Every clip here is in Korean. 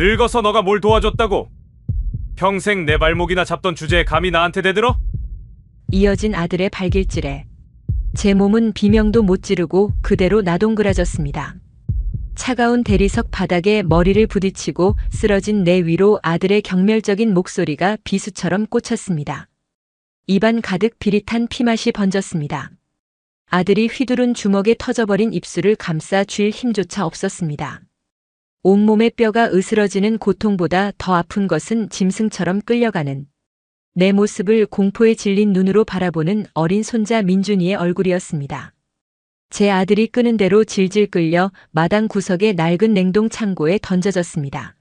늙어서 너가 뭘 도와줬다고? 평생 내 발목이나 잡던 주제에 감히 나한테 대들어? 이어진 아들의 발길질에 제 몸은 비명도 못 지르고 그대로 나동그라졌습니다. 차가운 대리석 바닥에 머리를 부딪히고 쓰러진 내 위로 아들의 경멸적인 목소리가 비수처럼 꽂혔습니다. 입안 가득 비릿한 피맛이 번졌습니다. 아들이 휘두른 주먹에 터져버린 입술을 감싸 쥘 힘조차 없었습니다. 온몸의 뼈가 으스러지는 고통보다 더 아픈 것은 짐승처럼 끌려가는 내 모습을 공포에 질린 눈으로 바라보는 어린 손자 민준이의 얼굴이었습니다. 제 아들이 끄는 대로 질질 끌려 마당 구석의 낡은 냉동 창고에 던져졌습니다.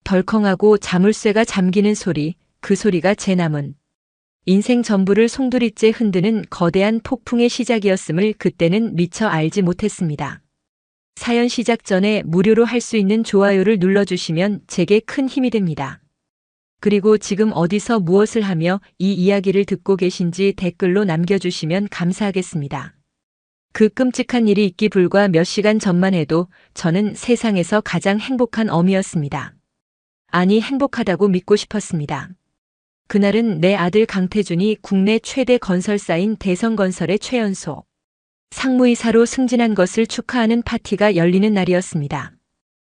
덜컹하고 자물쇠가 잠기는 소리, 그 소리가 제 남은 인생 전부를 송두리째 흔드는 거대한 폭풍의 시작이었음을 그때는 미처 알지 못했습니다. 사연 시작 전에 무료로 할 수 있는 좋아요를 눌러주시면 제게 큰 힘이 됩니다. 그리고 지금 어디서 무엇을 하며 이 이야기를 듣고 계신지 댓글로 남겨주시면 감사하겠습니다. 그 끔찍한 일이 있기 불과 몇 시간 전만 해도 저는 세상에서 가장 행복한 어미였습니다. 아니, 행복하다고 믿고 싶었습니다. 그날은 내 아들 강태준이 국내 최대 건설사인 대성건설의 최연소 상무이사로 승진한 것을 축하하는 파티가 열리는 날이었습니다.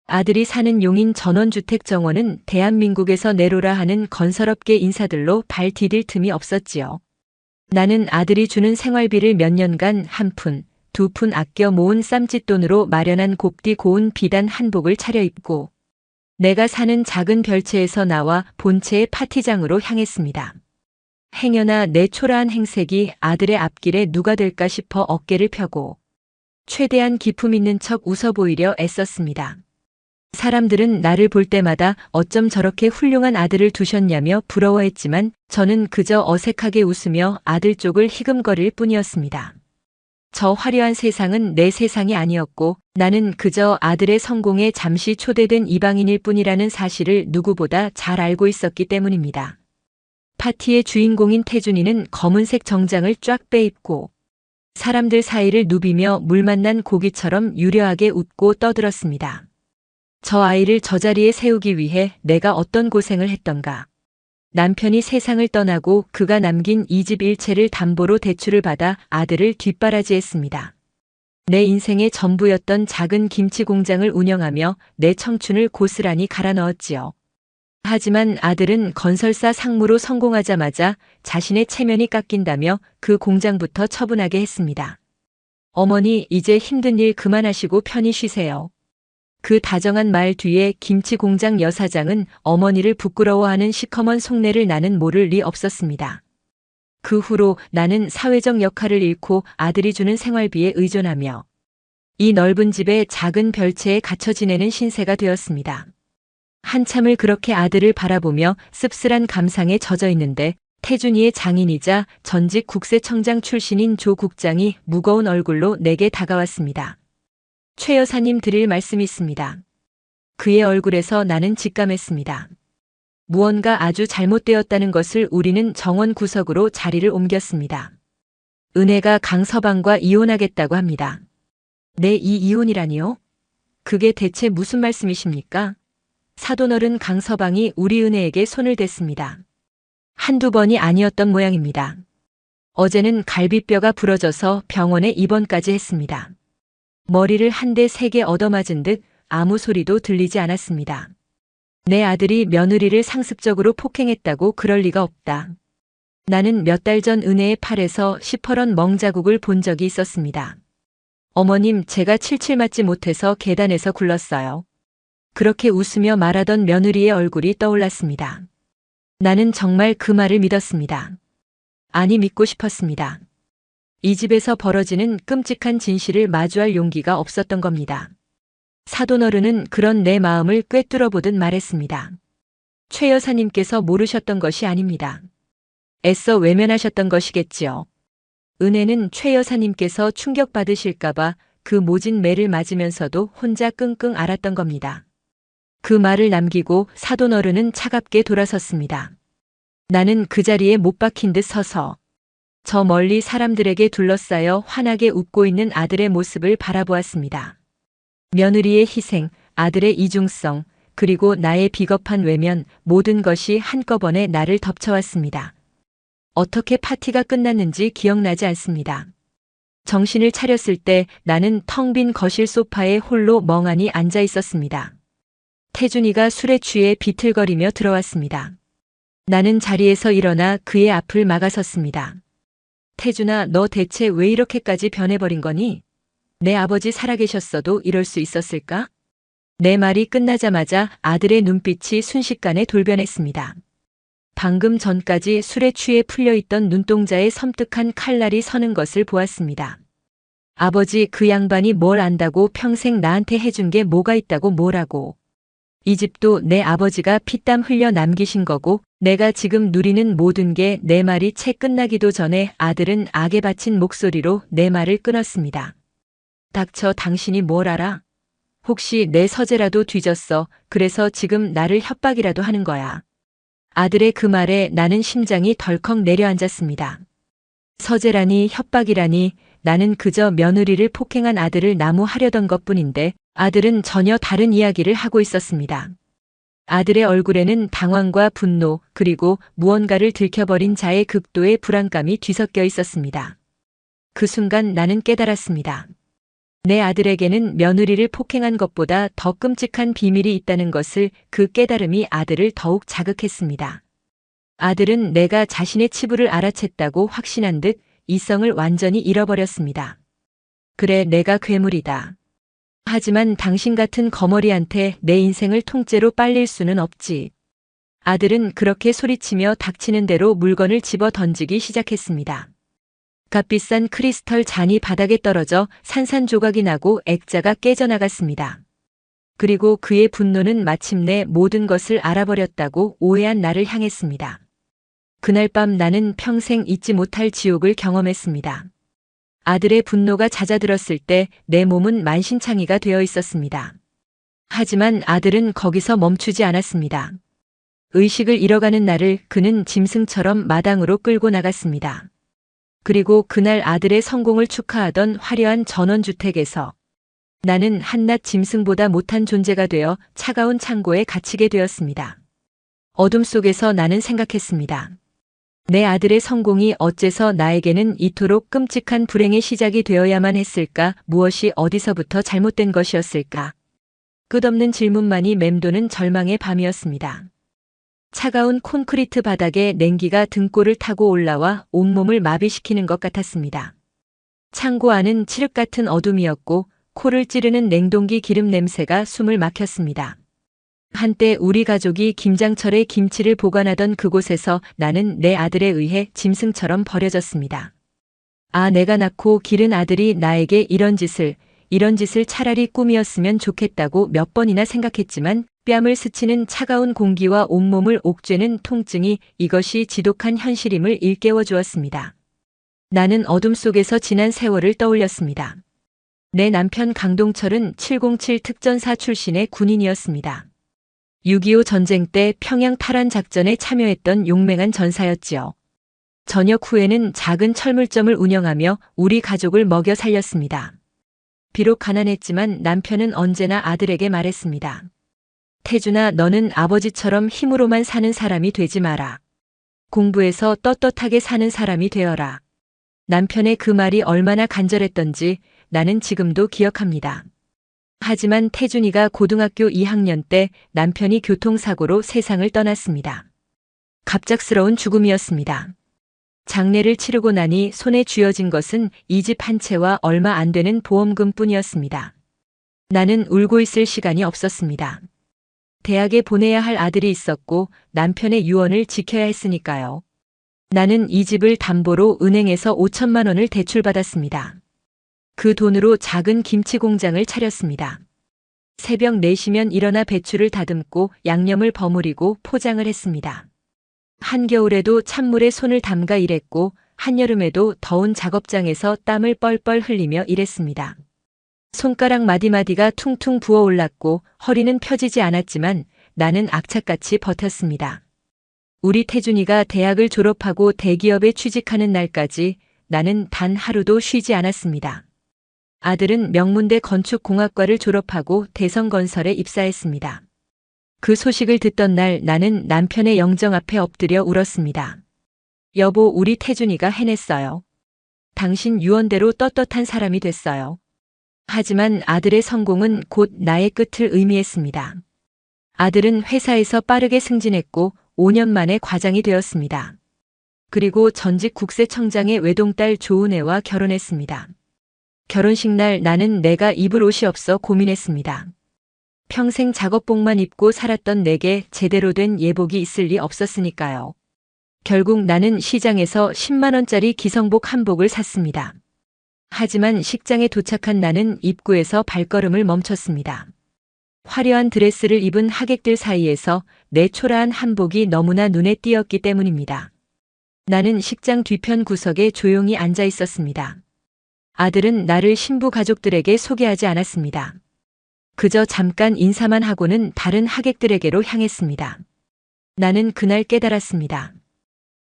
아들이 사는 용인 전원주택 정원은 대한민국에서 내로라 하는 건설업계 인사들로 발 디딜 틈이 없었지요. 나는 아들이 주는 생활비를 몇 년간 한 푼, 두 푼 아껴 모은 쌈짓돈으로 마련한 곱디 고운 비단 한복을 차려입고 내가 사는 작은 별채에서 나와 본체의 파티장으로 향했습니다. 행여나 내 초라한 행색이 아들의 앞길에 누가 될까 싶어 어깨를 펴고 최대한 기품 있는 척 웃어 보이려 애썼습니다. 사람들은 나를 볼 때마다 어쩜 저렇게 훌륭한 아들을 두셨냐며 부러워했지만 저는 그저 어색하게 웃으며 아들 쪽을 희금거릴 뿐이었습니다. 저 화려한 세상은 내 세상이 아니었고 나는 그저 아들의 성공에 잠시 초대된 이방인일 뿐이라는 사실을 누구보다 잘 알고 있었기 때문입니다. 파티의 주인공인 태준이는 검은색 정장을 쫙 빼입고 사람들 사이를 누비며 물 만난 고기처럼 유려하게 웃고 떠들었습니다. 저 아이를 저 자리에 세우기 위해 내가 어떤 고생을 했던가. 남편이 세상을 떠나고 그가 남긴 이 집 일체를 담보로 대출을 받아 아들을 뒷바라지했습니다. 내 인생의 전부였던 작은 김치 공장을 운영하며 내 청춘을 고스란히 갈아 넣었지요. 하지만 아들은 건설사 상무로 성공하자마자 자신의 체면이 깎인다며 그 공장부터 처분하게 했습니다. 어머니, 이제 힘든 일 그만하시고 편히 쉬세요. 그 다정한 말 뒤에 김치 공장 여사장은 어머니를 부끄러워하는 시커먼 속내를 나는 모를 리 없었습니다. 그 후로 나는 사회적 역할을 잃고 아들이 주는 생활비에 의존하며 이 넓은 집의 작은 별채에 갇혀 지내는 신세가 되었습니다. 한참을 그렇게 아들을 바라보며 씁쓸한 감상에 젖어 있는데 태준이의 장인이자 전직 국세청장 출신인 조 국장이 무거운 얼굴로 내게 다가왔습니다. 최 여사님 드릴 말씀이 있습니다. 그의 얼굴에서 나는 직감했습니다. 무언가 아주 잘못되었다는 것을 우리는 정원 구석으로 자리를 옮겼습니다. 은혜가 강서방과 이혼하겠다고 합니다. 네, 이 이혼이라니요? 그게 대체 무슨 말씀이십니까? 사돈어른 강서방이 우리 은혜에게 손을 댔습니다. 한두 번이 아니었던 모양입니다. 어제는 갈비뼈가 부러져서 병원에 입원까지 했습니다. 머리를 한 대 세게 얻어맞은 듯 아무 소리도 들리지 않았습니다. 내 아들이 며느리를 상습적으로 폭행했다고 그럴 리가 없다. 나는 몇 달 전 은혜의 팔에서 시퍼런 멍자국을 본 적이 있었습니다. 어머님, 제가 칠칠 맞지 못해서 계단에서 굴렀어요. 그렇게 웃으며 말하던 며느리의 얼굴이 떠올랐습니다. 나는 정말 그 말을 믿었습니다. 아니, 믿고 싶었습니다. 이 집에서 벌어지는 끔찍한 진실을 마주할 용기가 없었던 겁니다. 사돈어른은 그런 내 마음을 꿰뚫어 보듯 말했습니다. 최 여사님께서 모르셨던 것이 아닙니다. 애써 외면하셨던 것이겠지요. 은혜는 최 여사님께서 충격받으실까봐 그 모진 매를 맞으면서도 혼자 끙끙 앓았던 겁니다. 그 말을 남기고 사돈어른은 차갑게 돌아섰습니다. 나는 그 자리에 못 박힌 듯 서서 저 멀리 사람들에게 둘러싸여 환하게 웃고 있는 아들의 모습을 바라보았습니다. 며느리의 희생, 아들의 이중성, 그리고 나의 비겁한 외면, 모든 것이 한꺼번에 나를 덮쳐왔습니다. 어떻게 파티가 끝났는지 기억나지 않습니다. 정신을 차렸을 때 나는 텅 빈 거실 소파에 홀로 멍하니 앉아 있었습니다. 태준이가 술에 취해 비틀거리며 들어왔습니다. 나는 자리에서 일어나 그의 앞을 막아섰습니다. 태준아, 너 대체 왜 이렇게까지 변해버린 거니? 내 아버지 살아계셨어도 이럴 수 있었을까? 내 말이 끝나자마자 아들의 눈빛이 순식간에 돌변했습니다. 방금 전까지 술에 취해 풀려있던 눈동자에 섬뜩한 칼날이 서는 것을 보았습니다. 아버지, 그 양반이 뭘 안다고 평생 나한테 해준 게 뭐가 있다고 뭐라고. 이 집도 내 아버지가 피땀 흘려 남기신 거고 내가 지금 누리는 모든 게 내 말이 채 끝나기도 전에 아들은 악에 바친 목소리로 내 말을 끊었습니다. 닥쳐, 당신이 뭘 알아? 혹시 내 서재라도 뒤졌어. 그래서 지금 나를 협박이라도 하는 거야. 아들의 그 말에 나는 심장이 덜컥 내려앉았습니다. 서재라니, 협박이라니, 나는 그저 며느리를 폭행한 아들을 나무하려던 것뿐인데 아들은 전혀 다른 이야기를 하고 있었습니다. 아들의 얼굴에는 당황과 분노, 그리고 무언가를 들켜버린 자의 극도의 불안감이 뒤섞여 있었습니다. 그 순간 나는 깨달았습니다. 내 아들에게는 며느리를 폭행한 것보다 더 끔찍한 비밀이 있다는 것을. 그 깨달음이 아들을 더욱 자극했습니다. 아들은 내가 자신의 치부를 알아챘다고 확신한 듯 이성을 완전히 잃어버렸습니다. 그래, 내가 괴물이다. 하지만 당신 같은 거머리한테 내 인생을 통째로 빨릴 수는 없지. 아들은 그렇게 소리치며 닥치는 대로 물건을 집어 던지기 시작했습니다. 값비싼 크리스털 잔이 바닥에 떨어져 산산조각이 나고 액자가 깨져나갔습니다. 그리고 그의 분노는 마침내 모든 것을 알아버렸다고 오해한 나를 향했습니다. 그날 밤 나는 평생 잊지 못할 지옥을 경험했습니다. 아들의 분노가 잦아들었을 때 내 몸은 만신창이가 되어 있었습니다. 하지만 아들은 거기서 멈추지 않았습니다. 의식을 잃어가는 나를 그는 짐승처럼 마당으로 끌고 나갔습니다. 그리고 그날 아들의 성공을 축하하던 화려한 전원주택에서 나는 한낱 짐승보다 못한 존재가 되어 차가운 창고에 갇히게 되었습니다. 어둠 속에서 나는 생각했습니다. 내 아들의 성공이 어째서 나에게는 이토록 끔찍한 불행의 시작이 되어야만 했을까? 무엇이 어디서부터 잘못된 것이었을까? 끝없는 질문만이 맴도는 절망의 밤이었습니다. 차가운 콘크리트 바닥에 냉기가 등골을 타고 올라와 온몸을 마비시키는 것 같았습니다. 창고 안은 칠흑 같은 어둠이었고 코를 찌르는 냉동기 기름 냄새가 숨을 막혔습니다. 한때 우리 가족이 김장철에 김치를 보관하던 그곳에서 나는 내 아들에 의해 짐승처럼 버려졌습니다. 아, 내가 낳고 기른 아들이 나에게 이런 짓을 차라리 꿈이었으면 좋겠다고 몇 번이나 생각했지만 뺨을 스치는 차가운 공기와 온몸을 옥죄는 통증이 이것이 지독한 현실임을 일깨워 주었습니다. 나는 어둠 속에서 지난 세월을 떠올렸습니다. 내 남편 강동철은 707 특전사 출신의 군인이었습니다. 6.25 전쟁 때 평양 탈환 작전에 참여했던 용맹한 전사였지요. 전역 후에는 작은 철물점을 운영하며 우리 가족을 먹여 살렸습니다. 비록 가난했지만 남편은 언제나 아들에게 말했습니다. 태준아, 너는 아버지처럼 힘으로만 사는 사람이 되지 마라. 공부해서 떳떳하게 사는 사람이 되어라. 남편의 그 말이 얼마나 간절했던지 나는 지금도 기억합니다. 하지만 태준이가 고등학교 2학년 때 남편이 교통사고로 세상을 떠났습니다. 갑작스러운 죽음이었습니다. 장례를 치르고 나니 손에 쥐어진 것은 이 집 한 채와 얼마 안 되는 보험금뿐이었습니다. 나는 울고 있을 시간이 없었습니다. 대학에 보내야 할 아들이 있었고 남편의 유언을 지켜야 했으니까요. 나는 이 집을 담보로 은행에서 5천만 원을 대출받았습니다. 그 돈으로 작은 김치 공장을 차렸습니다. 새벽 4시면 일어나 배추를 다듬고 양념을 버무리고 포장을 했습니다. 한겨울에도 찬물에 손을 담가 일했고 한여름에도 더운 작업장에서 땀을 뻘뻘 흘리며 일했습니다. 손가락 마디마디가 퉁퉁 부어올랐고 허리는 펴지지 않았지만 나는 악착같이 버텼습니다. 우리 태준이가 대학을 졸업하고 대기업에 취직하는 날까지 나는 단 하루도 쉬지 않았습니다. 아들은 명문대 건축공학과를 졸업하고 대성건설에 입사했습니다. 그 소식을 듣던 날 나는 남편의 영정 앞에 엎드려 울었습니다. 여보, 우리 태준이가 해냈어요. 당신 유언대로 떳떳한 사람이 됐어요. 하지만 아들의 성공은 곧 나의 끝을 의미했습니다. 아들은 회사에서 빠르게 승진했고 5년 만에 과장이 되었습니다. 그리고 전직 국세청장의 외동딸 조은혜와 결혼했습니다. 결혼식 날 나는 내가 입을 옷이 없어 고민했습니다. 평생 작업복만 입고 살았던 내게 제대로 된 예복이 있을 리 없었으니까요. 결국 나는 시장에서 10만 원짜리 기성복 한복을 샀습니다. 하지만 식장에 도착한 나는 입구에서 발걸음을 멈췄습니다. 화려한 드레스를 입은 하객들 사이에서 내 초라한 한복이 너무나 눈에 띄었기 때문입니다. 나는 식장 뒤편 구석에 조용히 앉아 있었습니다. 아들은 나를 신부 가족들에게 소개하지 않았습니다. 그저 잠깐 인사만 하고는 다른 하객들에게로 향했습니다. 나는 그날 깨달았습니다.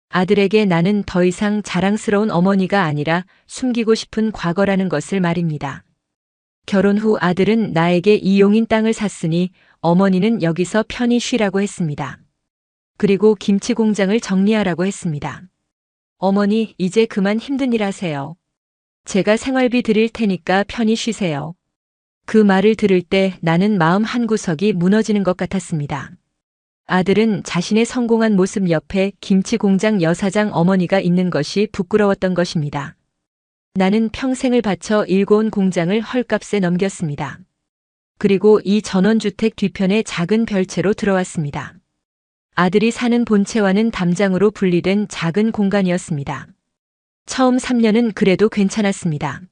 아들에게 나는 더 이상 자랑스러운 어머니가 아니라 숨기고 싶은 과거라는 것을 말입니다. 결혼 후 아들은 나에게 이용인 땅을 샀으니 어머니는 여기서 편히 쉬라고 했습니다. 그리고 김치 공장을 정리하라고 했습니다. 어머니, 이제 그만 힘든 일 하세요. 제가 생활비 드릴 테니까 편히 쉬세요. 그 말을 들을 때 나는 마음 한구석이 무너지는 것 같았습니다. 아들은 자신의 성공한 모습 옆에 김치 공장 여사장 어머니가 있는 것이 부끄러웠던 것입니다. 나는 평생을 바쳐 일궈온 공장을 헐값에 넘겼습니다. 그리고 이 전원주택 뒤편에 작은 별채로 들어왔습니다. 아들이 사는 본체와는 담장으로 분리된 작은 공간이었습니다. 처음 3년은 그래도 괜찮았습니다.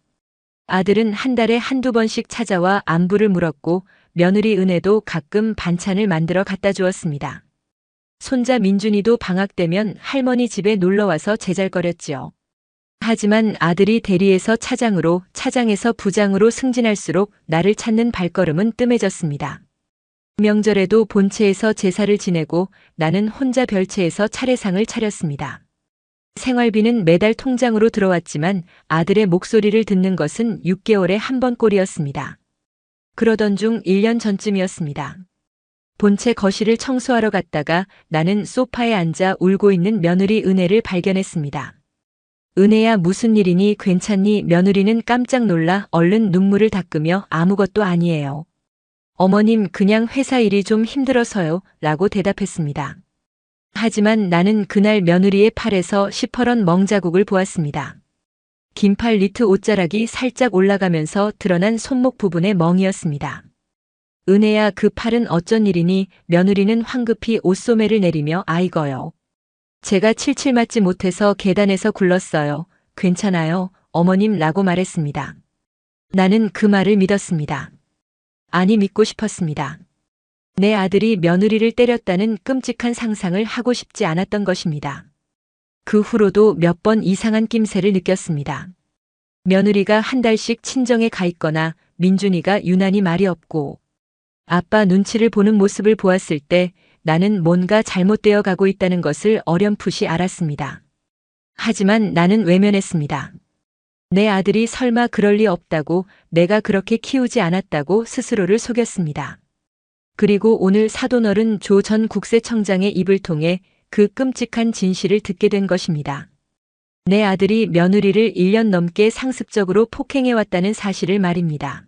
아들은 한 달에 한두 번씩 찾아와 안부를 물었고 며느리 은혜도 가끔 반찬을 만들어 갖다 주었습니다. 손자 민준이도 방학 되면 할머니 집에 놀러와서 제잘거렸지요. 하지만 아들이 대리에서 차장으로, 차장에서 부장으로 승진할수록 나를 찾는 발걸음은 뜸해졌습니다. 명절에도 본체에서 제사를 지내고 나는 혼자 별채에서 차례상을 차렸습니다. 생활비는 매달 통장으로 들어왔지만 아들의 목소리를 듣는 것은 6개월에 한 번 꼴이었습니다. 그러던 중 1년 전쯤이었습니다. 본체 거실을 청소하러 갔다가 나는 소파에 앉아 울고 있는 며느리 은혜를 발견했습니다. 은혜야, 무슨 일이니? 괜찮니? 며느리는 깜짝 놀라 얼른 눈물을 닦으며 아무것도 아니에요. 어머님, 그냥 회사 일이 좀 힘들어서요. 라고 대답했습니다. 하지만 나는 그날 며느리의 팔에서 시퍼런 멍자국을 보았습니다. 긴팔 니트 옷자락이 살짝 올라가면서 드러난 손목 부분의 멍이었습니다. 은혜야, 그 팔은 어쩐 일이니? 며느리는 황급히 옷소매를 내리며 아이고요. 제가 칠칠 맞지 못해서 계단에서 굴렀어요. 괜찮아요, 어머님 라고 말했습니다. 나는 그 말을 믿었습니다. 아니, 믿고 싶었습니다. 내 아들이 며느리를 때렸다는 끔찍한 상상을 하고 싶지 않았던 것입니다. 그 후로도 몇 번 이상한 낌새를 느꼈습니다. 며느리가 한 달씩 친정에 가 있거나 민준이가 유난히 말이 없고 아빠 눈치를 보는 모습을 보았을 때 나는 뭔가 잘못되어 가고 있다는 것을 어렴풋이 알았습니다. 하지만 나는 외면했습니다. 내 아들이 설마 그럴 리 없다고, 내가 그렇게 키우지 않았다고 스스로를 속였습니다. 그리고 오늘 사돈어른 조 전 국세청장의 입을 통해 그 끔찍한 진실을 듣게 된 것입니다. 내 아들이 며느리를 1년 넘게 상습적으로 폭행해왔다는 사실을 말입니다.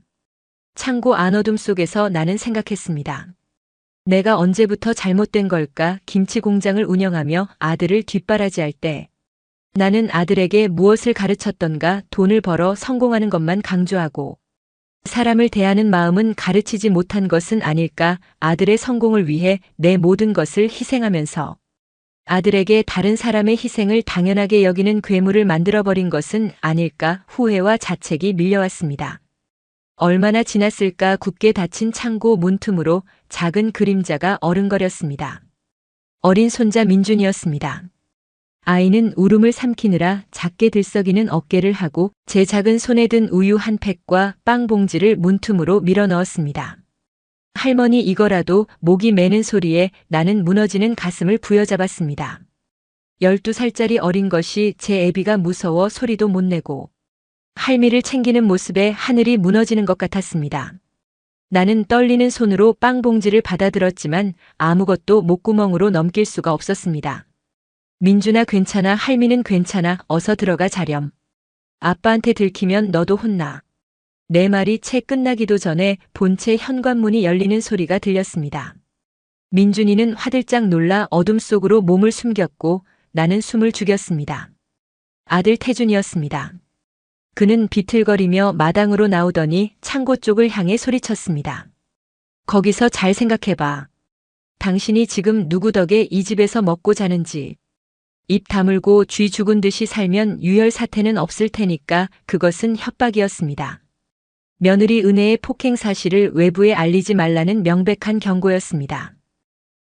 창고 안어둠 속에서 나는 생각했습니다. 내가 언제부터 잘못된 걸까? 김치 공장을 운영하며 아들을 뒷바라지할 때 나는 아들에게 무엇을 가르쳤던가? 돈을 벌어 성공하는 것만 강조하고 사람을 대하는 마음은 가르치지 못한 것은 아닐까? 아들의 성공을 위해 내 모든 것을 희생하면서 아들에게 다른 사람의 희생을 당연하게 여기는 괴물을 만들어버린 것은 아닐까? 후회와 자책이 밀려왔습니다. 얼마나 지났을까? 굳게 닫힌 창고 문틈으로 작은 그림자가 어른거렸습니다. 어린 손자 민준이었습니다. 아이는 울음을 삼키느라 작게 들썩이는 어깨를 하고 제 작은 손에 든 우유 한 팩과 빵 봉지를 문틈으로 밀어 넣었습니다. 할머니, 이거라도. 목이 매는 소리에 나는 무너지는 가슴을 부여잡았습니다. 12살짜리 어린 것이 제 애비가 무서워 소리도 못 내고 할미를 챙기는 모습에 하늘이 무너지는 것 같았습니다. 나는 떨리는 손으로 빵 봉지를 받아들었지만 아무것도 목구멍으로 넘길 수가 없었습니다. 민준아 괜찮아, 할미는 괜찮아, 어서 들어가 자렴. 아빠한테 들키면 너도 혼나. 내 말이 채 끝나기도 전에 본체 현관문이 열리는 소리가 들렸습니다. 민준이는 화들짝 놀라 어둠 속으로 몸을 숨겼고 나는 숨을 죽였습니다. 아들 태준이었습니다. 그는 비틀거리며 마당으로 나오더니 창고 쪽을 향해 소리쳤습니다. 거기서 잘 생각해봐. 당신이 지금 누구 덕에 이 집에서 먹고 자는지. 입 다물고 쥐 죽은 듯이 살면 유혈 사태는 없을 테니까 그것은 협박이었습니다. 며느리 은혜의 폭행 사실을 외부에 알리지 말라는 명백한 경고였습니다.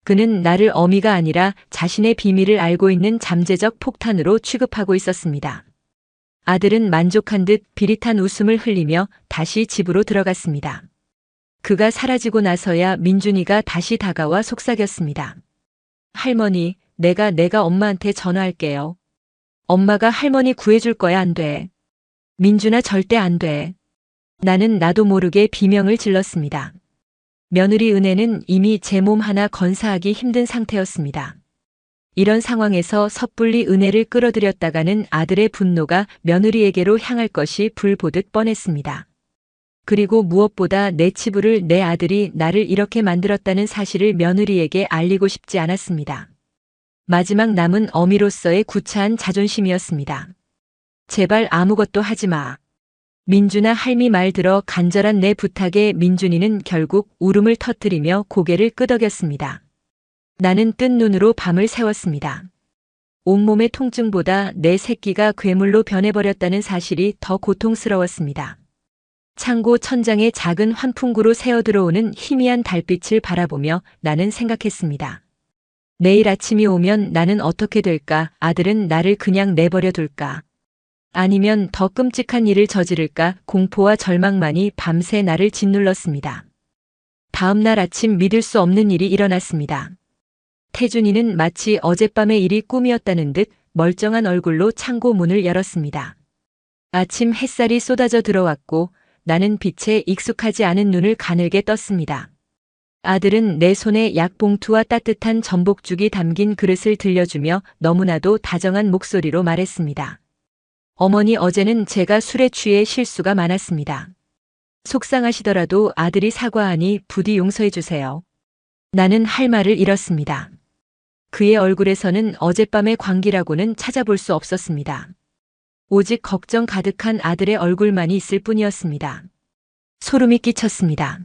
그는 나를 어미가 아니라 자신의 비밀을 알고 있는 잠재적 폭탄으로 취급하고 있었습니다. 아들은 만족한 듯 비릿한 웃음을 흘리며 다시 집으로 들어갔습니다. 그가 사라지고 나서야 민준이가 다시 다가와 속삭였습니다. 할머니, 내가 엄마한테 전화할게요. 엄마가 할머니 구해줄 거야. 안 돼. 민준아, 절대 안 돼. 나는 나도 모르게 비명을 질렀습니다. 며느리 은혜는 이미 제 몸 하나 건사하기 힘든 상태였습니다. 이런 상황에서 섣불리 은혜를 끌어들였다가는 아들의 분노가 며느리에게로 향할 것이 불보듯 뻔했습니다. 그리고 무엇보다 내 치부를 내 아들이 나를 이렇게 만들었다는 사실을 며느리에게 알리고 싶지 않았습니다. 마지막 남은 어미로서의 구차한 자존심이었습니다. 제발 아무것도 하지 마. 민준아, 할미 말 들어. 간절한 내 부탁에 민준이는 결국 울음을 터뜨리며 고개를 끄덕였습니다. 나는 뜬 눈으로 밤을 새웠습니다. 온몸의 통증보다 내 새끼가 괴물로 변해버렸다는 사실이 더 고통스러웠습니다. 창고 천장에 작은 환풍구로 새어들어오는 희미한 달빛을 바라보며 나는 생각했습니다. 내일 아침이 오면 나는 어떻게 될까? 아들은 나를 그냥 내버려 둘까? 아니면 더 끔찍한 일을 저지를까? 공포와 절망만이 밤새 나를 짓눌렀습니다. 다음 날 아침 믿을 수 없는 일이 일어났습니다. 태준이는 마치 어젯밤의 일이 꿈이었다는 듯 멀쩡한 얼굴로 창고 문을 열었습니다. 아침 햇살이 쏟아져 들어왔고 나는 빛에 익숙하지 않은 눈을 가늘게 떴습니다. 아들은 내 손에 약봉투와 따뜻한 전복죽이 담긴 그릇을 들려주며 너무나도 다정한 목소리로 말했습니다. 어머니, 어제는 제가 술에 취해 실수가 많았습니다. 속상하시더라도 아들이 사과하니 부디 용서해 주세요. 나는 할 말을 잃었습니다. 그의 얼굴에서는 어젯밤의 광기라고는 찾아볼 수 없었습니다. 오직 걱정 가득한 아들의 얼굴만이 있을 뿐이었습니다. 소름이 끼쳤습니다.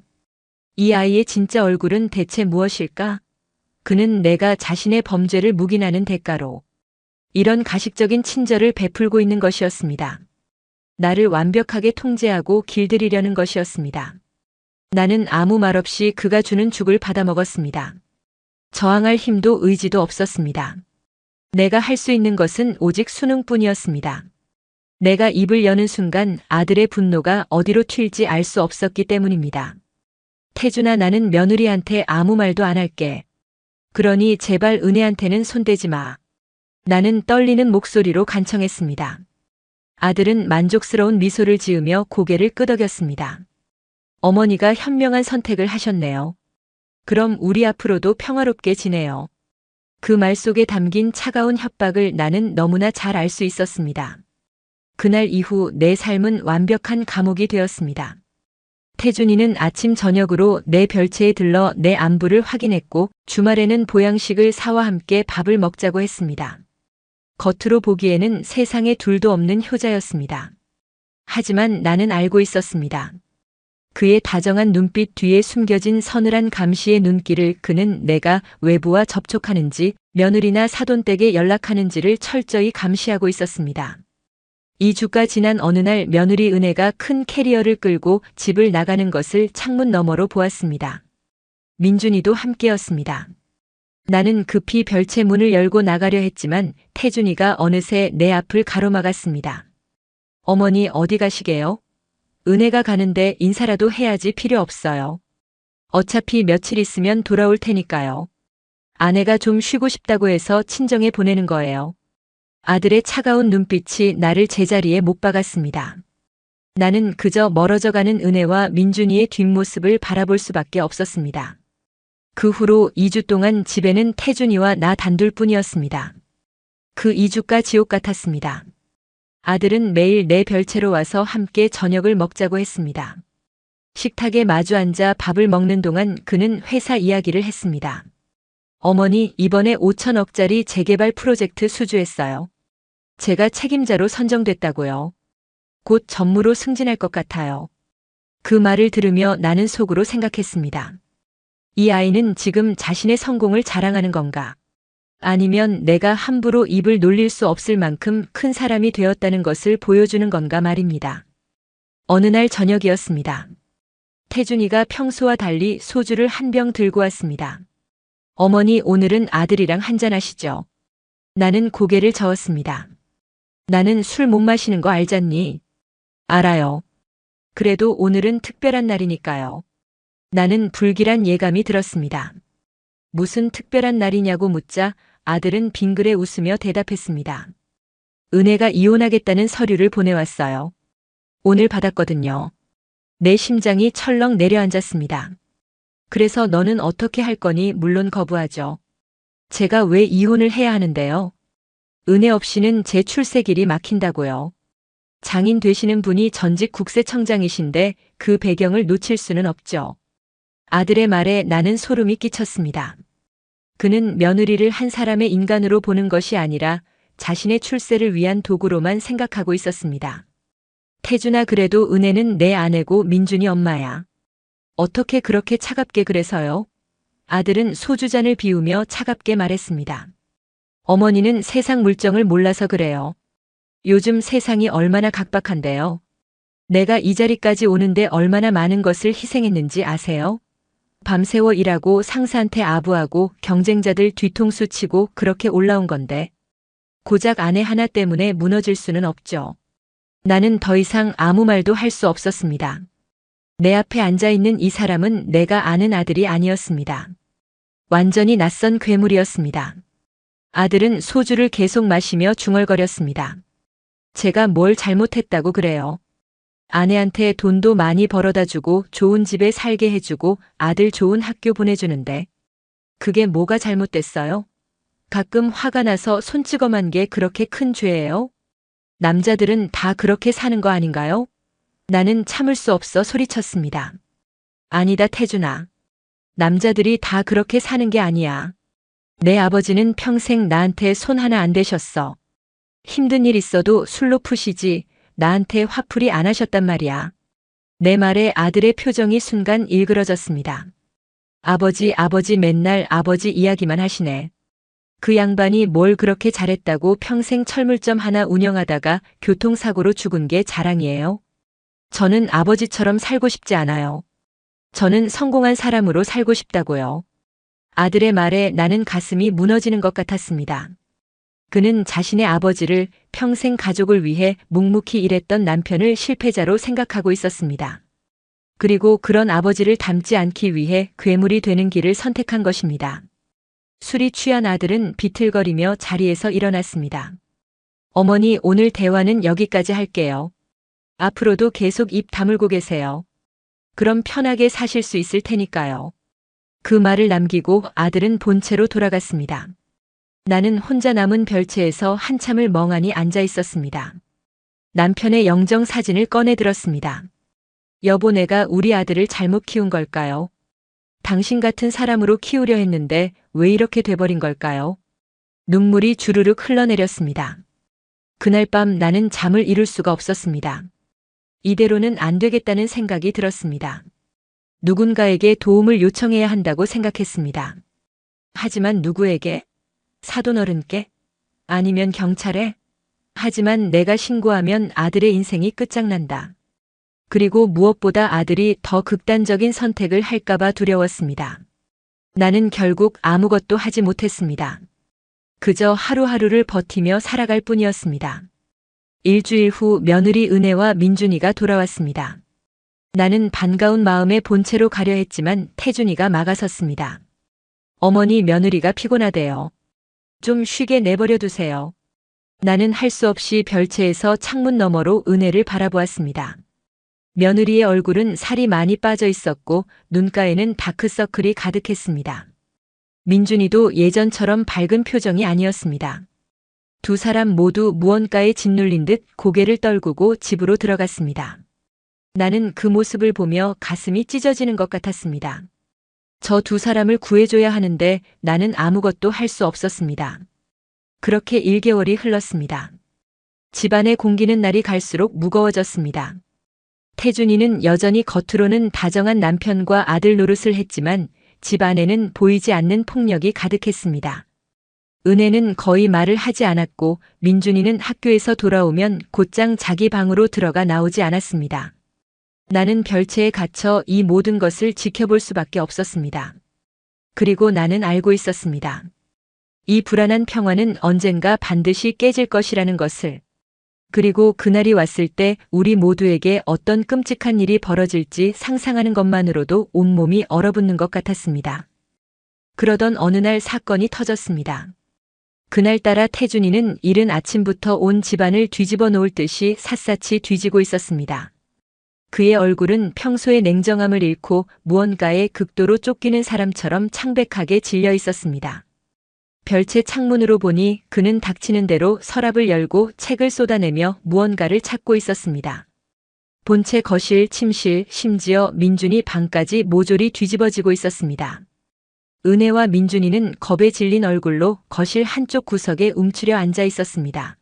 이 아이의 진짜 얼굴은 대체 무엇일까? 그는 내가 자신의 범죄를 묵인하는 대가로 이런 가식적인 친절을 베풀고 있는 것이었습니다. 나를 완벽하게 통제하고 길들이려는 것이었습니다. 나는 아무 말 없이 그가 주는 죽을 받아먹었습니다. 저항할 힘도 의지도 없었습니다. 내가 할 수 있는 것은 오직 수능뿐이었습니다. 내가 입을 여는 순간 아들의 분노가 어디로 튈지 알 수 없었기 때문입니다. 태준아, 나는 며느리한테 아무 말도 안 할게. 그러니 제발 은혜한테는 손대지 마. 나는 떨리는 목소리로 간청했습니다. 아들은 만족스러운 미소를 지으며 고개를 끄덕였습니다. 어머니가 현명한 선택을 하셨네요. 그럼 우리 앞으로도 평화롭게 지내요. 그 말 속에 담긴 차가운 협박을 나는 너무나 잘 알 수 있었습니다. 그날 이후 내 삶은 완벽한 감옥이 되었습니다. 태준이는 아침 저녁으로 내 별채에 들러 내 안부를 확인했고 주말에는 보양식을 사와 함께 밥을 먹자고 했습니다. 겉으로 보기에는 세상에 둘도 없는 효자였습니다. 하지만 나는 알고 있었습니다. 그의 다정한 눈빛 뒤에 숨겨진 서늘한 감시의 눈길을 그는 내가 외부와 접촉하는지 며느리나 사돈댁에 연락하는지를 철저히 감시하고 있었습니다. 2주가 지난 어느 날 며느리 은혜가 큰 캐리어를 끌고 집을 나가는 것을 창문 너머로 보았습니다. 민준이도 함께였습니다. 나는 급히 별채 문을 열고 나가려 했지만 태준이가 어느새 내 앞을 가로막았습니다. 어머니, 어디 가시게요? 은혜가 가는데 인사라도 해야지. 필요 없어요. 어차피 며칠 있으면 돌아올 테니까요. 아내가 좀 쉬고 싶다고 해서 친정에 보내는 거예요. 아들의 차가운 눈빛이 나를 제자리에 못 박았습니다. 나는 그저 멀어져가는 은혜와 민준이의 뒷모습을 바라볼 수밖에 없었습니다. 그 후로 2주 동안 집에는 태준이와 나 단둘뿐이었습니다. 그 2주가 지옥 같았습니다. 아들은 매일 내 별채로 와서 함께 저녁을 먹자고 했습니다. 식탁에 마주 앉아 밥을 먹는 동안 그는 회사 이야기를 했습니다. 어머니, 이번에 5천억짜리 재개발 프로젝트 수주했어요. 제가 책임자로 선정됐다고요. 곧 전무로 승진할 것 같아요. 그 말을 들으며 나는 속으로 생각했습니다. 이 아이는 지금 자신의 성공을 자랑하는 건가? 아니면 내가 함부로 입을 놀릴 수 없을 만큼 큰 사람이 되었다는 것을 보여주는 건가 말입니다. 어느 날 저녁이었습니다. 태준이가 평소와 달리 소주를 한 병 들고 왔습니다. 어머니, 오늘은 아들이랑 한잔하시죠. 나는 고개를 저었습니다. 나는 술 못 마시는 거 알잖니? 알아요. 그래도 오늘은 특별한 날이니까요. 나는 불길한 예감이 들었습니다. 무슨 특별한 날이냐고 묻자 아들은 빙그레 웃으며 대답했습니다. 은혜가 이혼하겠다는 서류를 보내왔어요. 오늘 받았거든요. 내 심장이 철렁 내려앉았습니다. 그래서 너는 어떻게 할 거니? 물론 거부하죠. 제가 왜 이혼을 해야 하는데요? 은혜 없이는 제 출세길이 막힌다고요. 장인 되시는 분이 전직 국세청장이신데 그 배경을 놓칠 수는 없죠. 아들의 말에 나는 소름이 끼쳤습니다. 그는 며느리를 한 사람의 인간으로 보는 것이 아니라 자신의 출세를 위한 도구로만 생각하고 있었습니다. 태준아, 그래도 은혜는 내 아내고 민준이 엄마야. 어떻게 그렇게 차갑게 그래서요? 아들은 소주잔을 비우며 차갑게 말했습니다. 어머니는 세상 물정을 몰라서 그래요. 요즘 세상이 얼마나 각박한데요. 내가 이 자리까지 오는데 얼마나 많은 것을 희생했는지 아세요? 밤새워 일하고 상사한테 아부하고 경쟁자들 뒤통수 치고 그렇게 올라온 건데 고작 아내 하나 때문에 무너질 수는 없죠. 나는 더 이상 아무 말도 할 수 없었습니다. 내 앞에 앉아있는 이 사람은 내가 아는 아들이 아니었습니다. 완전히 낯선 괴물이었습니다. 아들은 소주를 계속 마시며 중얼거렸습니다. 제가 뭘 잘못했다고 그래요. 아내한테 돈도 많이 벌어다 주고 좋은 집에 살게 해주고 아들 좋은 학교 보내주는데 그게 뭐가 잘못됐어요? 가끔 화가 나서 손찌검한 게 그렇게 큰 죄예요? 남자들은 다 그렇게 사는 거 아닌가요? 나는 참을 수 없어 소리쳤습니다. 아니다, 태준아. 남자들이 다 그렇게 사는 게 아니야. 내 아버지는 평생 나한테 손 하나 안 대셨어. 힘든 일 있어도 술로 푸시지 나한테 화풀이 안 하셨단 말이야. 내 말에 아들의 표정이 순간 일그러졌습니다. 아버지 맨날 아버지 이야기만 하시네. 그 양반이 뭘 그렇게 잘했다고 평생 철물점 하나 운영하다가 교통사고로 죽은 게 자랑이에요? 저는 아버지처럼 살고 싶지 않아요. 저는 성공한 사람으로 살고 싶다고요. 아들의 말에 나는 가슴이 무너지는 것 같았습니다. 그는 자신의 아버지를 평생 가족을 위해 묵묵히 일했던 남편을 실패자로 생각하고 있었습니다. 그리고 그런 아버지를 닮지 않기 위해 괴물이 되는 길을 선택한 것입니다. 술이 취한 아들은 비틀거리며 자리에서 일어났습니다. 어머니, 오늘 대화는 여기까지 할게요. 앞으로도 계속 입 다물고 계세요. 그럼 편하게 사실 수 있을 테니까요. 그 말을 남기고 아들은 본체로 돌아갔습니다. 나는 혼자 남은 별채에서 한참을 멍하니 앉아 있었습니다. 남편의 영정 사진을 꺼내 들었습니다. 여보, 내가 우리 아들을 잘못 키운 걸까요? 당신 같은 사람으로 키우려 했는데 왜 이렇게 돼버린 걸까요? 눈물이 주르륵 흘러내렸습니다. 그날 밤 나는 잠을 이룰 수가 없었습니다. 이대로는 안 되겠다는 생각이 들었습니다. 누군가에게 도움을 요청해야 한다고 생각했습니다. 하지만 누구에게? 사돈 어른께? 아니면 경찰에? 하지만 내가 신고하면 아들의 인생이 끝장난다. 그리고 무엇보다 아들이 더 극단적인 선택을 할까봐 두려웠습니다. 나는 결국 아무것도 하지 못했습니다. 그저 하루하루를 버티며 살아갈 뿐이었습니다. 일주일 후 며느리 은혜와 민준이가 돌아왔습니다. 나는 반가운 마음에 본체로 가려 했지만 태준이가 막아섰습니다. 어머니, 며느리가 피곤하대요. 좀 쉬게 내버려 두세요. 나는 할 수 없이 별채에서 창문 너머로 은혜를 바라보았습니다. 며느리의 얼굴은 살이 많이 빠져 있었고 눈가에는 다크서클이 가득했습니다. 민준이도 예전처럼 밝은 표정이 아니었습니다. 두 사람 모두 무언가에 짓눌린 듯 고개를 떨구고 집으로 들어갔습니다. 나는 그 모습을 보며 가슴이 찢어지는 것 같았습니다. 저 두 사람을 구해줘야 하는데 나는 아무것도 할 수 없었습니다. 그렇게 1개월이 흘렀습니다. 집안의 공기는 날이 갈수록 무거워졌습니다. 태준이는 여전히 겉으로는 다정한 남편과 아들 노릇을 했지만 집 안에는 보이지 않는 폭력이 가득했습니다. 은혜는 거의 말을 하지 않았고 민준이는 학교에서 돌아오면 곧장 자기 방으로 들어가 나오지 않았습니다. 나는 별채에 갇혀 이 모든 것을 지켜볼 수밖에 없었습니다. 그리고 나는 알고 있었습니다. 이 불안한 평화는 언젠가 반드시 깨질 것이라는 것을. 그리고 그날이 왔을 때 우리 모두에게 어떤 끔찍한 일이 벌어질지 상상하는 것만으로도 온몸이 얼어붙는 것 같았습니다. 그러던 어느 날 사건이 터졌습니다. 그날따라 태준이는 이른 아침부터 온 집안을 뒤집어 놓을 듯이 샅샅이 뒤지고 있었습니다. 그의 얼굴은 평소의 냉정함을 잃고 무언가에 극도로 쫓기는 사람처럼 창백하게 질려 있었습니다. 별채 창문으로 보니 그는 닥치는 대로 서랍을 열고 책을 쏟아내며 무언가를 찾고 있었습니다. 본체 거실, 침실, 심지어 민준이 방까지 모조리 뒤집어지고 있었습니다. 은혜와 민준이는 겁에 질린 얼굴로 거실 한쪽 구석에 움츠려 앉아 있었습니다.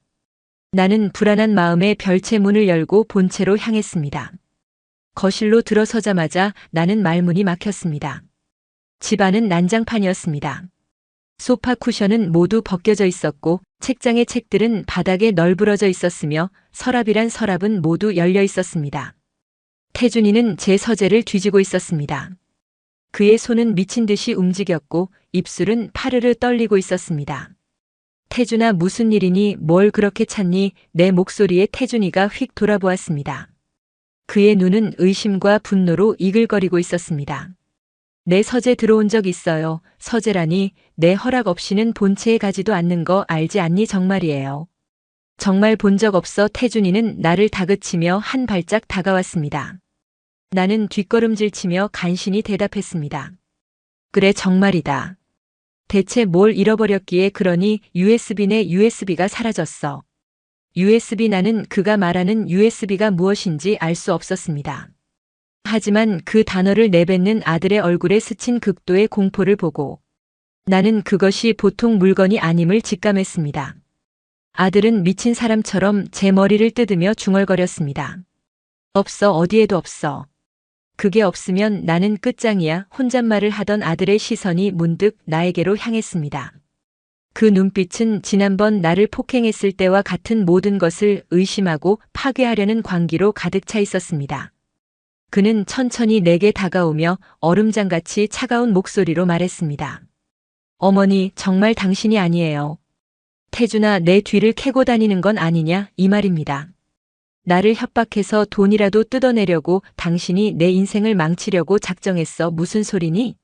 나는 불안한 마음에 별채 문을 열고 본체로 향했습니다. 거실로 들어서자마자 나는 말문이 막혔습니다. 집안은 난장판이었습니다. 소파 쿠션은 모두 벗겨져 있었고 책장의 책들은 바닥에 널브러져 있었으며 서랍이란 서랍은 모두 열려 있었습니다. 태준이는 제 서재를 뒤지고 있었습니다. 그의 손은 미친 듯이 움직였고 입술은 파르르 떨리고 있었습니다. 태준아, 무슨 일이니? 뭘 그렇게 찾니? 내 목소리에 태준이가 휙 돌아보았습니다. 그의 눈은 의심과 분노로 이글거리고 있었습니다. 내 서재 들어온 적 있어요. 서재라니 내 허락 없이는 본체에 가지도 않는 거 알지 않니? 정말이에요. 정말 본 적 없어. 태준이는 나를 다그치며 한 발짝 다가왔습니다. 나는 뒷걸음질치며 간신히 대답했습니다. 그래, 정말이다. 대체 뭘 잃어버렸기에 그러니? USB 내 USB가 사라졌어. USB. 나는 그가 말하는 USB가 무엇인지 알 수 없었습니다. 하지만 그 단어를 내뱉는 아들의 얼굴에 스친 극도의 공포를 보고 나는 그것이 보통 물건이 아님을 직감했습니다. 아들은 미친 사람처럼 제 머리를 뜯으며 중얼거렸습니다. 없어, 어디에도 없어. 그게 없으면 나는 끝장이야. 혼잣말을 하던 아들의 시선이 문득 나에게로 향했습니다. 그 눈빛은 지난번 나를 폭행했을 때와 같은 모든 것을 의심하고 파괴하려는 광기로 가득 차 있었습니다. 그는 천천히 내게 다가오며 얼음장같이 차가운 목소리로 말했습니다. 어머니, 정말 당신이 아니에요. 태준아, 내 뒤를 캐고 다니는 건 아니냐? 이 말입니다. 나를 협박해서 돈이라도 뜯어내려고 당신이 내 인생을 망치려고 작정했어. 무슨 소리니?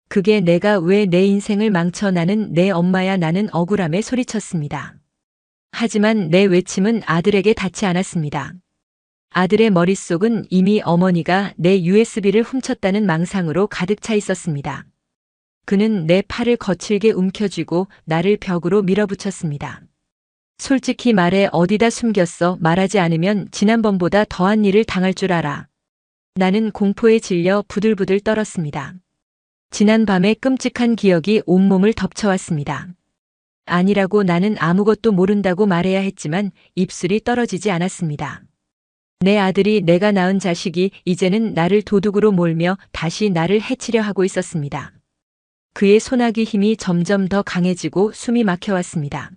그게 내가 왜 내 인생을 망쳐? 나는 내 엄마야. 나는 억울함에 소리쳤습니다. 하지만 내 외침은 아들에게 닿지 않았습니다. 아들의 머릿속은 이미 어머니가 내 USB를 훔쳤다는 망상으로 가득 차 있었습니다. 그는 내 팔을 거칠게 움켜쥐고 나를 벽으로 밀어붙였습니다. 솔직히 말해, 어디다 숨겼어? 말하지 않으면 지난번보다 더한 일을 당할 줄 알아. 나는 공포에 질려 부들부들 떨었습니다. 지난 밤의 끔찍한 기억이 온몸을 덮쳐왔습니다. 아니라고 나는 아무것도 모른다고 말해야 했지만 입술이 떨어지지 않았습니다. 내 아들이, 내가 낳은 자식이 이제는 나를 도둑으로 몰며 다시 나를 해치려 하고 있었습니다. 그의 소나기 힘이 점점 더 강해지고 숨이 막혀왔습니다.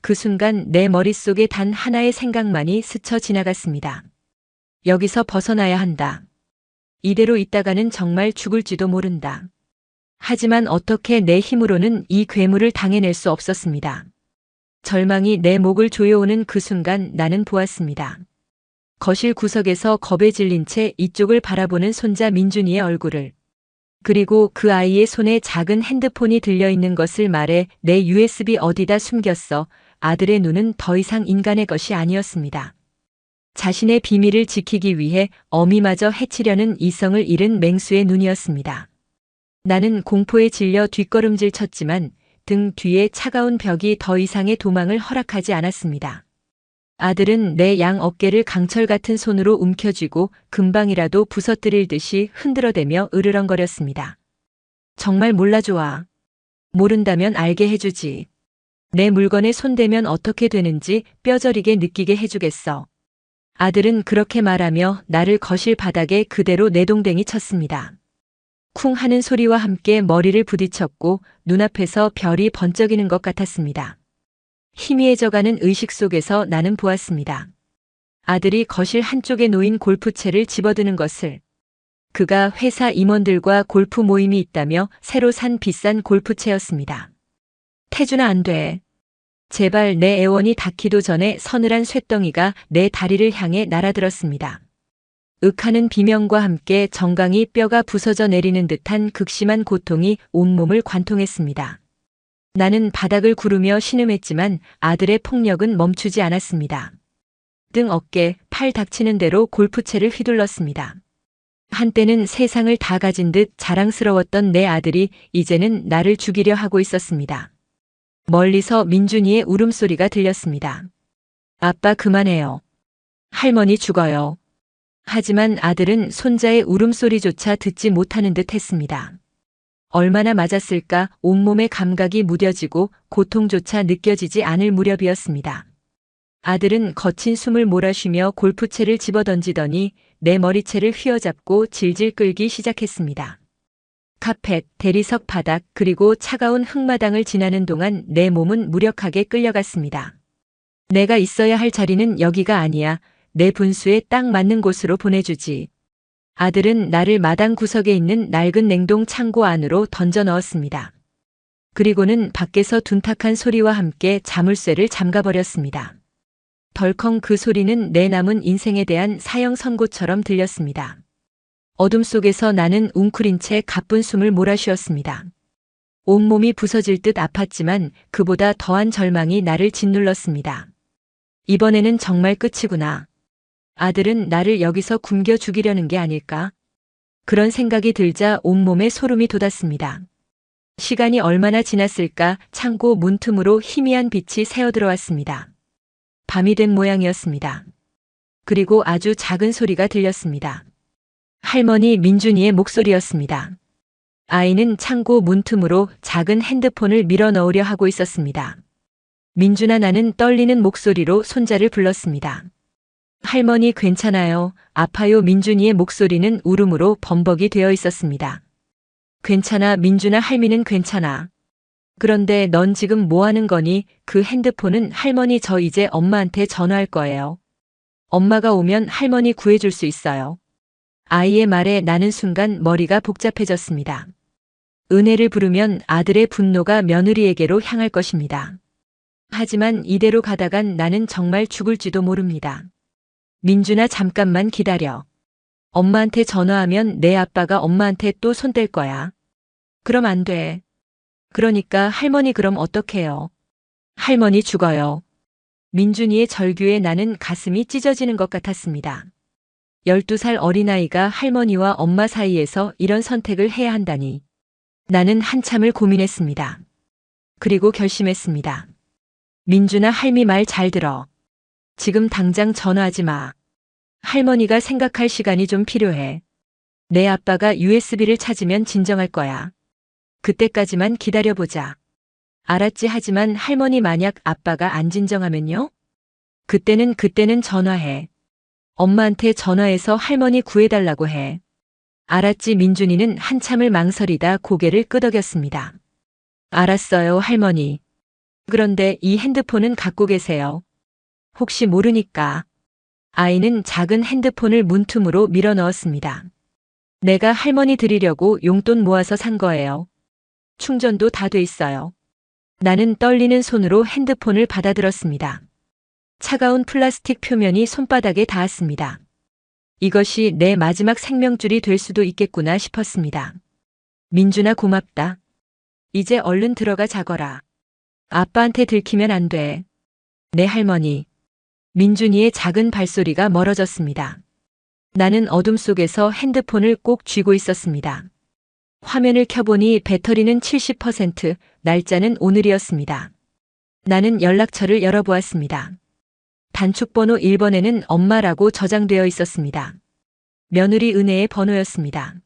그 순간 내 머릿속에 단 하나의 생각만이 스쳐 지나갔습니다. 여기서 벗어나야 한다. 이대로 있다가는 정말 죽을지도 모른다. 하지만 어떻게 내 힘으로는 이 괴물을 당해낼 수 없었습니다. 절망이 내 목을 조여오는 그 순간 나는 보았습니다. 거실 구석에서 겁에 질린 채 이쪽을 바라보는 손자 민준이의 얼굴을. 그리고 그 아이의 손에 작은 핸드폰이 들려있는 것을 말해 내 USB 어디다 숨겼어. 아들의 눈은 더 이상 인간의 것이 아니었습니다. 자신의 비밀을 지키기 위해 어미마저 해치려는 이성을 잃은 맹수의 눈이었습니다. 나는 공포에 질려 뒷걸음질 쳤지만 등 뒤에 차가운 벽이 더 이상의 도망을 허락하지 않았습니다. 아들은 내 양 어깨를 강철 같은 손으로 움켜쥐고 금방이라도 부서뜨릴 듯이 흔들어대며 으르렁거렸습니다. 정말 몰라줘아. 모른다면 알게 해주지. 내 물건에 손대면 어떻게 되는지 뼈저리게 느끼게 해주겠어. 아들은 그렇게 말하며 나를 거실 바닥에 그대로 내동댕이 쳤습니다. 쿵 하는 소리와 함께 머리를 부딪혔고 눈앞에서 별이 번쩍이는 것 같았습니다. 희미해져가는 의식 속에서 나는 보았습니다. 아들이 거실 한쪽에 놓인 골프채를 집어드는 것을. 그가 회사 임원들과 골프 모임이 있다며 새로 산 비싼 골프채였습니다. 태준아, 안 돼. 제발. 내 애원이 닿기도 전에 서늘한 쇳덩이가 내 다리를 향해 날아들었습니다. 윽하는 비명과 함께 정강이 뼈가 부서져 내리는 듯한 극심한 고통이 온몸을 관통했습니다. 나는 바닥을 구르며 신음했지만 아들의 폭력은 멈추지 않았습니다. 등, 어깨, 팔 닥치는 대로 골프채를 휘둘렀습니다. 한때는 세상을 다 가진 듯 자랑스러웠던 내 아들이 이제는 나를 죽이려 하고 있었습니다. 멀리서 민준이의 울음소리가 들렸습니다. 아빠, 그만해요. 할머니 죽어요. 하지만 아들은 손자의 울음소리조차 듣지 못하는 듯 했습니다. 얼마나 맞았을까. 온몸의 감각이 무뎌지고 고통조차 느껴지지 않을 무렵이었습니다. 아들은 거친 숨을 몰아쉬며 골프채를 집어던지더니 내 머리채를 휘어잡고 질질 끌기 시작했습니다. 카펫, 대리석 바닥, 그리고 차가운 흙마당을 지나는 동안 내 몸은 무력하게 끌려갔습니다. 내가 있어야 할 자리는 여기가 아니야. 내 분수에 딱 맞는 곳으로 보내주지. 아들은 나를 마당 구석에 있는 낡은 냉동 창고 안으로 던져 넣었습니다. 그리고는 밖에서 둔탁한 소리와 함께 자물쇠를 잠가버렸습니다. 덜컹. 그 소리는 내 남은 인생에 대한 사형 선고처럼 들렸습니다. 어둠 속에서 나는 웅크린 채 가쁜 숨을 몰아쉬었습니다. 온몸이 부서질 듯 아팠지만 그보다 더한 절망이 나를 짓눌렀습니다. 이번에는 정말 끝이구나. 아들은 나를 여기서 굶겨 죽이려는 게 아닐까? 그런 생각이 들자 온몸에 소름이 돋았습니다. 시간이 얼마나 지났을까. 창고 문틈으로 희미한 빛이 새어들어왔습니다. 밤이 된 모양이었습니다. 그리고 아주 작은 소리가 들렸습니다. 할머니 민준이의 목소리였습니다. 아이는 창고 문틈으로 작은 핸드폰을 밀어 넣으려 하고 있었습니다. 민준아. 나는 떨리는 목소리로 손자를 불렀습니다. 할머니 괜찮아요. 아파요. 민준이의 목소리는 울음으로 범벅이 되어 있었습니다. 괜찮아 민준아. 할미는 괜찮아. 그런데 넌 지금 뭐 하는 거니? 그 핸드폰은. 할머니 저 이제 엄마한테 전화할 거예요. 엄마가 오면 할머니 구해줄 수 있어요. 아이의 말에 나는 순간 머리가 복잡해졌습니다. 은혜를 부르면 아들의 분노가 며느리에게로 향할 것입니다. 하지만 이대로 가다간 나는 정말 죽을지도 모릅니다. 민준아 잠깐만 기다려. 엄마한테 전화하면 내 아빠가 엄마한테 또 손댈 거야. 그럼 안 돼. 그러니까 할머니 그럼 어떡해요? 할머니 죽어요. 민준이의 절규에 나는 가슴이 찢어지는 것 같았습니다. 12살 어린아이가 할머니와 엄마 사이에서 이런 선택을 해야 한다니. 나는 한참을 고민했습니다. 그리고 결심했습니다. 민준아 할미 말 잘 들어. 지금 당장 전화하지 마. 할머니가 생각할 시간이 좀 필요해. 내 아빠가 USB를 찾으면 진정할 거야. 그때까지만 기다려보자. 알았지. 하지만 할머니 만약 아빠가 안 진정하면요? 그때는 전화해. 엄마한테 전화해서 할머니 구해달라고 해. 알았지. 민준이는 한참을 망설이다 고개를 끄덕였습니다. 알았어요 할머니. 그런데 이 핸드폰은 갖고 계세요. 혹시 모르니까. 아이는 작은 핸드폰을 문틈으로 밀어 넣었습니다. 내가 할머니 드리려고 용돈 모아서 산 거예요. 충전도 다 돼 있어요. 나는 떨리는 손으로 핸드폰을 받아들었습니다. 차가운 플라스틱 표면이 손바닥에 닿았습니다. 이것이 내 마지막 생명줄이 될 수도 있겠구나 싶었습니다. 민준아 고맙다. 이제 얼른 들어가 자거라. 아빠한테 들키면 안 돼. 네 할머니. 민준이의 작은 발소리가 멀어졌습니다. 나는 어둠 속에서 핸드폰을 꼭 쥐고 있었습니다. 화면을 켜보니 배터리는 70%, 날짜는 오늘이었습니다. 나는 연락처를 열어보았습니다. 단축번호 1번에는 엄마라고 저장되어 있었습니다. 며느리 은혜의 번호였습니다.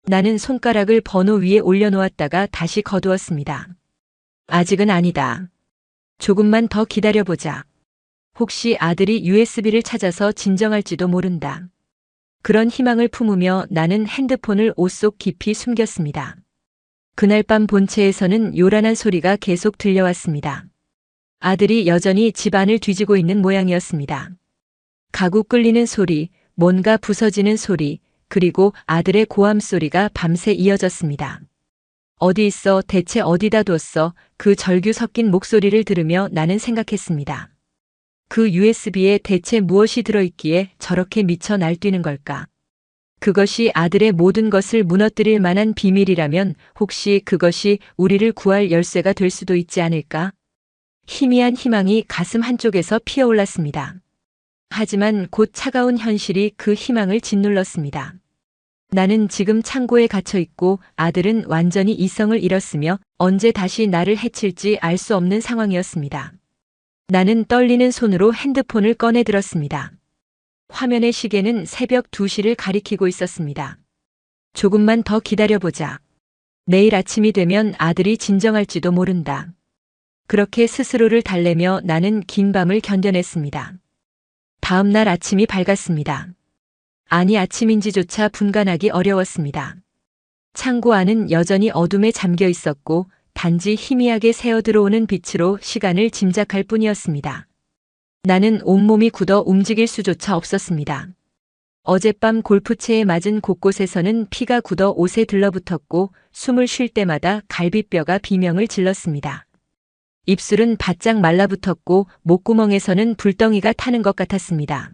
나는 손가락을 번호 위에 올려놓았다가 다시 거두었습니다. 아직은 아니다. 조금만 더 기다려보자. 혹시 아들이 USB를 찾아서 진정할지도 모른다. 그런 희망을 품으며 나는 핸드폰을 옷 속 깊이 숨겼습니다. 그날 밤 본체에서는 요란한 소리가 계속 들려왔습니다. 아들이 여전히 집안을 뒤지고 있는 모양이었습니다. 가구 끌리는 소리, 뭔가 부서지는 소리, 그리고 아들의 고함 소리가 밤새 이어졌습니다. 어디 있어? 대체 어디다 뒀어? 그 절규 섞인 목소리를 들으며 나는 생각했습니다. 그 USB에 대체 무엇이 들어있기에 저렇게 미쳐 날뛰는 걸까? 그것이 아들의 모든 것을 무너뜨릴 만한 비밀이라면 혹시 그것이 우리를 구할 열쇠가 될 수도 있지 않을까? 희미한 희망이 가슴 한쪽에서 피어올랐습니다. 하지만 곧 차가운 현실이 그 희망을 짓눌렀습니다. 나는 지금 창고에 갇혀 있고 아들은 완전히 이성을 잃었으며 언제 다시 나를 해칠지 알 수 없는 상황이었습니다. 나는 떨리는 손으로 핸드폰을 꺼내 들었습니다. 화면의 시계는 새벽 2시를 가리키고 있었습니다. 조금만 더 기다려보자. 내일 아침이 되면 아들이 진정할지도 모른다. 그렇게 스스로를 달래며 나는 긴 밤을 견뎌냈습니다. 다음 날 아침이 밝았습니다. 아니 아침인지조차 분간하기 어려웠습니다. 창고 안은 여전히 어둠에 잠겨 있었고 단지 희미하게 새어 들어오는 빛으로 시간을 짐작할 뿐이었습니다. 나는 온몸이 굳어 움직일 수조차 없었습니다. 어젯밤 골프채에 맞은 곳곳에서는 피가 굳어 옷에 들러붙었고 숨을 쉴 때마다 갈비뼈가 비명을 질렀습니다. 입술은 바짝 말라붙었고 목구멍에서는 불덩이가 타는 것 같았습니다.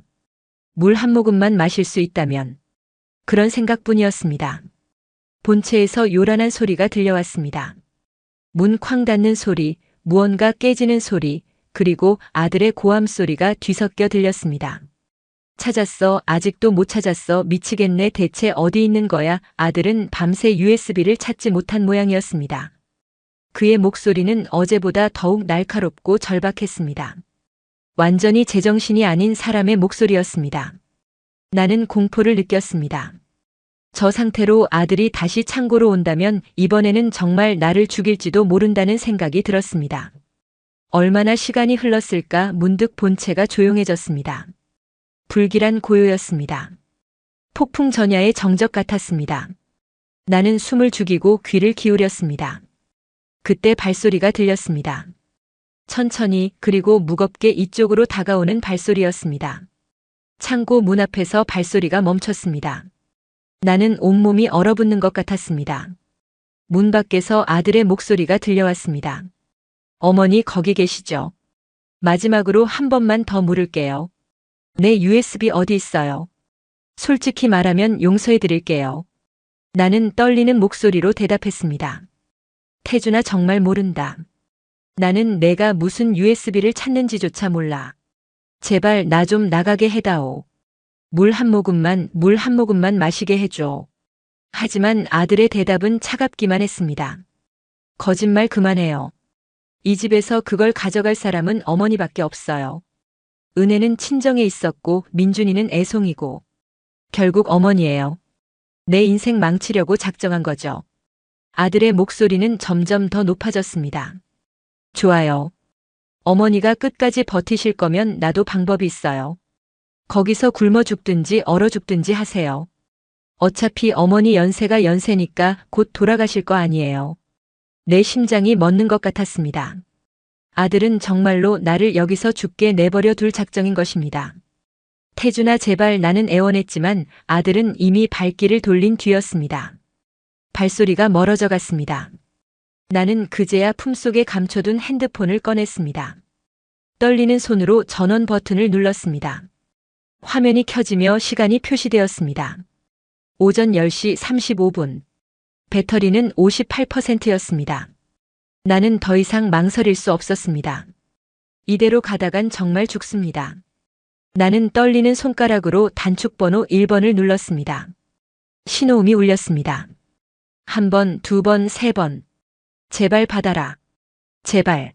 물 한 모금만 마실 수 있다면. 그런 생각뿐이었습니다. 본체에서 요란한 소리가 들려왔습니다. 문 쾅 닫는 소리, 무언가 깨지는 소리, 그리고 아들의 고함 소리가 뒤섞여 들렸습니다. 찾았어, 아직도 못 찾았어, 미치겠네, 대체 어디 있는 거야? 아들은 밤새 USB를 찾지 못한 모양이었습니다. 그의 목소리는 어제보다 더욱 날카롭고 절박했습니다. 완전히 제정신이 아닌 사람의 목소리였습니다. 나는 공포를 느꼈습니다. 저 상태로 아들이 다시 창고로 온다면 이번에는 정말 나를 죽일지도 모른다는 생각이 들었습니다. 얼마나 시간이 흘렀을까 문득 본체가 조용해졌습니다. 불길한 고요였습니다. 폭풍 전야의 정적 같았습니다. 나는 숨을 죽이고 귀를 기울였습니다. 그때 발소리가 들렸습니다. 천천히 그리고 무겁게 이쪽으로 다가오는 발소리였습니다. 창고 문 앞에서 발소리가 멈췄습니다. 나는 온몸이 얼어붙는 것 같았습니다. 문 밖에서 아들의 목소리가 들려왔습니다. 어머니 거기 계시죠? 마지막으로 한 번만 더 물을게요. 내 USB 어디 있어요? 솔직히 말하면 용서해 드릴게요. 나는 떨리는 목소리로 대답했습니다. 태준아 정말 모른다. 나는 내가 무슨 USB를 찾는지조차 몰라. 제발 나 좀 나가게 해다오. 물 한 모금만 마시게 해줘. 하지만 아들의 대답은 차갑기만 했습니다. 거짓말 그만해요. 이 집에서 그걸 가져갈 사람은 어머니밖에 없어요. 은혜는 친정에 있었고 민준이는 애송이고 결국 어머니예요. 내 인생 망치려고 작정한 거죠. 아들의 목소리는 점점 더 높아졌습니다. 좋아요. 어머니가 끝까지 버티실 거면 나도 방법이 있어요. 거기서 굶어 죽든지 얼어 죽든지 하세요. 어차피 어머니 연세가 연세니까 곧 돌아가실 거 아니에요. 내 심장이 멎는 것 같았습니다. 아들은 정말로 나를 여기서 죽게 내버려 둘 작정인 것입니다. 태준아 제발 나는 애원했지만 아들은 이미 발길을 돌린 뒤였습니다. 발소리가 멀어져 갔습니다. 나는 그제야 품속에 감춰둔 핸드폰을 꺼냈습니다. 떨리는 손으로 전원 버튼을 눌렀습니다. 화면이 켜지며 시간이 표시되었습니다. 오전 10시 35분. 배터리는 58%였습니다. 나는 더 이상 망설일 수 없었습니다. 이대로 가다간 정말 죽습니다. 나는 떨리는 손가락으로 단축번호 1번을 눌렀습니다. 신호음이 울렸습니다. 1번, 2번, 3번. 제발 받아라. 제발.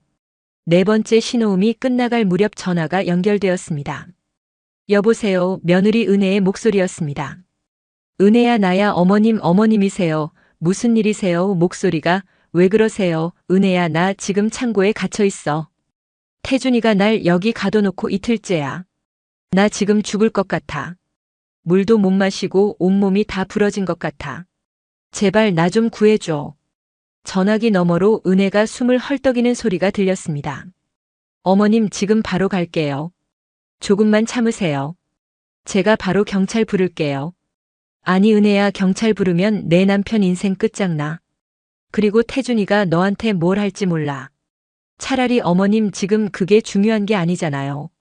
네 번째 신호음이 끝나갈 무렵 전화가 연결되었습니다. 여보세요. 며느리 은혜의 목소리였습니다. 은혜야, 나야. 어머님이세요. 무슨 일이세요? 목소리가. 왜 그러세요? 은혜야, 나 지금 창고에 갇혀 있어. 태준이가 날 여기 가둬놓고 이틀째야. 나 지금 죽을 것 같아. 물도 못 마시고 온몸이 다 부러진 것 같아. 제발 나 좀 구해줘. 전화기 너머로 은혜가 숨을 헐떡이는 소리가 들렸습니다. 어머님, 지금 바로 갈게요. 조금만 참으세요. 제가 바로 경찰 부를게요. 아니, 은혜야, 경찰 부르면 내 남편 인생 끝장나. 그리고 태준이가 너한테 뭘 할지 몰라. 차라리 어머님, 지금 그게 중요한 게 아니잖아요.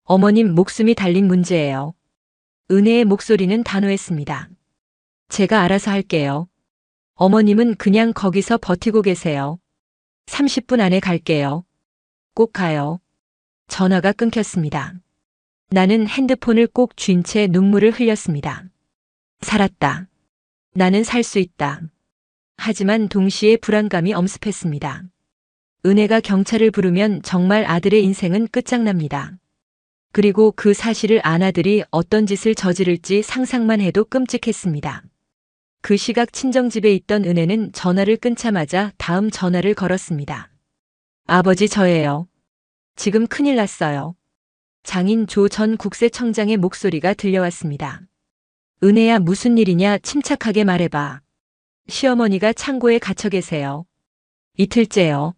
어머님 목숨이 달린 문제예요. 은혜의 목소리는 단호했습니다. 제가 알아서 할게요. 어머님은 그냥 거기서 버티고 계세요. 30분 안에 갈게요. 꼭 가요. 전화가 끊겼습니다. 나는 핸드폰을 꼭 쥔 채 눈물을 흘렸습니다. 살았다. 나는 살 수 있다. 하지만 동시에 불안감이 엄습했습니다. 은혜가 경찰을 부르면 정말 아들의 인생은 끝장납니다. 그리고 그 사실을 안 아들이 어떤 짓을 저지를지 상상만 해도 끔찍했습니다. 그 시각 친정집에 있던 은혜는 전화를 끊자마자 다음 전화를 걸었습니다. 아버지, 저예요. 지금 큰일 났어요. 장인 조 전 국세청장의 목소리가 들려왔습니다. 은혜야, 무슨 일이냐? 침착하게 말해봐. 시어머니가 창고에 갇혀 계세요. 이틀째요.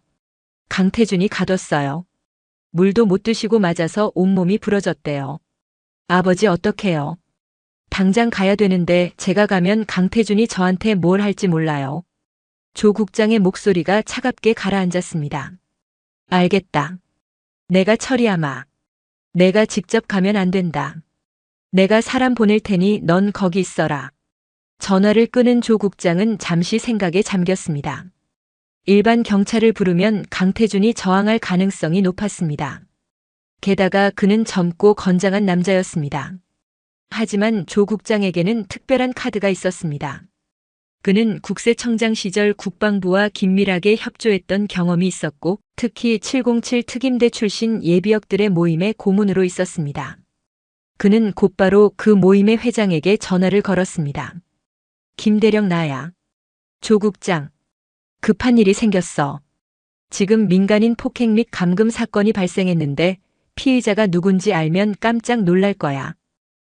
강태준이 가뒀어요. 물도 못 드시고 맞아서 온몸이 부러졌대요. 아버지, 어떡해요? 당장 가야 되는데 제가 가면 강태준이 저한테 뭘 할지 몰라요. 조 국장의 목소리가 차갑게 가라앉았습니다. 알겠다. 내가 처리하마. 내가 직접 가면 안 된다. 내가 사람 보낼 테니 넌 거기 있어라. 전화를 끊은 조 국장은 잠시 생각에 잠겼습니다. 일반 경찰을 부르면 강태준이 저항할 가능성이 높았습니다. 게다가 그는 젊고 건장한 남자였습니다. 하지만 조 국장에게는 특별한 카드가 있었습니다. 그는 국세청장 시절 국방부와 긴밀하게 협조했던 경험이 있었고, 특히 707 특임대 출신 예비역들의 모임에 고문으로 있었습니다. 그는 곧바로 그 모임의 회장에게 전화를 걸었습니다. 김대령, 나야. 조 국장. 급한 일이 생겼어. 지금 민간인 폭행 및 감금 사건이 발생했는데 피의자가 누군지 알면 깜짝 놀랄 거야.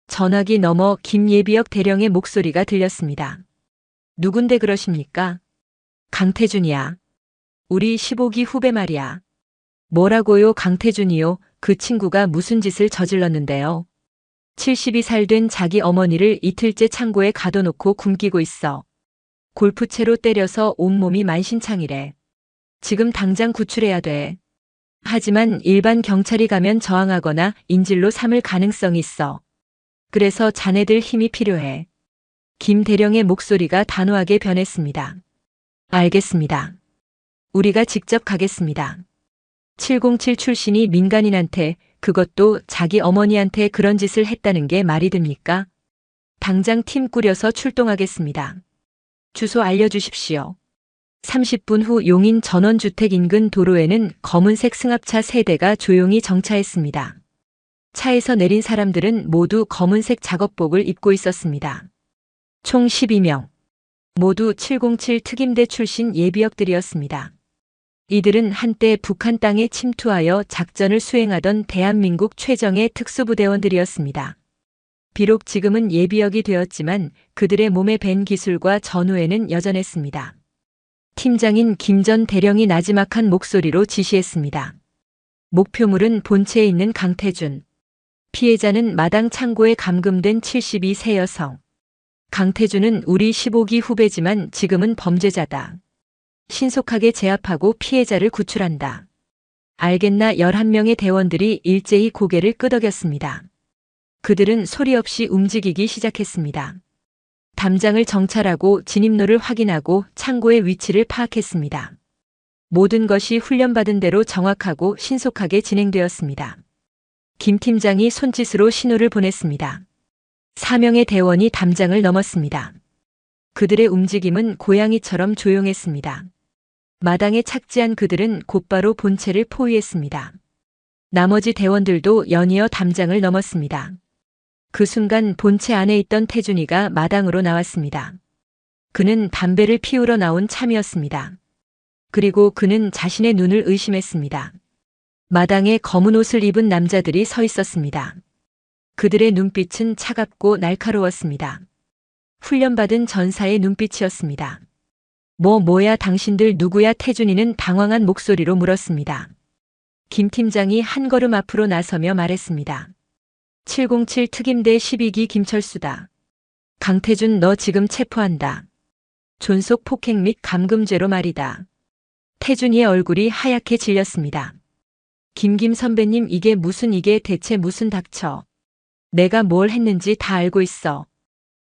전화기 너머 김 예비역 대령의 목소리가 들렸습니다. 누군데 그러십니까? 강태준이야. 우리 15기 후배 말이야. 뭐라고요? 강태준이요? 그 친구가 무슨 짓을 저질렀는데요? 72살 된 자기 어머니를 이틀째 창고에 가둬놓고 굶기고 있어. 골프채로 때려서 온몸이 만신창이래. 지금 당장 구출해야 돼. 하지만 일반 경찰이 가면 저항하거나 인질로 삼을 가능성이 있어. 그래서 자네들 힘이 필요해. 김 대령의 목소리가 단호하게 변했습니다. 알겠습니다. 우리가 직접 가겠습니다. 707 출신이 민간인한테, 그것도 자기 어머니한테 그런 짓을 했다는 게 말이 됩니까? 당장 팀 꾸려서 출동하겠습니다. 주소 알려주십시오. 30분 후 용인 전원주택 인근 도로에는 검은색 승합차 3대가 조용히 정차했습니다. 차에서 내린 사람들은 모두 검은색 작업복을 입고 있었습니다. 총 12명. 모두 707 특임대 출신 예비역들이었습니다. 이들은 한때 북한 땅에 침투하여 작전을 수행하던 대한민국 최정예 특수부대원들이었습니다. 비록 지금은 예비역이 되었지만 그들의 몸에 밴 기술과 전우에는 여전했습니다. 팀장인 김 전 대령이 나지막한 목소리로 지시했습니다. 목표물은 본체에 있는 강태준. 피해자는 마당 창고에 감금된 72세 여성. 강태준은 우리 15기 후배지만 지금은 범죄자다. 신속하게 제압하고 피해자를 구출한다. 알겠나? 11명의 대원들이 일제히 고개를 끄덕였습니다. 그들은 소리 없이 움직이기 시작했습니다. 담장을 정찰하고 진입로를 확인하고 창고의 위치를 파악했습니다. 모든 것이 훈련받은 대로 정확하고 신속하게 진행되었습니다. 김 팀장이 손짓으로 신호를 보냈습니다. 4명의 대원이 담장을 넘었습니다. 그들의 움직임은 고양이처럼 조용했습니다. 마당에 착지한 그들은 곧바로 본체를 포위했습니다. 나머지 대원들도 연이어 담장을 넘었습니다. 그 순간 본체 안에 있던 태준이가 마당으로 나왔습니다. 그는 담배를 피우러 나온 참이었습니다. 그리고 그는 자신의 눈을 의심했습니다. 마당에 검은 옷을 입은 남자들이 서 있었습니다. 그들의 눈빛은 차갑고 날카로웠습니다. 훈련받은 전사의 눈빛이었습니다. 뭐야 당신들 누구야? 태준이는 당황한 목소리로 물었습니다. 김 팀장이 한 걸음 앞으로 나서며 말했습니다. 707 특임대 12기 김철수다. 강태준 너 지금 체포한다. 존속 폭행 및 감금죄로 말이다. 태준이의 얼굴이 하얗게 질렸습니다. 김 선배님 이게 대체 무슨 닥쳐. 내가 뭘 했는지 다 알고 있어.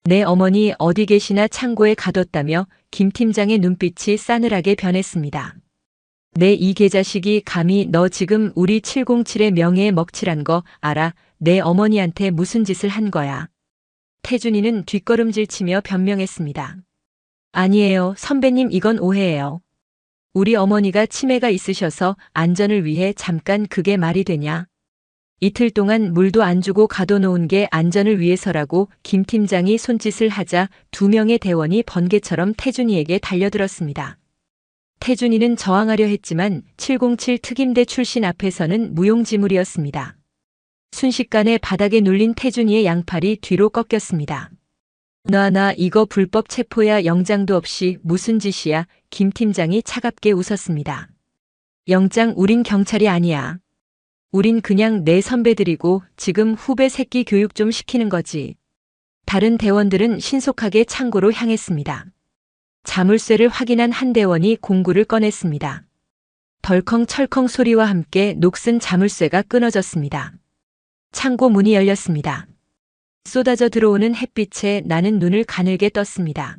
내 어머니 어디 계시나 창고에 가뒀다며 김 팀장의 눈빛이 싸늘하게 변했습니다. 내 이 개자식이 감히 너 지금 우리 707의 명예에 먹칠한 거 알아? 내 어머니한테 무슨 짓을 한 거야? 태준이는 뒷걸음질 치며 변명했습니다. 아니에요, 선배님 이건 오해예요. 우리 어머니가 치매가 있으셔서 안전을 위해 잠깐 그게 말이 되냐? 이틀 동안 물도 안 주고 가둬놓은 게 안전을 위해서라고 김 팀장이 손짓을 하자 2명의 대원이 번개처럼 태준이에게 달려들었습니다. 태준이는 저항하려 했지만 707 특임대 출신 앞에서는 무용지물이었습니다. 순식간에 바닥에 눌린 태준이의 양팔이 뒤로 꺾였습니다. 나 이거 불법 체포야. 영장도 없이 무슨 짓이야. 김 팀장이 차갑게 웃었습니다. 영장 우린 경찰이 아니야. 우린 그냥 내 선배들이고 지금 후배 새끼 교육 좀 시키는 거지. 다른 대원들은 신속하게 창고로 향했습니다. 자물쇠를 확인한 한 대원이 공구를 꺼냈습니다. 덜컹철컹 소리와 함께 녹슨 자물쇠가 끊어졌습니다. 창고 문이 열렸습니다. 쏟아져 들어오는 햇빛에 나는 눈을 가늘게 떴습니다.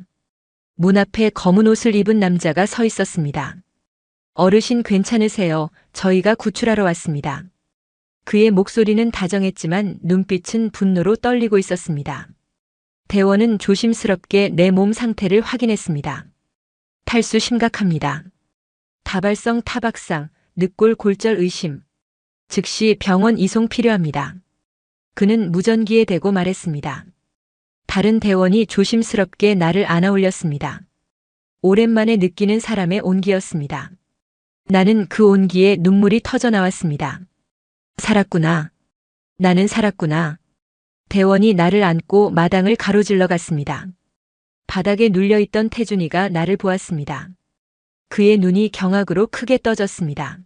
문 앞에 검은 옷을 입은 남자가 서 있었습니다. 어르신 괜찮으세요? 저희가 구출하러 왔습니다. 그의 목소리는 다정했지만 눈빛은 분노로 떨리고 있었습니다. 대원은 조심스럽게 내 몸 상태를 확인했습니다. 탈수 심각합니다. 다발성 타박상, 늑골 골절 의심. 즉시 병원 이송 필요합니다. 그는 무전기에 대고 말했습니다. 다른 대원이 조심스럽게 나를 안아 올렸습니다. 오랜만에 느끼는 사람의 온기였습니다. 나는 그 온기에 눈물이 터져 나왔습니다. 살았구나. 나는 살았구나. 대원이 나를 안고 마당을 가로질러 갔습니다. 바닥에 눌려있던 태준이가 나를 보았습니다. 그의 눈이 경악으로 크게 떠졌습니다.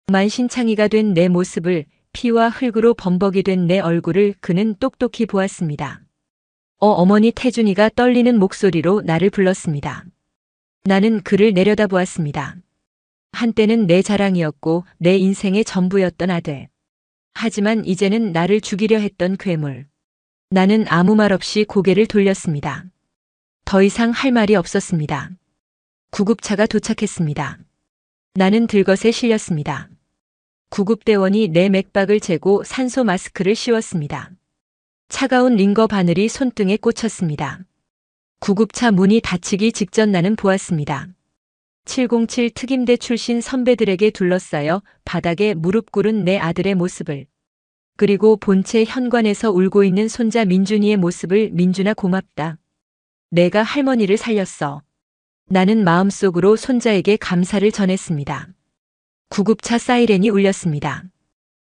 만신창이가 된 내 모습을, 피와 흙으로 범벅이 된 내 얼굴을 그는 똑똑히 보았습니다. 어머니. 태준이가 떨리는 목소리로 나를 불렀습니다. 나는 그를 내려다보았습니다. 한때는 내 자랑이었고 내 인생의 전부였던 아들. 하지만 이제는 나를 죽이려 했던 괴물. 나는 아무 말 없이 고개를 돌렸습니다. 더 이상 할 말이 없었습니다. 구급차가 도착했습니다. 나는 들것에 실렸습니다. 구급대원이 내 맥박을 재고 산소 마스크를 씌웠습니다. 차가운 링거 바늘이 손등에 꽂혔습니다. 구급차 문이 닫히기 직전 나는 보았습니다. 707 특임대 출신 선배들에게 둘러싸여 바닥에 무릎 꿇은 내 아들의 모습을, 그리고 본체 현관에서 울고 있는 손자 민준이의 모습을. 민준아 고맙다. 내가 할머니를 살렸어. 나는 마음속으로 손자에게 감사를 전했습니다. 구급차 사이렌이 울렸습니다.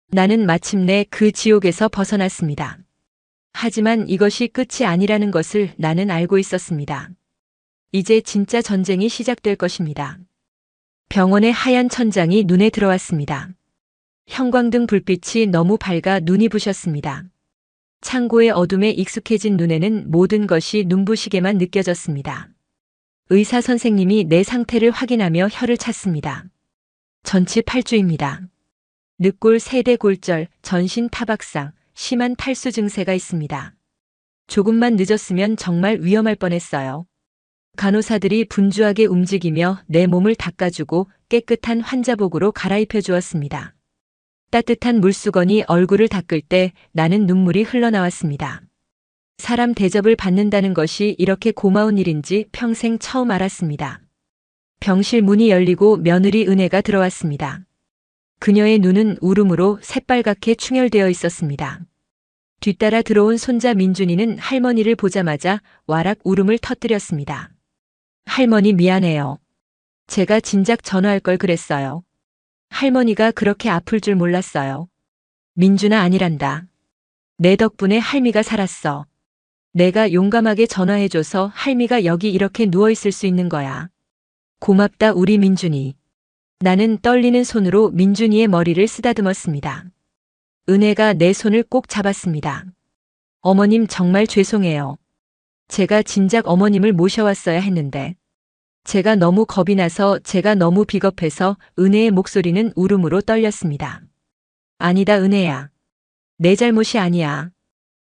나는 마침내 그 지옥에서 벗어났습니다. 하지만 이것이 끝이 아니라는 것을 나는 알고 있었습니다. 이제 진짜 전쟁이 시작될 것입니다. 병원의 하얀 천장이 눈에 들어왔습니다. 형광등 불빛이 너무 밝아 눈이 부셨습니다. 창고의 어둠에 익숙해진 눈에는 모든 것이 눈부시게만 느껴졌습니다. 의사 선생님이 내 상태를 확인하며 혀를 찼습니다. 전치 8주입니다. 늑골 세대 골절, 전신 타박상, 심한 탈수 증세가 있습니다. 조금만 늦었으면 정말 위험할 뻔했어요. 간호사들이 분주하게 움직이며 내 몸을 닦아주고 깨끗한 환자복으로 갈아입혀 주었습니다. 따뜻한 물수건이 얼굴을 닦을 때 나는 눈물이 흘러나왔습니다. 사람 대접을 받는다는 것이 이렇게 고마운 일인지 평생 처음 알았습니다. 병실 문이 열리고 며느리 은혜가 들어왔습니다. 그녀의 눈은 울음으로 새빨갛게 충혈되어 있었습니다. 뒤따라 들어온 손자 민준이는 할머니를 보자마자 와락 울음을 터뜨렸습니다. 할머니 미안해요. 제가 진작 전화할 걸 그랬어요. 할머니가 그렇게 아플 줄 몰랐어요. 민준아 아니란다. 내 덕분에 할미가 살았어. 내가 용감하게 전화해줘서 할미가 여기 이렇게 누워있을 수 있는 거야. 고맙다 우리 민준이. 나는 떨리는 손으로 민준이의 머리를 쓰다듬었습니다. 은혜가 내 손을 꼭 잡았습니다. 어머님 정말 죄송해요. 제가 진작 어머님을 모셔왔어야 했는데. 제가 너무 겁이 나서 제가 너무 비겁해서 은혜의 목소리는 울음으로 떨렸습니다. 아니다 은혜야. 내 잘못이 아니야.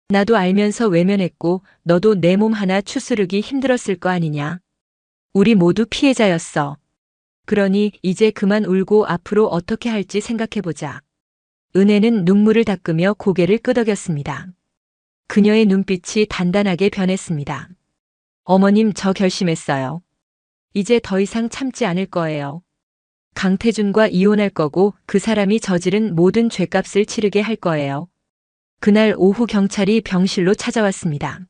나도 알면서 외면했고 너도 내 몸 하나 추스르기 힘들었을 거 아니냐. 우리 모두 피해자였어. 그러니 이제 그만 울고 앞으로 어떻게 할지 생각해보자. 은혜는 눈물을 닦으며 고개를 끄덕였습니다. 그녀의 눈빛이 단단하게 변했습니다. 어머님 저 결심했어요. 이제 더 이상 참지 않을 거예요. 강태준과 이혼할 거고 그 사람이 저지른 모든 죗값을 치르게 할 거예요. 그날 오후 경찰이 병실로 찾아왔습니다.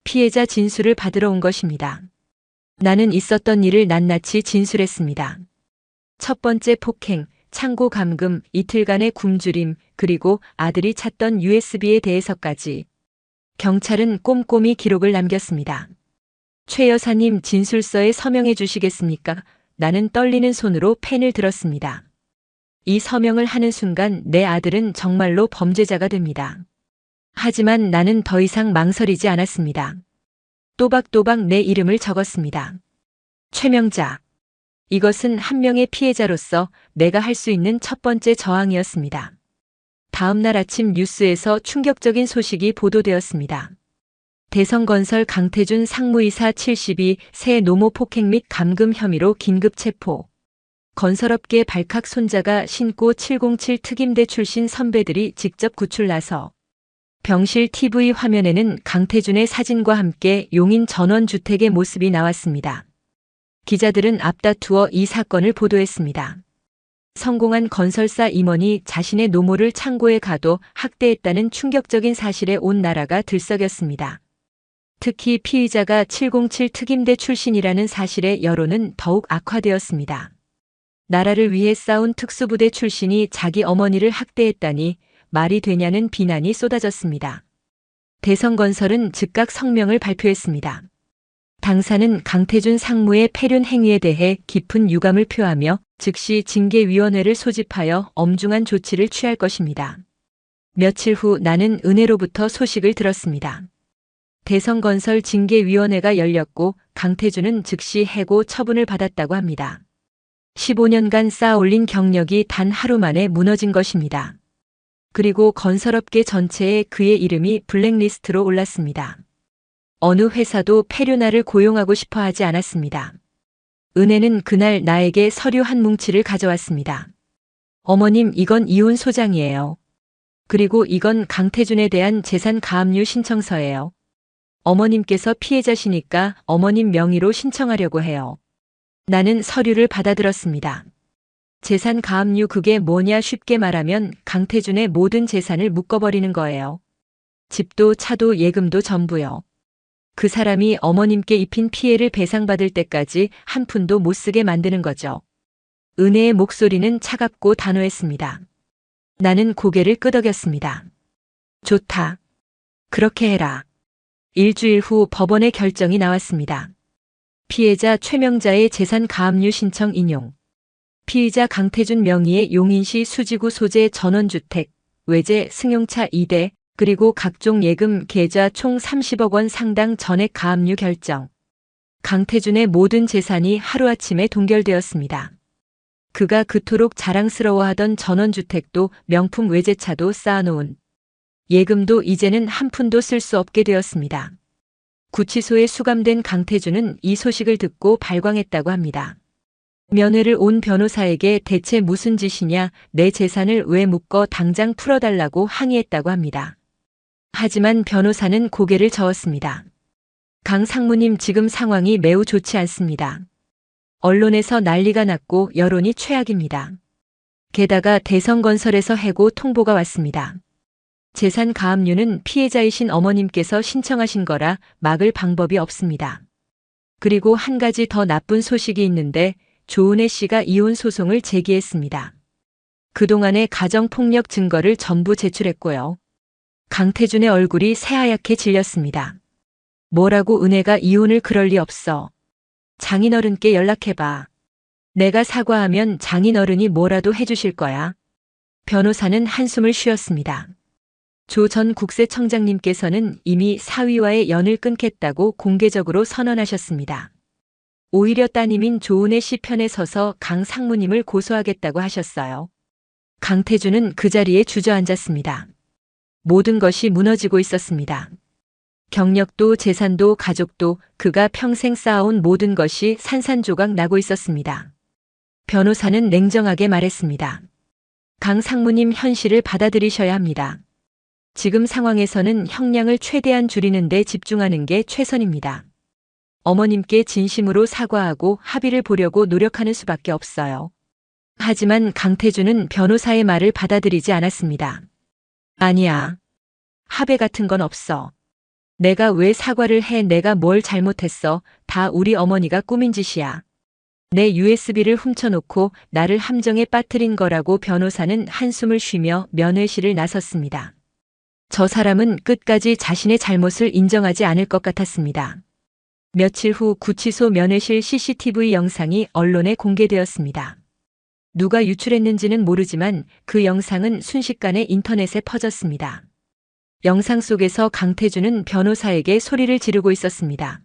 피해자 진술을 받으러 온 것입니다. 나는 있었던 일을 낱낱이 진술했습니다. 첫 번째 폭행, 창고 감금, 이틀간의 굶주림, 그리고 아들이 찾던 USB에 대해서까지. 경찰은 꼼꼼히 기록을 남겼습니다. 최 여사님 진술서에 서명해 주시겠습니까? 나는 떨리는 손으로 펜을 들었습니다. 이 서명을 하는 순간 내 아들은 정말로 범죄자가 됩니다. 하지만 나는 더 이상 망설이지 않았습니다. 또박또박 내 이름을 적었습니다. 최명자. 이것은 한 명의 피해자로서 내가 할 수 있는 첫 번째 저항이었습니다. 다음 날 아침 뉴스에서 충격적인 소식이 보도되었습니다. 대성건설 강태준 상무이사 72 새 노모 폭행 및 감금 혐의로 긴급 체포. 건설업계 발칵 손자가 신고 707 특임대 출신 선배들이 직접 구출 나서 병실 TV 화면에는 강태준의 사진과 함께 용인 전원주택의 모습이 나왔습니다. 기자들은 앞다투어 이 사건을 보도했습니다. 성공한 건설사 임원이 자신의 노모를 창고에 가둬 학대했다는 충격적인 사실에 온 나라가 들썩였습니다. 특히 피의자가 707 특임대 출신이라는 사실에 여론은 더욱 악화되었습니다. 나라를 위해 싸운 특수부대 출신이 자기 어머니를 학대했다니 말이 되냐는 비난이 쏟아졌습니다. 대성건설은 즉각 성명을 발표했습니다. 당사는 강태준 상무의 폐륜 행위에 대해 깊은 유감을 표하며 즉시 징계위원회를 소집하여 엄중한 조치를 취할 것입니다. 며칠 후 나는 은혜로부터 소식을 들었습니다. 대성건설 징계위원회가 열렸고 강태준은 즉시 해고 처분을 받았다고 합니다. 15년간 쌓아올린 경력이 단 하루 만에 무너진 것입니다. 그리고 건설업계 전체에 그의 이름이 블랙리스트로 올랐습니다. 어느 회사도 폐륜아를 고용하고 싶어 하지 않았습니다. 은혜는 그날 나에게 서류 한 뭉치를 가져왔습니다. 어머님 이건 이혼 소장이에요. 그리고 이건 강태준에 대한 재산 가압류 신청서예요. 어머님께서 피해자시니까 어머님 명의로 신청하려고 해요. 나는 서류를 받아들었습니다. 재산 가압류 그게 뭐냐 쉽게 말하면 강태준의 모든 재산을 묶어버리는 거예요. 집도 차도 예금도 전부요. 그 사람이 어머님께 입힌 피해를 배상받을 때까지 한 푼도 못 쓰게 만드는 거죠. 은혜의 목소리는 차갑고 단호했습니다. 나는 고개를 끄덕였습니다. 좋다. 그렇게 해라. 일주일 후 법원의 결정이 나왔습니다. 피해자 최명자의 재산 가압류 신청 인용. 피의자 강태준 명의의 용인시 수지구 소재 전원주택, 외제 승용차 2대, 그리고 각종 예금 계좌 총 30억 원 상당 전액 가압류 결정. 강태준의 모든 재산이 하루아침에 동결되었습니다. 그가 그토록 자랑스러워하던 전원주택도 명품 외제차도 쌓아놓은 예금도 이제는 한 푼도 쓸 수 없게 되었습니다. 구치소에 수감된 강태준은 이 소식을 듣고 발광했다고 합니다. 면회를 온 변호사에게 대체 무슨 짓이냐, 내 재산을 왜 묶어 당장 풀어달라고 항의했다고 합니다. 하지만 변호사는 고개를 저었습니다. 강 상무님, 지금 상황이 매우 좋지 않습니다. 언론에서 난리가 났고 여론이 최악입니다. 게다가 대성건설에서 해고 통보가 왔습니다. 재산 가압류는 피해자이신 어머님께서 신청하신 거라 막을 방법이 없습니다. 그리고 한 가지 더 나쁜 소식이 있는데 조은혜 씨가 이혼 소송을 제기했습니다. 그동안의 가정폭력 증거를 전부 제출했고요. 강태준의 얼굴이 새하얗게 질렸습니다. 뭐라고? 은혜가 이혼을 그럴 리 없어. 장인어른께 연락해봐. 내가 사과하면 장인어른이 뭐라도 해주실 거야. 변호사는 한숨을 쉬었습니다. 조 전 국세청장님께서는 이미 사위와의 연을 끊겠다고 공개적으로 선언하셨습니다. 오히려 따님인 조은혜 씨 편에 서서 강 상무님을 고소하겠다고 하셨어요. 강태준은 그 자리에 주저앉았습니다. 모든 것이 무너지고 있었습니다. 경력도 재산도 가족도 그가 평생 쌓아온 모든 것이 산산조각 나고 있었습니다. 변호사는 냉정하게 말했습니다. 강 상무님, 현실을 받아들이셔야 합니다. 지금 상황에서는 형량을 최대한 줄이는 데 집중하는 게 최선입니다. 어머님께 진심으로 사과하고 합의를 보려고 노력하는 수밖에 없어요. 하지만 강태준은 변호사의 말을 받아들이지 않았습니다. 아니야. 합의 같은 건 없어. 내가 왜 사과를 해? 내가 뭘 잘못했어? 다 우리 어머니가 꾸민 짓이야. 내 USB를 훔쳐놓고 나를 함정에 빠뜨린 거라고. 변호사는 한숨을 쉬며 면회실을 나섰습니다. 저 사람은 끝까지 자신의 잘못을 인정하지 않을 것 같았습니다. 며칠 후 구치소 면회실 CCTV 영상이 언론에 공개되었습니다. 누가 유출했는지는 모르지만 그 영상은 순식간에 인터넷에 퍼졌습니다. 영상 속에서 강태준은 변호사에게 소리를 지르고 있었습니다.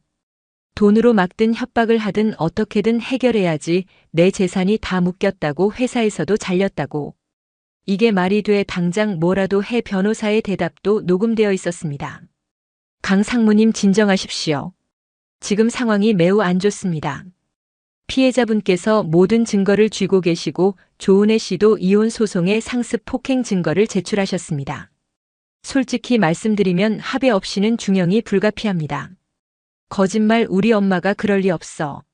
돈으로 막든 협박을 하든 어떻게든 해결해야지. 내 재산이 다 묶였다고, 회사에서도 잘렸다고. 이게 말이 돼? 당장 뭐라도 해. 변호사의 대답도 녹음되어 있었습니다. 강 상무님, 진정하십시오. 지금 상황이 매우 안 좋습니다. 피해자분께서 모든 증거를 쥐고 계시고 조은혜 씨도 이혼 소송의 상습 폭행 증거를 제출하셨습니다. 솔직히 말씀드리면 합의 없이는 중형이 불가피합니다. 거짓말, 우리 엄마가 그럴 리 없어.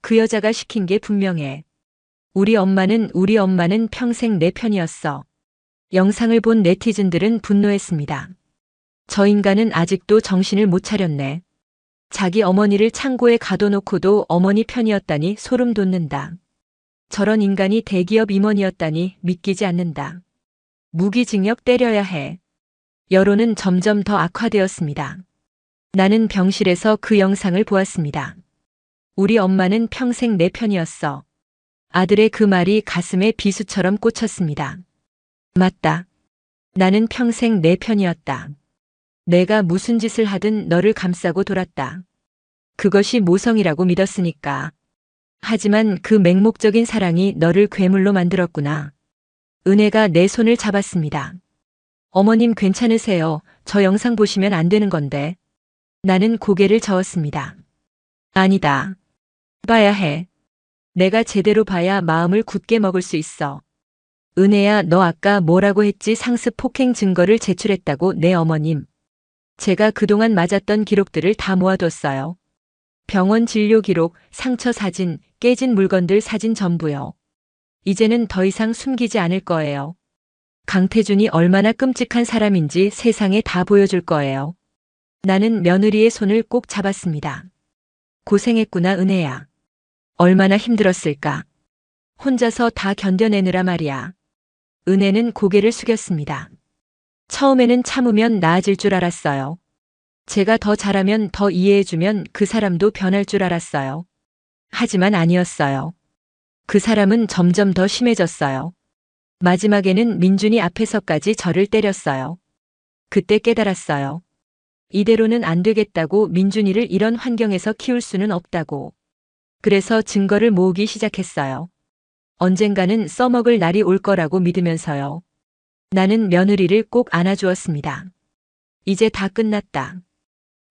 그 여자가 시킨 게 분명해. 우리 엄마는 평생 내 편이었어. 영상을 본 네티즌들은 분노했습니다. 저 인간은 아직도 정신을 못 차렸네. 자기 어머니를 창고에 가둬놓고도 어머니 편이었다니 소름 돋는다. 저런 인간이 대기업 임원이었다니 믿기지 않는다. 무기징역 때려야 해. 여론은 점점 더 악화되었습니다. 나는 병실에서 그 영상을 보았습니다. 우리 엄마는 평생 내 편이었어. 아들의 그 말이 가슴에 비수처럼 꽂혔습니다. 맞다. 나는 평생 내 편이었다. 내가 무슨 짓을 하든 너를 감싸고 돌았다. 그것이 모성이라고 믿었으니까. 하지만 그 맹목적인 사랑이 너를 괴물로 만들었구나. 은혜가 내 손을 잡았습니다. 어머님, 괜찮으세요? 저 영상 보시면 안 되는 건데. 나는 고개를 저었습니다. 아니다. 봐야 해. 내가 제대로 봐야 마음을 굳게 먹을 수 있어. 은혜야, 너 아까 뭐라고 했지? 상습 폭행 증거를 제출했다고. 내 어머님. 제가 그동안 맞았던 기록들을 다 모아뒀어요. 병원 진료 기록, 상처 사진, 깨진 물건들 사진 전부요. 이제는 더 이상 숨기지 않을 거예요. 강태준이 얼마나 끔찍한 사람인지 세상에 다 보여줄 거예요. 나는 며느리의 손을 꼭 잡았습니다. 고생했구나, 은혜야. 얼마나 힘들었을까. 혼자서 다 견뎌내느라 말이야. 은혜는 고개를 숙였습니다. 처음에는 참으면 나아질 줄 알았어요. 제가 더 잘하면, 더 이해해주면 그 사람도 변할 줄 알았어요. 하지만 아니었어요. 그 사람은 점점 더 심해졌어요. 마지막에는 민준이 앞에서까지 저를 때렸어요. 그때 깨달았어요. 이대로는 안 되겠다고. 민준이를 이런 환경에서 키울 수는 없다고. 그래서 증거를 모으기 시작했어요. 언젠가는 써먹을 날이 올 거라고 믿으면서요. 나는 며느리를 꼭 안아주었습니다. 이제 다 끝났다.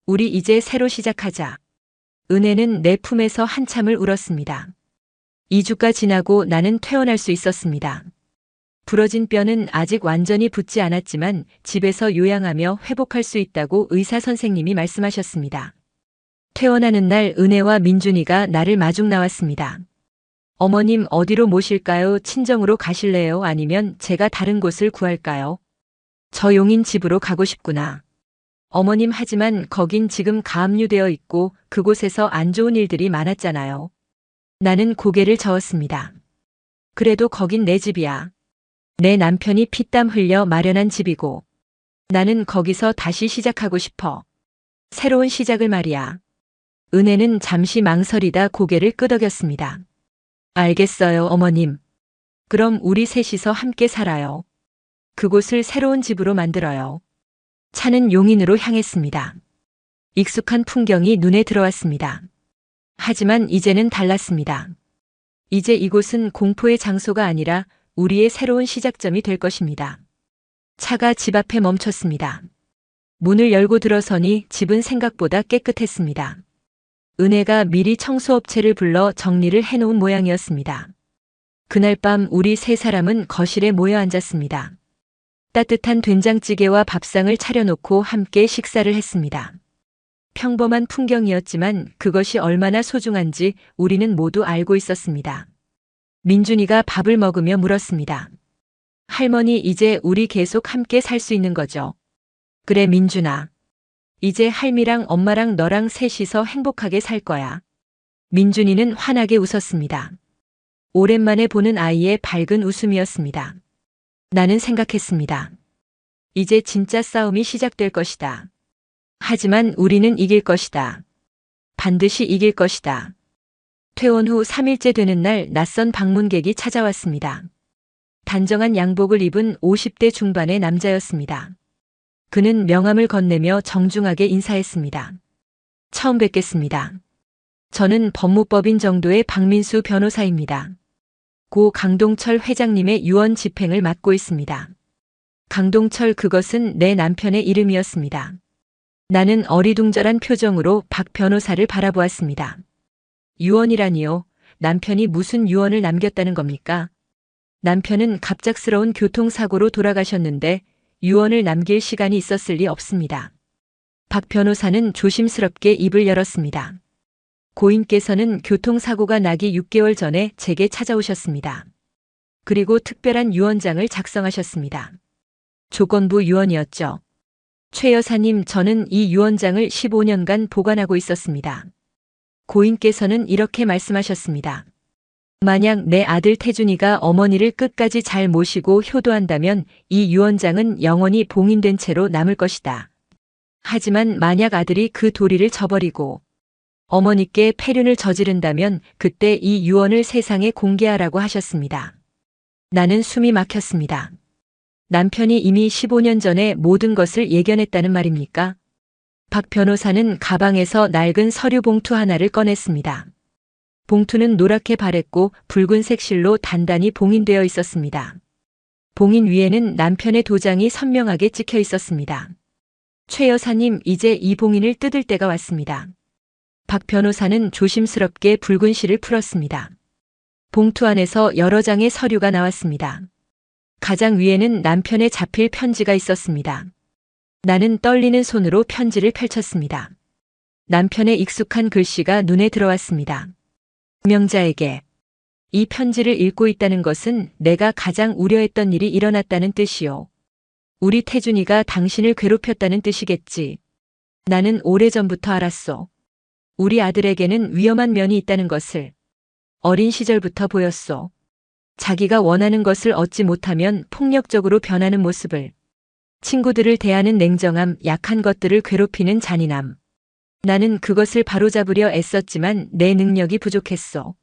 우리 이제 새로 시작하자. 은혜는 내 품에서 한참을 울었습니다. 2주가 지나고 나는 퇴원할 수 있었습니다. 부러진 뼈는 아직 완전히 붙지 않았지만 집에서 요양하며 회복할 수 있다고 의사 선생님이 말씀하셨습니다. 퇴원하는 날 은혜와 민준이가 나를 마중 나왔습니다. 어머님 어디로 모실까요? 친정으로 가실래요? 아니면 제가 다른 곳을 구할까요? 저 용인 집으로 가고 싶구나. 어머님 하지만 거긴 지금 가압류되어 있고 그곳에서 안 좋은 일들이 많았잖아요. 나는 고개를 저었습니다. 그래도 거긴 내 집이야. 내 남편이 피땀 흘려 마련한 집이고 나는 거기서 다시 시작하고 싶어. 새로운 시작을 말이야. 은혜는 잠시 망설이다 고개를 끄덕였습니다. 알겠어요, 어머님. 그럼 우리 셋이서 함께 살아요. 그곳을 새로운 집으로 만들어요. 차는 용인으로 향했습니다. 익숙한 풍경이 눈에 들어왔습니다. 하지만 이제는 달랐습니다. 이제 이곳은 공포의 장소가 아니라 우리의 새로운 시작점이 될 것입니다. 차가 집 앞에 멈췄습니다. 문을 열고 들어서니 집은 생각보다 깨끗했습니다. 은혜가 미리 청소업체를 불러 정리를 해놓은 모양이었습니다. 그날 밤 우리 세 사람은 거실에 모여 앉았습니다. 따뜻한 된장찌개와 밥상을 차려놓고 함께 식사를 했습니다. 평범한 풍경이었지만 그것이 얼마나 소중한지 우리는 모두 알고 있었습니다. 민준이가 밥을 먹으며 물었습니다. 할머니, 이제 우리 계속 함께 살 수 있는 거죠? 그래, 민준아. 이제 할미랑 엄마랑 너랑 셋이서 행복하게 살 거야. 민준이는 환하게 웃었습니다. 오랜만에 보는 아이의 밝은 웃음이었습니다. 나는 생각했습니다. 이제 진짜 싸움이 시작될 것이다. 하지만 우리는 이길 것이다. 반드시 이길 것이다. 퇴원 후 3일째 되는 날 낯선 방문객이 찾아왔습니다. 단정한 양복을 입은 50대 중반의 남자였습니다. 그는 명함을 건네며 정중하게 인사했습니다. 처음 뵙겠습니다. 저는 법무법인 정도의 박민수 변호사입니다. 고 강동철 회장님의 유언 집행을 맡고 있습니다. 강동철, 그것은 내 남편의 이름이었습니다. 나는 어리둥절한 표정으로 박 변호사를 바라보았습니다. 유언이라니요? 남편이 무슨 유언을 남겼다는 겁니까? 남편은 갑작스러운 교통사고로 돌아가셨는데 유언을 남길 시간이 있었을 리 없습니다. 박 변호사는 조심스럽게 입을 열었습니다. 고인께서는 교통사고가 나기 6개월 전에 제게 찾아오셨습니다. 그리고 특별한 유언장을 작성하셨습니다. 조건부 유언이었죠. 최 여사님, 저는 이 유언장을 15년간 보관하고 있었습니다. 고인께서는 이렇게 말씀하셨습니다. 만약 내 아들 태준이가 어머니를 끝까지 잘 모시고 효도한다면 이 유언장은 영원히 봉인된 채로 남을 것이다. 하지만 만약 아들이 그 도리를 저버리고 어머니께 폐륜을 저지른다면 그때 이 유언을 세상에 공개하라고 하셨습니다. 나는 숨이 막혔습니다. 남편이 이미 15년 전에 모든 것을 예견했다는 말입니까? 박 변호사는 가방에서 낡은 서류 봉투 하나를 꺼냈습니다. 봉투는 노랗게 바랬고 붉은색 실로 단단히 봉인되어 있었습니다. 봉인 위에는 남편의 도장이 선명하게 찍혀 있었습니다. 최 여사님, 이제 이 봉인을 뜯을 때가 왔습니다. 박 변호사는 조심스럽게 붉은 실을 풀었습니다. 봉투 안에서 여러 장의 서류가 나왔습니다. 가장 위에는 남편의 자필 편지가 있었습니다. 나는 떨리는 손으로 편지를 펼쳤습니다. 남편의 익숙한 글씨가 눈에 들어왔습니다. 명자에게. 이 편지를 읽고 있다는 것은 내가 가장 우려했던 일이 일어났다는 뜻이요. 우리 태준이가 당신을 괴롭혔다는 뜻이겠지. 나는 오래전부터 알았소. 우리 아들에게는 위험한 면이 있다는 것을. 어린 시절부터 보였소. 자기가 원하는 것을 얻지 못하면 폭력적으로 변하는 모습을. 친구들을 대하는 냉정함, 약한 것들을 괴롭히는 잔인함. 나는 그것을 바로잡으려 애썼지만 내 능력이 부족했소.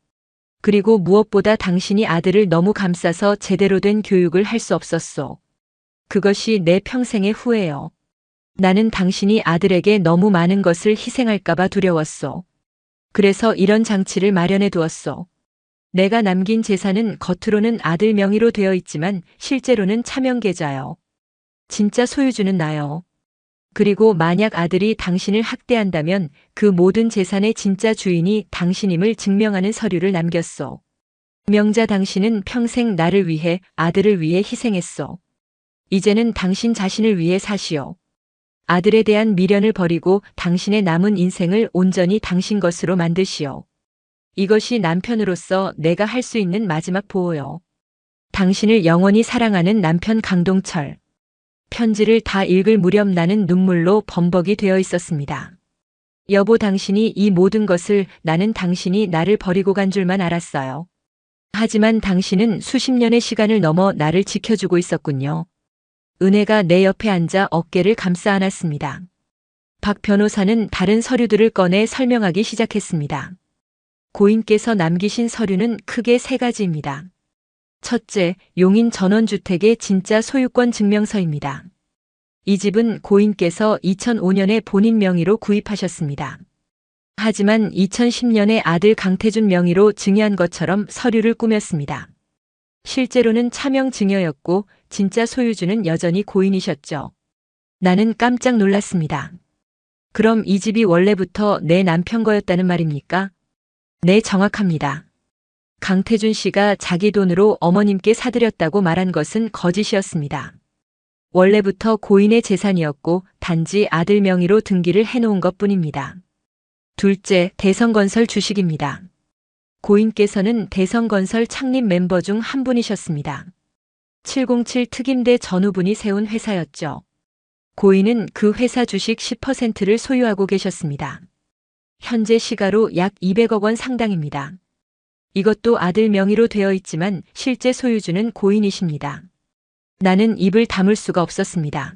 그리고 무엇보다 당신이 아들을 너무 감싸서 제대로 된 교육을 할 수 없었소. 그것이 내 평생의 후회요. 나는 당신이 아들에게 너무 많은 것을 희생할까봐 두려웠소. 그래서 이런 장치를 마련해 두었소. 내가 남긴 재산은 겉으로는 아들 명의로 되어 있지만 실제로는 차명 계좌요. 진짜 소유주는 나요. 그리고 만약 아들이 당신을 학대한다면 그 모든 재산의 진짜 주인이 당신임을 증명하는 서류를 남겼소. 명자 당신은 평생 나를 위해 아들을 위해 희생했소. 이제는 당신 자신을 위해 사시오. 아들에 대한 미련을 버리고 당신의 남은 인생을 온전히 당신 것으로 만드시오. 이것이 남편으로서 내가 할 수 있는 마지막 보호요. 당신을 영원히 사랑하는 남편 강동철. 편지를 다 읽을 무렵 나는 눈물로 범벅이 되어 있었습니다. 여보, 당신이 이 모든 것을 나는 당신이 나를 버리고 간 줄만 알았어요. 하지만 당신은 수십 년의 시간을 넘어 나를 지켜주고 있었군요. 은혜가 내 옆에 앉아 어깨를 감싸 안았습니다. 박 변호사는 다른 서류들을 꺼내 설명하기 시작했습니다. 고인께서 남기신 서류는 크게 세 가지입니다. 첫째, 용인 전원주택의 진짜 소유권 증명서입니다. 이 집은 고인께서 2005년에 본인 명의로 구입하셨습니다. 하지만 2010년에 아들 강태준 명의로 증여한 것처럼 서류를 꾸몄습니다. 실제로는 차명 증여였고 진짜 소유주는 여전히 고인이셨죠. 나는 깜짝 놀랐습니다. 그럼 이 집이 원래부터 내 남편 거였다는 말입니까? 네, 정확합니다. 강태준 씨가 자기 돈으로 어머님께 사드렸다고 말한 것은 거짓이었습니다. 원래부터 고인의 재산이었고 단지 아들 명의로 등기를 해놓은 것뿐입니다. 둘째, 대성건설 주식입니다. 고인께서는 대성건설 창립 멤버 중 한 분이셨습니다. 707 특임대 전후분이 세운 회사였죠. 고인은 그 회사 주식 10%를 소유하고 계셨습니다. 현재 시가로 약 200억 원 상당입니다. 이것도 아들 명의로 되어 있지만 실제 소유주는 고인이십니다. 나는 입을 다물 수가 없었습니다.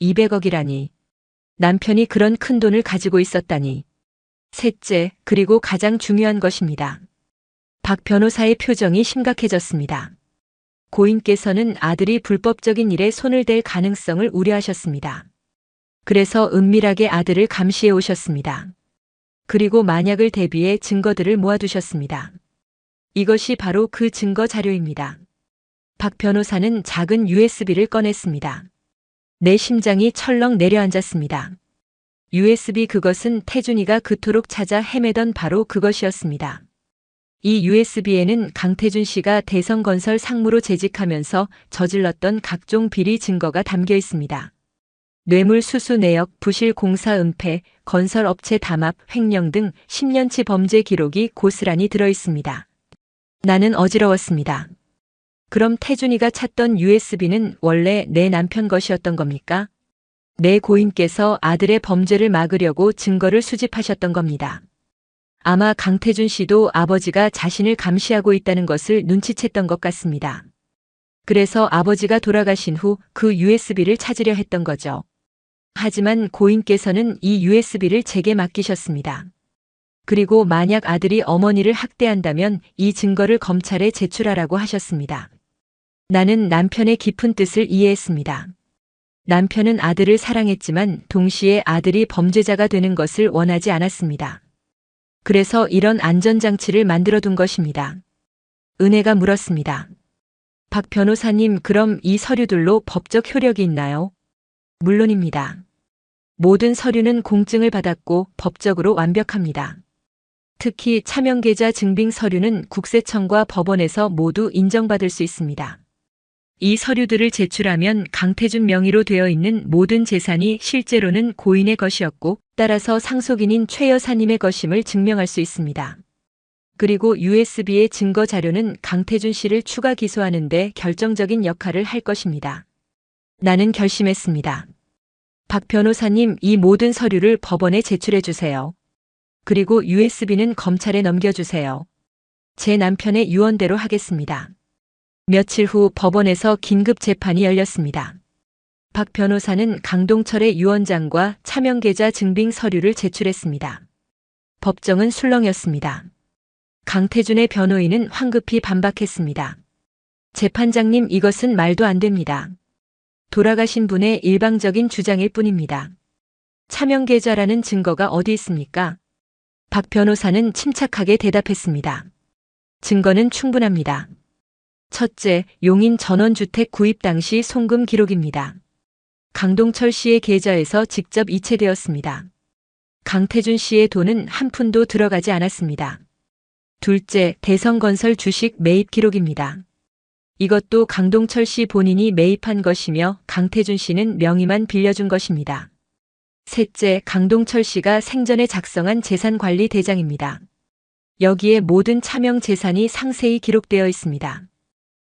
200억이라니. 남편이 그런 큰 돈을 가지고 있었다니. 셋째, 그리고 가장 중요한 것입니다. 박 변호사의 표정이 심각해졌습니다. 고인께서는 아들이 불법적인 일에 손을 댈 가능성을 우려하셨습니다. 그래서 은밀하게 아들을 감시해 오셨습니다. 그리고 만약을 대비해 증거들을 모아두셨습니다. 이것이 바로 그 증거 자료입니다. 박 변호사는 작은 USB를 꺼냈습니다. 내 심장이 철렁 내려앉았습니다. USB, 그것은 태준이가 그토록 찾아 헤매던 바로 그것이었습니다. 이 USB에는 강태준 씨가 대성건설 상무로 재직하면서 저질렀던 각종 비리 증거가 담겨 있습니다. 뇌물 수수 내역, 부실 공사 은폐, 건설업체 담합, 횡령 등 10년치 범죄 기록이 고스란히 들어 있습니다. 나는 어지러웠습니다. 그럼 태준이가 찾던 USB는 원래 내 남편 것이었던 겁니까? 내 고인께서 아들의 범죄를 막으려고 증거를 수집하셨던 겁니다. 아마 강태준 씨도 아버지가 자신을 감시하고 있다는 것을 눈치챘던 것 같습니다. 그래서 아버지가 돌아가신 후 그 USB를 찾으려 했던 거죠. 하지만 고인께서는 이 USB를 제게 맡기셨습니다. 그리고 만약 아들이 어머니를 학대한다면 이 증거를 검찰에 제출하라고 하셨습니다. 나는 남편의 깊은 뜻을 이해했습니다. 남편은 아들을 사랑했지만 동시에 아들이 범죄자가 되는 것을 원하지 않았습니다. 그래서 이런 안전장치를 만들어둔 것입니다. 은혜가 물었습니다. 박 변호사님, 그럼 이 서류들로 법적 효력이 있나요? 물론입니다. 모든 서류는 공증을 받았고 법적으로 완벽합니다. 특히 차명계좌 증빙 서류는 국세청과 법원에서 모두 인정받을 수 있습니다. 이 서류들을 제출하면 강태준 명의로 되어 있는 모든 재산이 실제로는 고인의 것이었고 따라서 상속인인 최 여사님의 것임을 증명할 수 있습니다. 그리고 USB의 증거 자료는 강태준 씨를 추가 기소하는 데 결정적인 역할을 할 것입니다. 나는 결심했습니다. 박 변호사님, 이 모든 서류를 법원에 제출해 주세요. 그리고 USB는 검찰에 넘겨주세요. 제 남편의 유언대로 하겠습니다. 며칠 후 법원에서 긴급 재판이 열렸습니다. 박 변호사는 강동철의 유언장과 차명계좌 증빙 서류를 제출했습니다. 법정은 술렁였습니다. 강태준의 변호인은 황급히 반박했습니다. 재판장님, 이것은 말도 안 됩니다. 돌아가신 분의 일방적인 주장일 뿐입니다. 차명계좌라는 증거가 어디 있습니까? 박 변호사는 침착하게 대답했습니다. 증거는 충분합니다. 첫째, 용인 전원주택 구입 당시 송금 기록입니다. 강동철 씨의 계좌에서 직접 이체되었습니다. 강태준 씨의 돈은 한 푼도 들어가지 않았습니다. 둘째, 대성건설 주식 매입 기록입니다. 이것도 강동철 씨 본인이 매입한 것이며 강태준 씨는 명의만 빌려준 것입니다. 셋째, 강동철 씨가 생전에 작성한 재산관리 대장입니다. 여기에 모든 차명 재산이 상세히 기록되어 있습니다.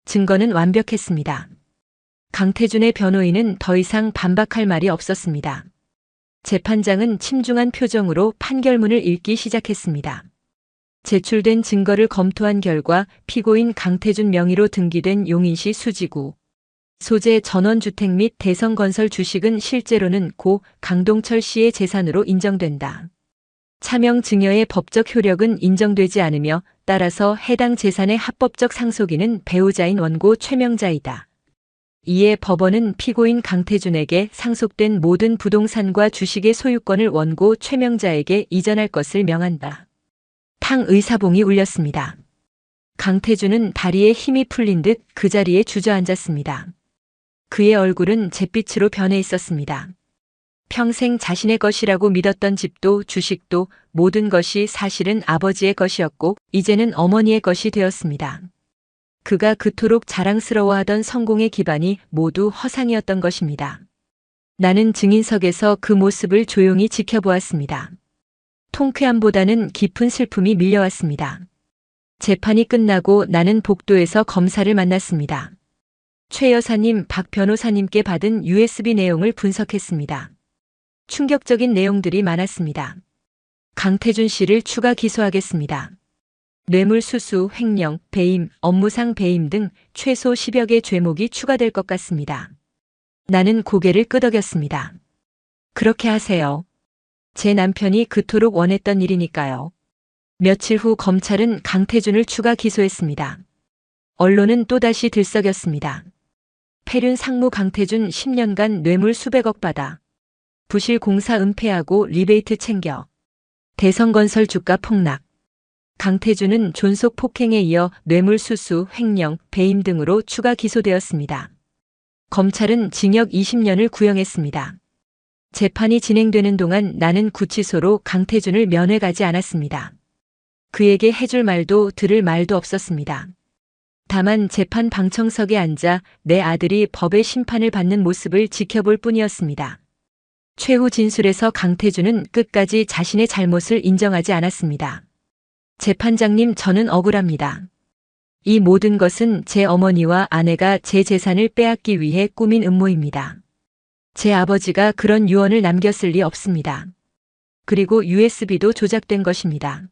증거는 완벽했습니다. 강태준의 변호인은 더 이상 반박할 말이 없었습니다. 재판장은 침중한 표정으로 판결문을 읽기 시작했습니다. 제출된 증거를 검토한 결과 피고인 강태준 명의로 등기된 용인시 수지구 소재 전원주택 및 대성건설 주식은 실제로는 고 강동철 씨의 재산으로 인정된다. 차명 증여의 법적 효력은 인정되지 않으며 따라서 해당 재산의 합법적 상속인은 배우자인 원고 최명자이다. 이에 법원은 피고인 강태준에게 상속된 모든 부동산과 주식의 소유권을 원고 최명자에게 이전할 것을 명한다. 탕 의사봉이 울렸습니다. 강태준은 다리에 힘이 풀린 듯 그 자리에 주저앉았습니다. 그의 얼굴은 잿빛으로 변해 있었습니다. 평생 자신의 것이라고 믿었던 집도 주식도 모든 것이 사실은 아버지의 것이었고 이제는 어머니의 것이 되었습니다. 그가 그토록 자랑스러워하던 성공의 기반이 모두 허상이었던 것입니다. 나는 증인석에서 그 모습을 조용히 지켜보았습니다. 통쾌함보다는 깊은 슬픔이 밀려왔습니다. 재판이 끝나고 나는 복도에서 검사를 만났습니다. 최 여사님, 박 변호사님께 받은 USB 내용을 분석했습니다. 충격적인 내용들이 많았습니다. 강태준 씨를 추가 기소하겠습니다. 뇌물수수, 횡령, 배임, 업무상 배임 등 최소 10여 개 죄목이 추가될 것 같습니다. 나는 고개를 끄덕였습니다. 그렇게 하세요. 제 남편이 그토록 원했던 일이니까요. 며칠 후 검찰은 강태준을 추가 기소했습니다. 언론은 또다시 들썩였습니다. 폐륜 상무 강태준 10년간 뇌물 수백억 받아 부실 공사 은폐하고 리베이트 챙겨 대성건설 주가 폭락. 강태준은 존속 폭행에 이어 뇌물수수, 횡령, 배임 등으로 추가 기소되었습니다. 검찰은 징역 20년을 구형했습니다. 재판이 진행되는 동안 나는 구치소로 강태준을 면회 가지 않았습니다. 그에게 해줄 말도 들을 말도 없었습니다. 다만 재판 방청석에 앉아 내 아들이 법의 심판을 받는 모습을 지켜볼 뿐이었습니다. 최후 진술에서 강태준은 끝까지 자신의 잘못을 인정하지 않았습니다. 재판장님, 저는 억울합니다. 이 모든 것은 제 어머니와 아내가 제 재산을 빼앗기 위해 꾸민 음모입니다. 제 아버지가 그런 유언을 남겼을 리 없습니다. 그리고 USB도 조작된 것입니다.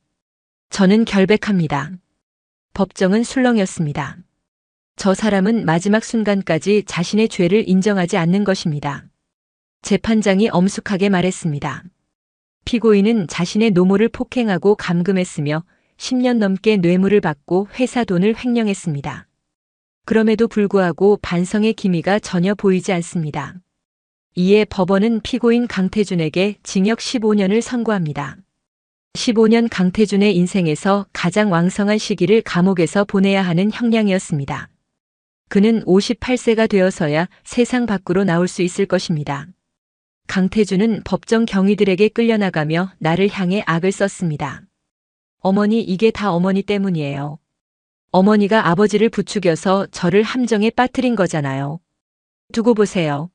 저는 결백합니다. 법정은 술렁였습니다. 저 사람은 마지막 순간까지 자신의 죄를 인정하지 않는 것입니다. 재판장이 엄숙하게 말했습니다. 피고인은 자신의 노모를 폭행하고 감금했으며 10년 넘게 뇌물을 받고 회사 돈을 횡령했습니다. 그럼에도 불구하고 반성의 기미가 전혀 보이지 않습니다. 이에 법원은 피고인 강태준에게 징역 15년을 선고합니다. 15년 강태준의 인생에서 가장 왕성한 시기를 감옥에서 보내야 하는 형량이었습니다. 그는 58세가 되어서야 세상 밖으로 나올 수 있을 것입니다. 강태준은 법정 경위들에게 끌려나가며 나를 향해 악을 썼습니다. 어머니, 이게 다 어머니 때문이에요. 어머니가 아버지를 부추겨서 저를 함정에 빠뜨린 거잖아요. 두고 보세요.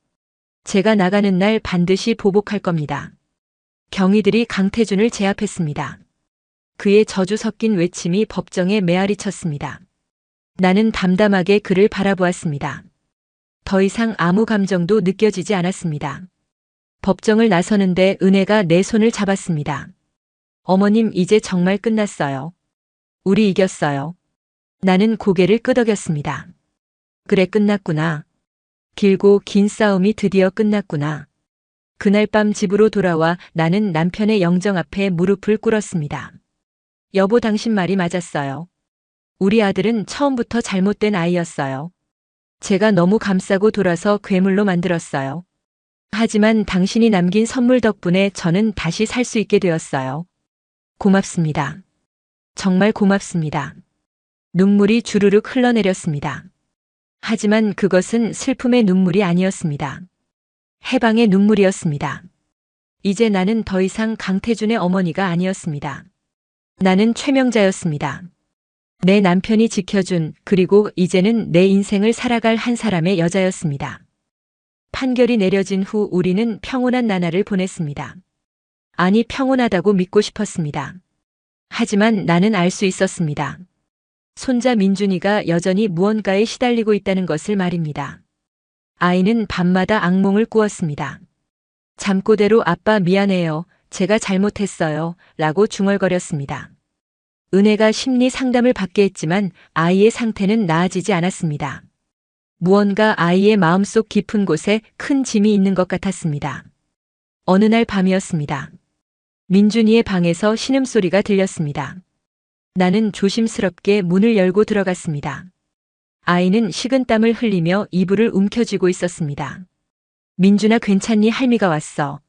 제가 나가는 날 반드시 보복할 겁니다. 경위들이 강태준을 제압했습니다. 그의 저주 섞인 외침이 법정에 메아리 쳤습니다. 나는 담담하게 그를 바라보았습니다. 더 이상 아무 감정도 느껴지지 않았습니다. 법정을 나서는데 은혜가 내 손을 잡았습니다. 어머님, 이제 정말 끝났어요. 우리 이겼어요. 나는 고개를 끄덕였습니다. 그래, 끝났구나. 길고 긴 싸움이 드디어 끝났구나. 그날 밤 집으로 돌아와 나는 남편의 영정 앞에 무릎을 꿇었습니다. 여보, 당신 말이 맞았어요. 우리 아들은 처음부터 잘못된 아이였어요. 제가 너무 감싸고 돌아서 괴물로 만들었어요. 하지만 당신이 남긴 선물 덕분에 저는 다시 살 수 있게 되었어요. 고맙습니다. 정말 고맙습니다. 눈물이 주르륵 흘러내렸습니다. 하지만 그것은 슬픔의 눈물이 아니었습니다. 해방의 눈물이었습니다. 이제 나는 더 이상 강태준의 어머니가 아니었습니다. 나는 최명자였습니다. 내 남편이 지켜준, 그리고 이제는 내 인생을 살아갈 한 사람의 여자였습니다. 판결이 내려진 후 우리는 평온한 나날을 보냈습니다. 아니, 평온하다고 믿고 싶었습니다. 하지만 나는 알 수 있었습니다. 손자 민준이가 여전히 무언가에 시달리고 있다는 것을 말입니다. 아이는 밤마다 악몽을 꾸었습니다. 잠꼬대로 아빠 미안해요. 제가 잘못했어요. 라고 중얼거렸습니다. 은혜가 심리 상담을 받게 했지만 아이의 상태는 나아지지 않았습니다. 무언가 아이의 마음속 깊은 곳에 큰 짐이 있는 것 같았습니다. 어느 날 밤이었습니다. 민준이의 방에서 신음소리가 들렸습니다. 나는 조심스럽게 문을 열고 들어갔습니다. 아이는 식은땀을 흘리며 이불을 움켜쥐고 있었습니다. 민준아, 괜찮니? 할미가 왔어.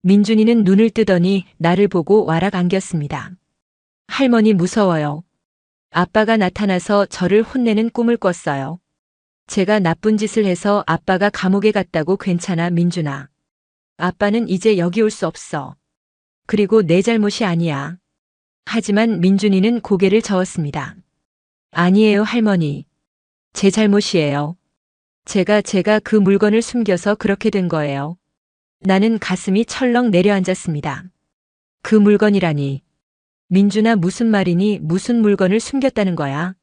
민준이는 눈을 뜨더니 나를 보고 와락 안겼습니다. 할머니, 무서워요. 아빠가 나타나서 저를 혼내는 꿈을 꿨어요. 제가 나쁜 짓을 해서 아빠가 감옥에 갔다고. 괜찮아, 민준아. 아빠는 이제 여기 올 수 없어. 그리고 내 잘못이 아니야. 하지만 민준이는 고개를 저었습니다. 아니에요, 할머니. 제 잘못이에요. 제가 그 물건을 숨겨서 그렇게 된 거예요. 나는 가슴이 철렁 내려앉았습니다. 그 물건이라니. 민준아, 무슨 말이니? 무슨 물건을 숨겼다는 거야?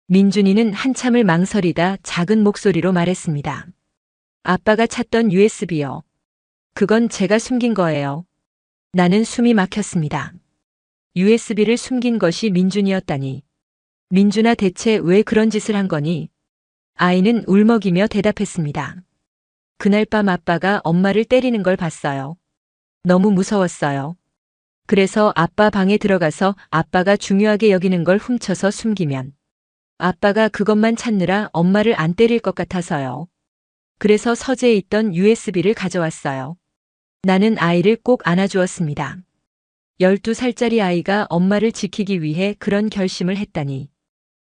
민준이는 한참을 망설이다 작은 목소리로 말했습니다. 아빠가 찾던 USB요. 그건 제가 숨긴 거예요. 나는 숨이 막혔습니다. USB를 숨긴 것이 민준이었다니. 민준아, 대체 왜 그런 짓을 한 거니? 아이는 울먹이며 대답했습니다. 그날 밤 아빠가 엄마를 때리는 걸 봤어요. 너무 무서웠어요. 그래서 아빠 방에 들어가서 아빠가 중요하게 여기는 걸 훔쳐서 숨기면 아빠가 그것만 찾느라 엄마를 안 때릴 것 같아서요. 그래서 서재에 있던 USB를 가져왔어요. 나는 아이를 꼭 안아주었습니다. 12살짜리 아이가 엄마를 지키기 위해 그런 결심을 했다니.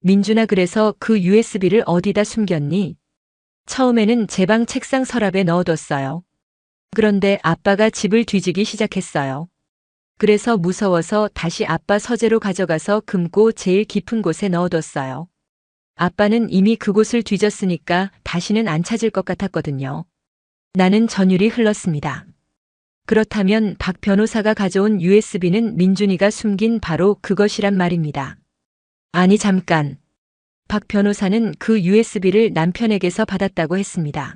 민준아, 그래서 그 USB를 어디다 숨겼니? 처음에는 제 방 책상 서랍에 넣어뒀어요. 그런데 아빠가 집을 뒤지기 시작했어요. 그래서 무서워서 다시 아빠 서재로 가져가서 금고 제일 깊은 곳에 넣어뒀어요. 아빠는 이미 그곳을 뒤졌으니까 다시는 안 찾을 것 같았거든요. 나는 전율이 흘렀습니다. 그렇다면 박 변호사가 가져온 USB는 민준이가 숨긴 바로 그것이란 말입니다. 아니, 잠깐. 박 변호사는 그 USB를 남편에게서 받았다고 했습니다.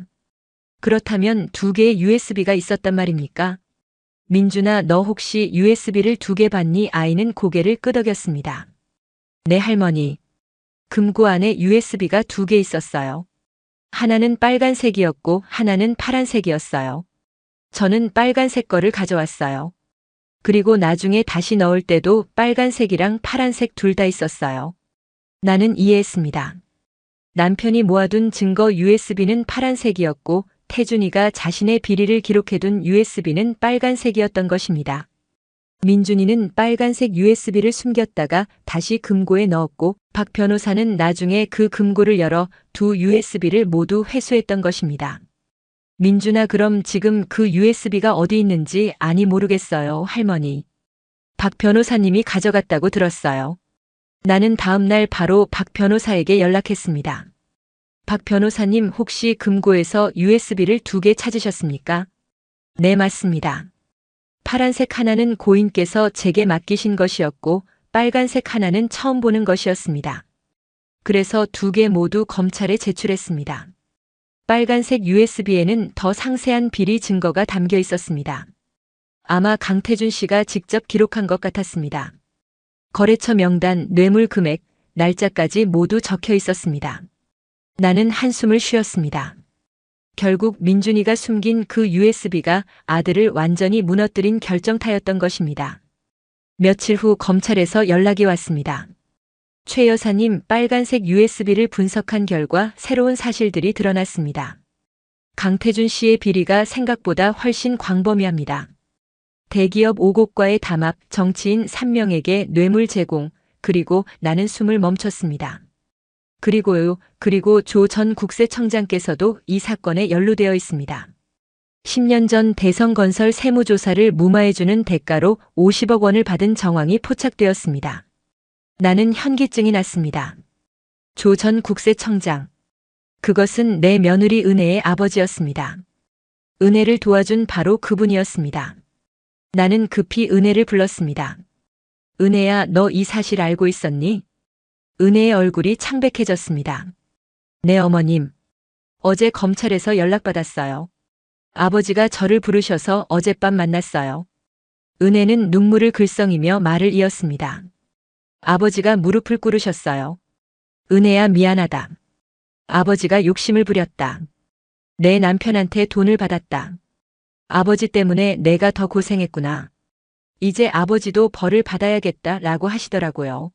그렇다면 2개의 USB가 있었단 말입니까? 민준아, 너 혹시 USB를 2개 봤니? 아이는 고개를 끄덕였습니다. 네, 할머니. 금고 안에 USB가 2개 있었어요. 하나는 빨간색이었고 하나는 파란색이었어요. 저는 빨간색 거를 가져왔어요. 그리고 나중에 다시 넣을 때도 빨간색이랑 파란색 둘 다 있었어요. 나는 이해했습니다. 남편이 모아둔 증거 USB는 파란색이었고 태준이가 자신의 비리를 기록해둔 USB는 빨간색이었던 것입니다. 민준이는 빨간색 USB를 숨겼다가 다시 금고에 넣었고 박 변호사는 나중에 그 금고를 열어 2 USB를 모두 회수했던 것입니다. 민준아, 그럼 지금 그 USB가 어디 있는지 아니 모르겠어요, 할머니. 박 변호사님이 가져갔다고 들었어요. 나는 다음 날 바로 박 변호사에게 연락했습니다. 박 변호사님, 혹시 금고에서 USB를 2개 찾으셨습니까? 네, 맞습니다. 파란색 하나는 고인께서 제게 맡기신 것이었고 빨간색 하나는 처음 보는 것이었습니다. 그래서 2개 모두 검찰에 제출했습니다. 빨간색 USB에는 더 상세한 비리 증거가 담겨 있었습니다. 아마 강태준 씨가 직접 기록한 것 같았습니다. 거래처 명단, 뇌물 금액, 날짜까지 모두 적혀 있었습니다. 나는 한숨을 쉬었습니다. 결국 민준이가 숨긴 그 USB가 아들을 완전히 무너뜨린 결정타였던 것입니다. 며칠 후 검찰에서 연락이 왔습니다. 최 여사님, 빨간색 USB를 분석한 결과 새로운 사실들이 드러났습니다. 강태준 씨의 비리가 생각보다 훨씬 광범위합니다. 대기업 5곳과의 담합, 정치인 3명에게 뇌물 제공, 그리고 나는 숨을 멈췄습니다. 그리고 조 전 국세청장께서도 이 사건에 연루되어 있습니다. 10년 전 대성건설 세무조사를 무마해주는 대가로 50억 원을 받은 정황이 포착되었습니다. 나는 현기증이 났습니다. 조 전 국세청장. 그것은 내 며느리 은혜의 아버지였습니다. 은혜를 도와준 바로 그분이었습니다. 나는 급히 은혜를 불렀습니다. 은혜야, 너 이 사실 알고 있었니? 은혜의 얼굴이 창백해졌습니다. 네, 어머님. 어제 검찰에서 연락받았어요. 아버지가 저를 부르셔서 어젯밤 만났어요. 은혜는 눈물을 글썽이며 말을 이었습니다. 아버지가 무릎을 꿇으셨어요. 은혜야, 미안하다. 아버지가 욕심을 부렸다. 내 남편한테 돈을 받았다. 아버지 때문에 내가 더 고생했구나. 이제 아버지도 벌을 받아야겠다라고 하시더라고요.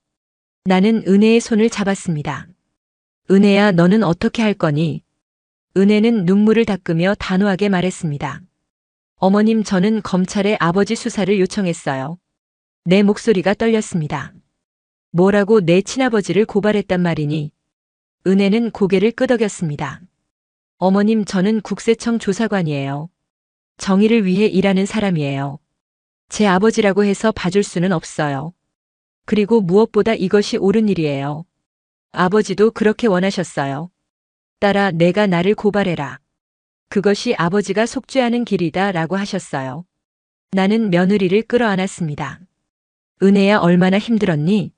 나는 은혜의 손을 잡았습니다. 은혜야, 너는 어떻게 할 거니? 은혜는 눈물을 닦으며 단호하게 말했습니다. 어머님, 저는 검찰에 아버지 수사를 요청했어요. 내 목소리가 떨렸습니다. 뭐라고 내 친아버지를 고발했단 말이니? 은혜는 고개를 끄덕였습니다. 어머님, 저는 국세청 조사관이에요. 정의를 위해 일하는 사람이에요. 제 아버지라고 해서 봐줄 수는 없어요. 그리고 무엇보다 이것이 옳은 일이에요. 아버지도 그렇게 원하셨어요. 딸아, 내가 나를 고발해라. 그것이 아버지가 속죄하는 길이다 라고 하셨어요. 나는 며느리를 끌어안았습니다. 은혜야, 얼마나 힘들었니?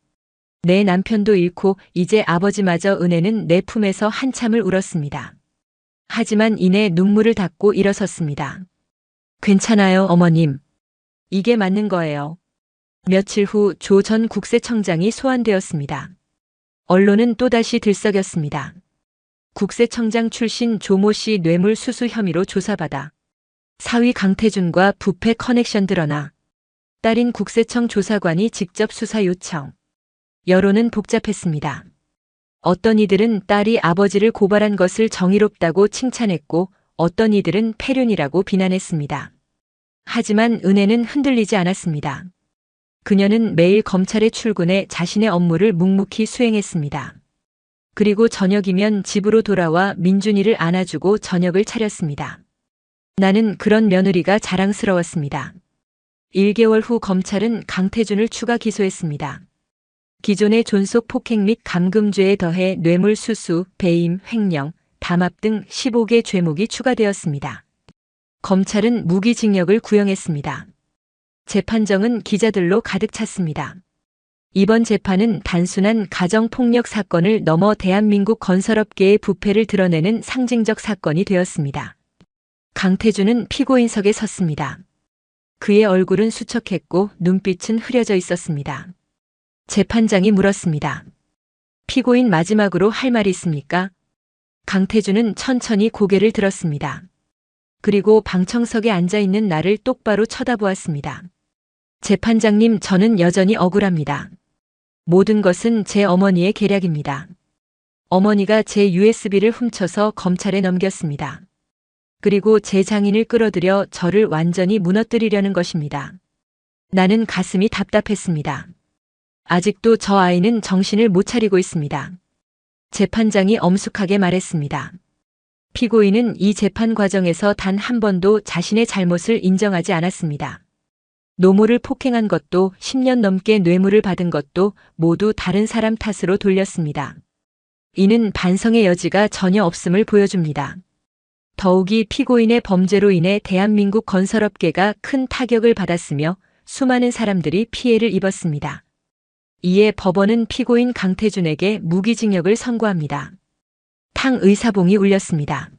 내 남편도 잃고 이제 아버지마저. 은혜는 내 품에서 한참을 울었습니다. 하지만 이내 눈물을 닦고 일어섰습니다. 괜찮아요, 어머님. 이게 맞는 거예요. 며칠 후 조 전 국세청장이 소환되었습니다. 언론은 또다시 들썩였습니다. 국세청장 출신 조모 씨 뇌물수수 혐의로 조사받아. 사위 강태준과 부패 커넥션 드러나. 딸인 국세청 조사관이 직접 수사 요청. 여론은 복잡했습니다. 어떤 이들은 딸이 아버지를 고발한 것을 정의롭다고 칭찬했고, 어떤 이들은 폐륜이라고 비난했습니다. 하지만 은혜는 흔들리지 않았습니다. 그녀는 매일 검찰에 출근해 자신의 업무를 묵묵히 수행했습니다. 그리고 저녁이면 집으로 돌아와 민준이를 안아주고 저녁을 차렸습니다. 나는 그런 며느리가 자랑스러웠습니다. 1개월 후 검찰은 강태준을 추가 기소했습니다. 기존의 존속 폭행 및 감금죄에 더해 뇌물수수, 배임, 횡령, 담합 등 15개 죄목이 추가되었습니다. 검찰은 무기징역을 구형했습니다. 재판정은 기자들로 가득 찼습니다. 이번 재판은 단순한 가정폭력 사건을 넘어 대한민국 건설업계의 부패를 드러내는 상징적 사건이 되었습니다. 강태준은 피고인석에 섰습니다. 그의 얼굴은 수척했고 눈빛은 흐려져 있었습니다. 재판장이 물었습니다. 피고인 마지막으로 할 말이 있습니까? 강태준은 천천히 고개를 들었습니다. 그리고 방청석에 앉아있는 나를 똑바로 쳐다보았습니다. 재판장님, 저는 여전히 억울합니다. 모든 것은 제 어머니의 계략입니다. 어머니가 제 USB를 훔쳐서 검찰에 넘겼습니다. 그리고 제 장인을 끌어들여 저를 완전히 무너뜨리려는 것입니다. 나는 가슴이 답답했습니다. 아직도 저 아이는 정신을 못 차리고 있습니다. 재판장이 엄숙하게 말했습니다. 피고인은 이 재판 과정에서 단 한 번도 자신의 잘못을 인정하지 않았습니다. 노모를 폭행한 것도 10년 넘게 뇌물을 받은 것도 모두 다른 사람 탓으로 돌렸습니다. 이는 반성의 여지가 전혀 없음을 보여줍니다. 더욱이 피고인의 범죄로 인해 대한민국 건설업계가 큰 타격을 받았으며 수많은 사람들이 피해를 입었습니다. 이에 법원은 피고인 강태준에게 무기징역을 선고합니다. 탕 의사봉이 울렸습니다.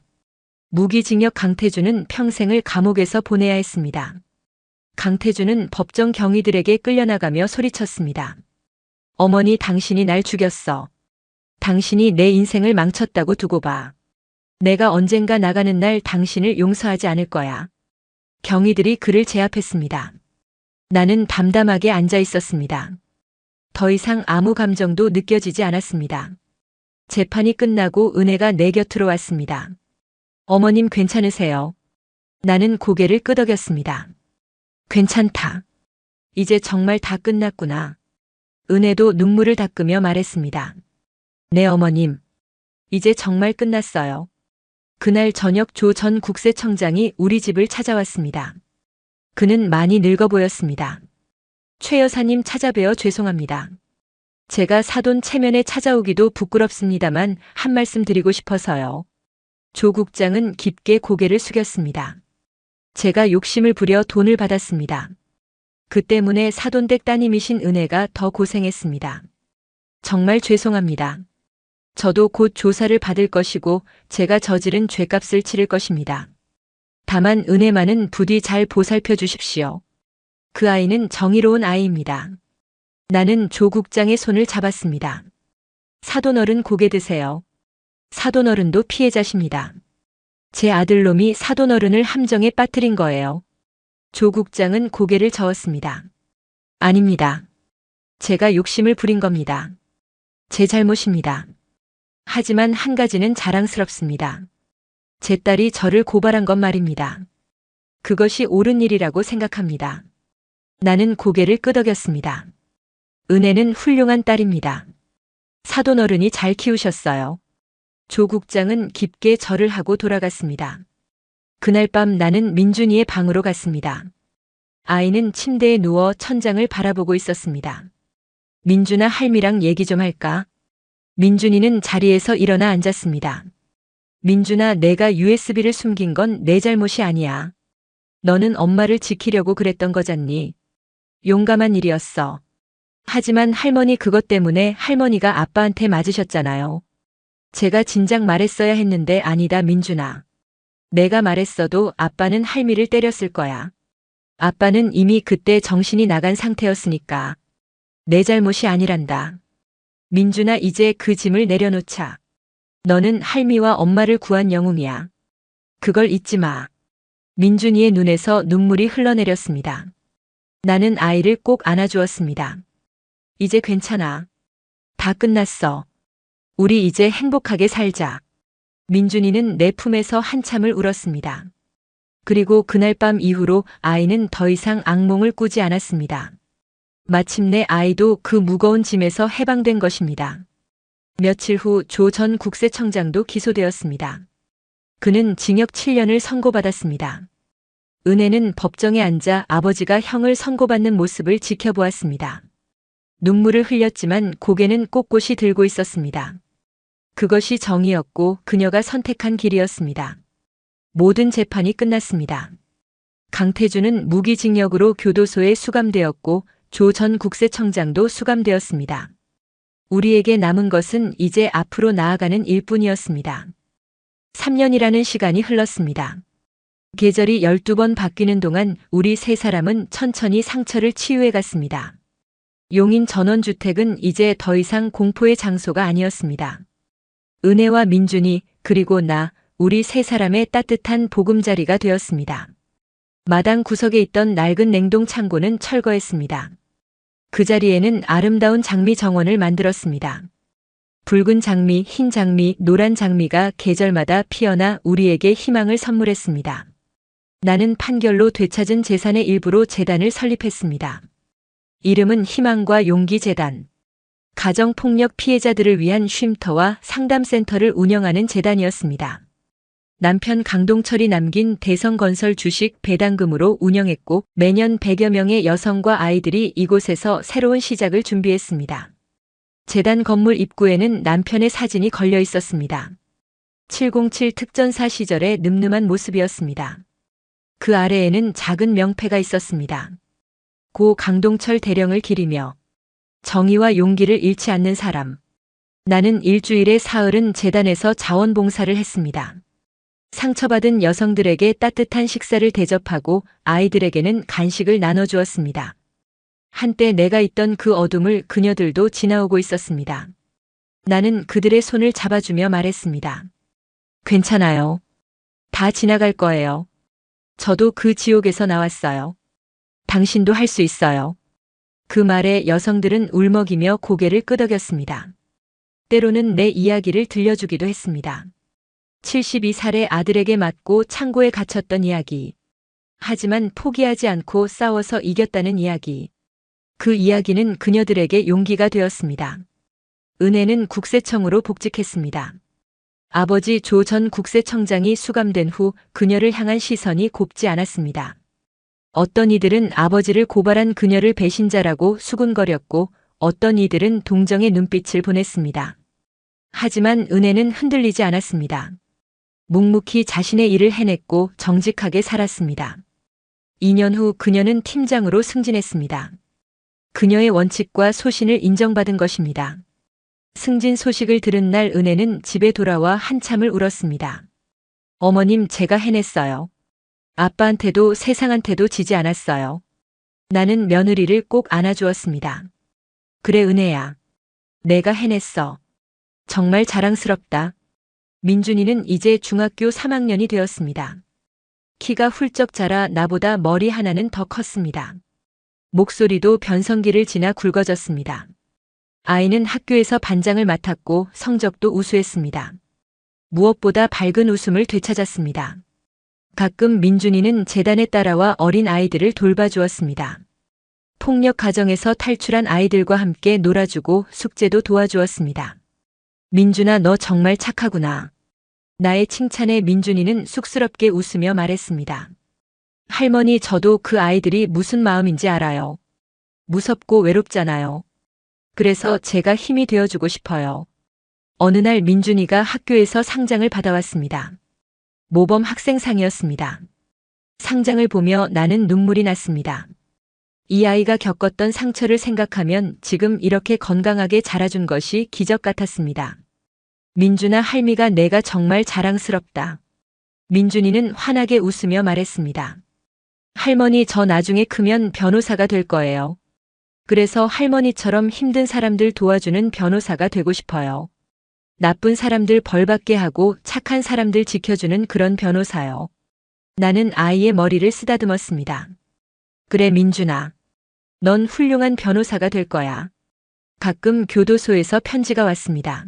무기징역. 강태준은 평생을 감옥에서 보내야 했습니다. 강태준은 법정 경위들에게 끌려나가며 소리쳤습니다. 어머니, 당신이 날 죽였어. 당신이 내 인생을 망쳤다고 두고 봐. 내가 언젠가 나가는 날 당신을 용서하지 않을 거야. 경위들이 그를 제압했습니다. 나는 담담하게 앉아 있었습니다. 더 이상 아무 감정도 느껴지지 않았습니다. 재판이 끝나고 은혜가 내 곁으로 왔습니다. 어머님, 괜찮으세요? 나는 고개를 끄덕였습니다. 괜찮다. 이제 정말 다 끝났구나. 은혜도 눈물을 닦으며 말했습니다. 네, 어머님. 이제 정말 끝났어요. 그날 저녁 조 전 국세청장이 우리 집을 찾아왔습니다. 그는 많이 늙어 보였습니다. 최 여사님 찾아뵈어 죄송합니다. 제가 사돈 체면에 찾아오기도 부끄럽습니다만 한 말씀 드리고 싶어서요. 조 국장은 깊게 고개를 숙였습니다. 제가 욕심을 부려 돈을 받았습니다. 그 때문에 사돈댁 따님이신 은혜가 더 고생했습니다. 정말 죄송합니다. 저도 곧 조사를 받을 것이고 제가 저지른 죄값을 치를 것입니다. 다만 은혜만은 부디 잘 보살펴 주십시오. 그 아이는 정의로운 아이입니다. 나는 조 국장의 손을 잡았습니다. 사돈어른 고개 드세요. 사돈어른도 피해자십니다. 제 아들놈이 사돈어른을 함정에 빠뜨린 거예요. 조 국장은 고개를 저었습니다. 아닙니다. 제가 욕심을 부린 겁니다. 제 잘못입니다. 하지만 한 가지는 자랑스럽습니다. 제 딸이 저를 고발한 것 말입니다. 그것이 옳은 일이라고 생각합니다. 나는 고개를 끄덕였습니다. 은혜는 훌륭한 딸입니다. 사돈어른이 잘 키우셨어요. 조 국장은 깊게 절을 하고 돌아갔습니다. 그날 밤 나는 민준이의 방으로 갔습니다. 아이는 침대에 누워 천장을 바라보고 있었습니다. 민준아, 할미랑 얘기 좀 할까? 민준이는 자리에서 일어나 앉았습니다. 민준아, 내가 USB를 숨긴 건 내 잘못이 아니야. 너는 엄마를 지키려고 그랬던 거잖니. 용감한 일이었어. 하지만 할머니 그것 때문에 할머니가 아빠한테 맞으셨잖아요. 제가 진작 말했어야 했는데 아니다, 민준아. 내가 말했어도 아빠는 할미를 때렸을 거야. 아빠는 이미 그때 정신이 나간 상태였으니까. 내 잘못이 아니란다. 민준아, 이제 그 짐을 내려놓자. 너는 할미와 엄마를 구한 영웅이야. 그걸 잊지 마. 민준이의 눈에서 눈물이 흘러내렸습니다. 나는 아이를 꼭 안아주었습니다. 이제 괜찮아. 다 끝났어. 우리 이제 행복하게 살자. 민준이는 내 품에서 한참을 울었습니다. 그리고 그날 밤 이후로 아이는 더 이상 악몽을 꾸지 않았습니다. 마침내 아이도 그 무거운 짐에서 해방된 것입니다. 며칠 후 조 전 국세청장도 기소되었습니다. 그는 징역 7년을 선고받았습니다. 은혜는 법정에 앉아 아버지가 형을 선고받는 모습을 지켜보았습니다. 눈물을 흘렸지만 고개는 꼿꼿이 들고 있었습니다. 그것이 정의였고 그녀가 선택한 길이었습니다. 모든 재판이 끝났습니다. 강태준은 무기징역으로 교도소에 수감되었고 조 전 국세청장도 수감되었습니다. 우리에게 남은 것은 이제 앞으로 나아가는 일뿐이었습니다. 3년이라는 시간이 흘렀습니다. 계절이 12번 바뀌는 동안 우리 세 사람은 천천히 상처를 치유해 갔습니다. 용인 전원주택은 이제 더 이상 공포의 장소가 아니었습니다. 은혜와 민준이 그리고 나, 우리 세 사람의 따뜻한 보금자리가 되었습니다. 마당 구석에 있던 낡은 냉동 창고는 철거했습니다. 그 자리에는 아름다운 장미 정원을 만들었습니다. 붉은 장미, 흰 장미, 노란 장미가 계절마다 피어나 우리에게 희망을 선물했습니다. 나는 판결로 되찾은 재산의 일부로 재단을 설립했습니다. 이름은 희망과 용기 재단. 가정폭력 피해자들을 위한 쉼터와 상담센터를 운영하는 재단이었습니다. 남편 강동철이 남긴 대성건설 주식 배당금으로 운영했고 매년 100여 명의 여성과 아이들이 이곳에서 새로운 시작을 준비했습니다. 재단 건물 입구에는 남편의 사진이 걸려 있었습니다. 707 특전사 시절의 늠름한 모습이었습니다. 그 아래에는 작은 명패가 있었습니다. 고 강동철 대령을 기리며 정의와 용기를 잃지 않는 사람. 나는 일주일에 사흘은 재단에서 자원봉사를 했습니다. 상처받은 여성들에게 따뜻한 식사를 대접하고 아이들에게는 간식을 나눠주었습니다. 한때 내가 있던 그 어둠을 그녀들도 지나오고 있었습니다. 나는 그들의 손을 잡아주며 말했습니다. 괜찮아요. 다 지나갈 거예요. 저도 그 지옥에서 나왔어요. 당신도 할 수 있어요. 그 말에 여성들은 울먹이며 고개를 끄덕였습니다. 때로는 내 이야기를 들려주기도 했습니다. 72살의 아들에게 맞고 창고에 갇혔던 이야기. 하지만 포기하지 않고 싸워서 이겼다는 이야기. 그 이야기는 그녀들에게 용기가 되었습니다. 은혜는 국세청으로 복직했습니다. 아버지 조 전 국세청장이 수감된 후 그녀를 향한 시선이 곱지 않았습니다. 어떤 이들은 아버지를 고발한 그녀를 배신자라고 수군거렸고 어떤 이들은 동정의 눈빛을 보냈습니다. 하지만 은혜는 흔들리지 않았습니다. 묵묵히 자신의 일을 해냈고 정직하게 살았습니다. 2년 후 그녀는 팀장으로 승진했습니다. 그녀의 원칙과 소신을 인정받은 것입니다. 승진 소식을 들은 날 은혜는 집에 돌아와 한참을 울었습니다. 어머님, 제가 해냈어요. 아빠한테도 세상한테도 지지 않았어요. 나는 며느리를 꼭 안아주었습니다. 그래 은혜야. 내가 해냈어. 정말 자랑스럽다. 민준이는 이제 중학교 3학년이 되었습니다. 키가 훌쩍 자라 나보다 머리 하나는 더 컸습니다. 목소리도 변성기를 지나 굵어졌습니다. 아이는 학교에서 반장을 맡았고 성적도 우수했습니다. 무엇보다 밝은 웃음을 되찾았습니다. 가끔 민준이는 재단에 따라와 어린 아이들을 돌봐주었습니다. 폭력 가정에서 탈출한 아이들과 함께 놀아주고 숙제도 도와주었습니다. 민준아, 너 정말 착하구나. 나의 칭찬에 민준이는 쑥스럽게 웃으며 말했습니다. 할머니, 저도 그 아이들이 무슨 마음인지 알아요. 무섭고 외롭잖아요. 그래서 제가 힘이 되어주고 싶어요. 어느 날 민준이가 학교에서 상장을 받아왔습니다. 모범 학생상이었습니다. 상장을 보며 나는 눈물이 났습니다. 이 아이가 겪었던 상처를 생각하면 지금 이렇게 건강하게 자라준 것이 기적 같았습니다. 민준아, 할미가 내가 정말 자랑스럽다. 민준이는 환하게 웃으며 말했습니다. 할머니, 저 나중에 크면 변호사가 될 거예요. 그래서 할머니처럼 힘든 사람들 도와주는 변호사가 되고 싶어요. 나쁜 사람들 벌받게 하고 착한 사람들 지켜주는 그런 변호사요. 나는 아이의 머리를 쓰다듬었습니다. 그래 민준아. 넌 훌륭한 변호사가 될 거야. 가끔 교도소에서 편지가 왔습니다.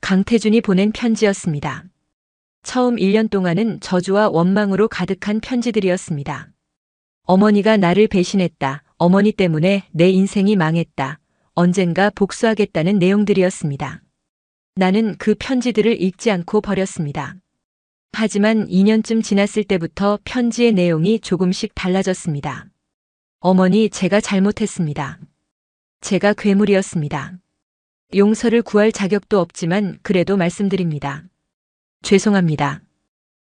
강태준이 보낸 편지였습니다. 처음 1년 동안은 저주와 원망으로 가득한 편지들이었습니다. 어머니가 나를 배신했다. 어머니 때문에 내 인생이 망했다. 언젠가 복수하겠다는 내용들이었습니다. 나는 그 편지들을 읽지 않고 버렸습니다. 하지만 2년쯤 지났을 때부터 편지의 내용이 조금씩 달라졌습니다. 어머니, 제가 잘못했습니다. 제가 괴물이었습니다. 용서를 구할 자격도 없지만 그래도 말씀드립니다. 죄송합니다.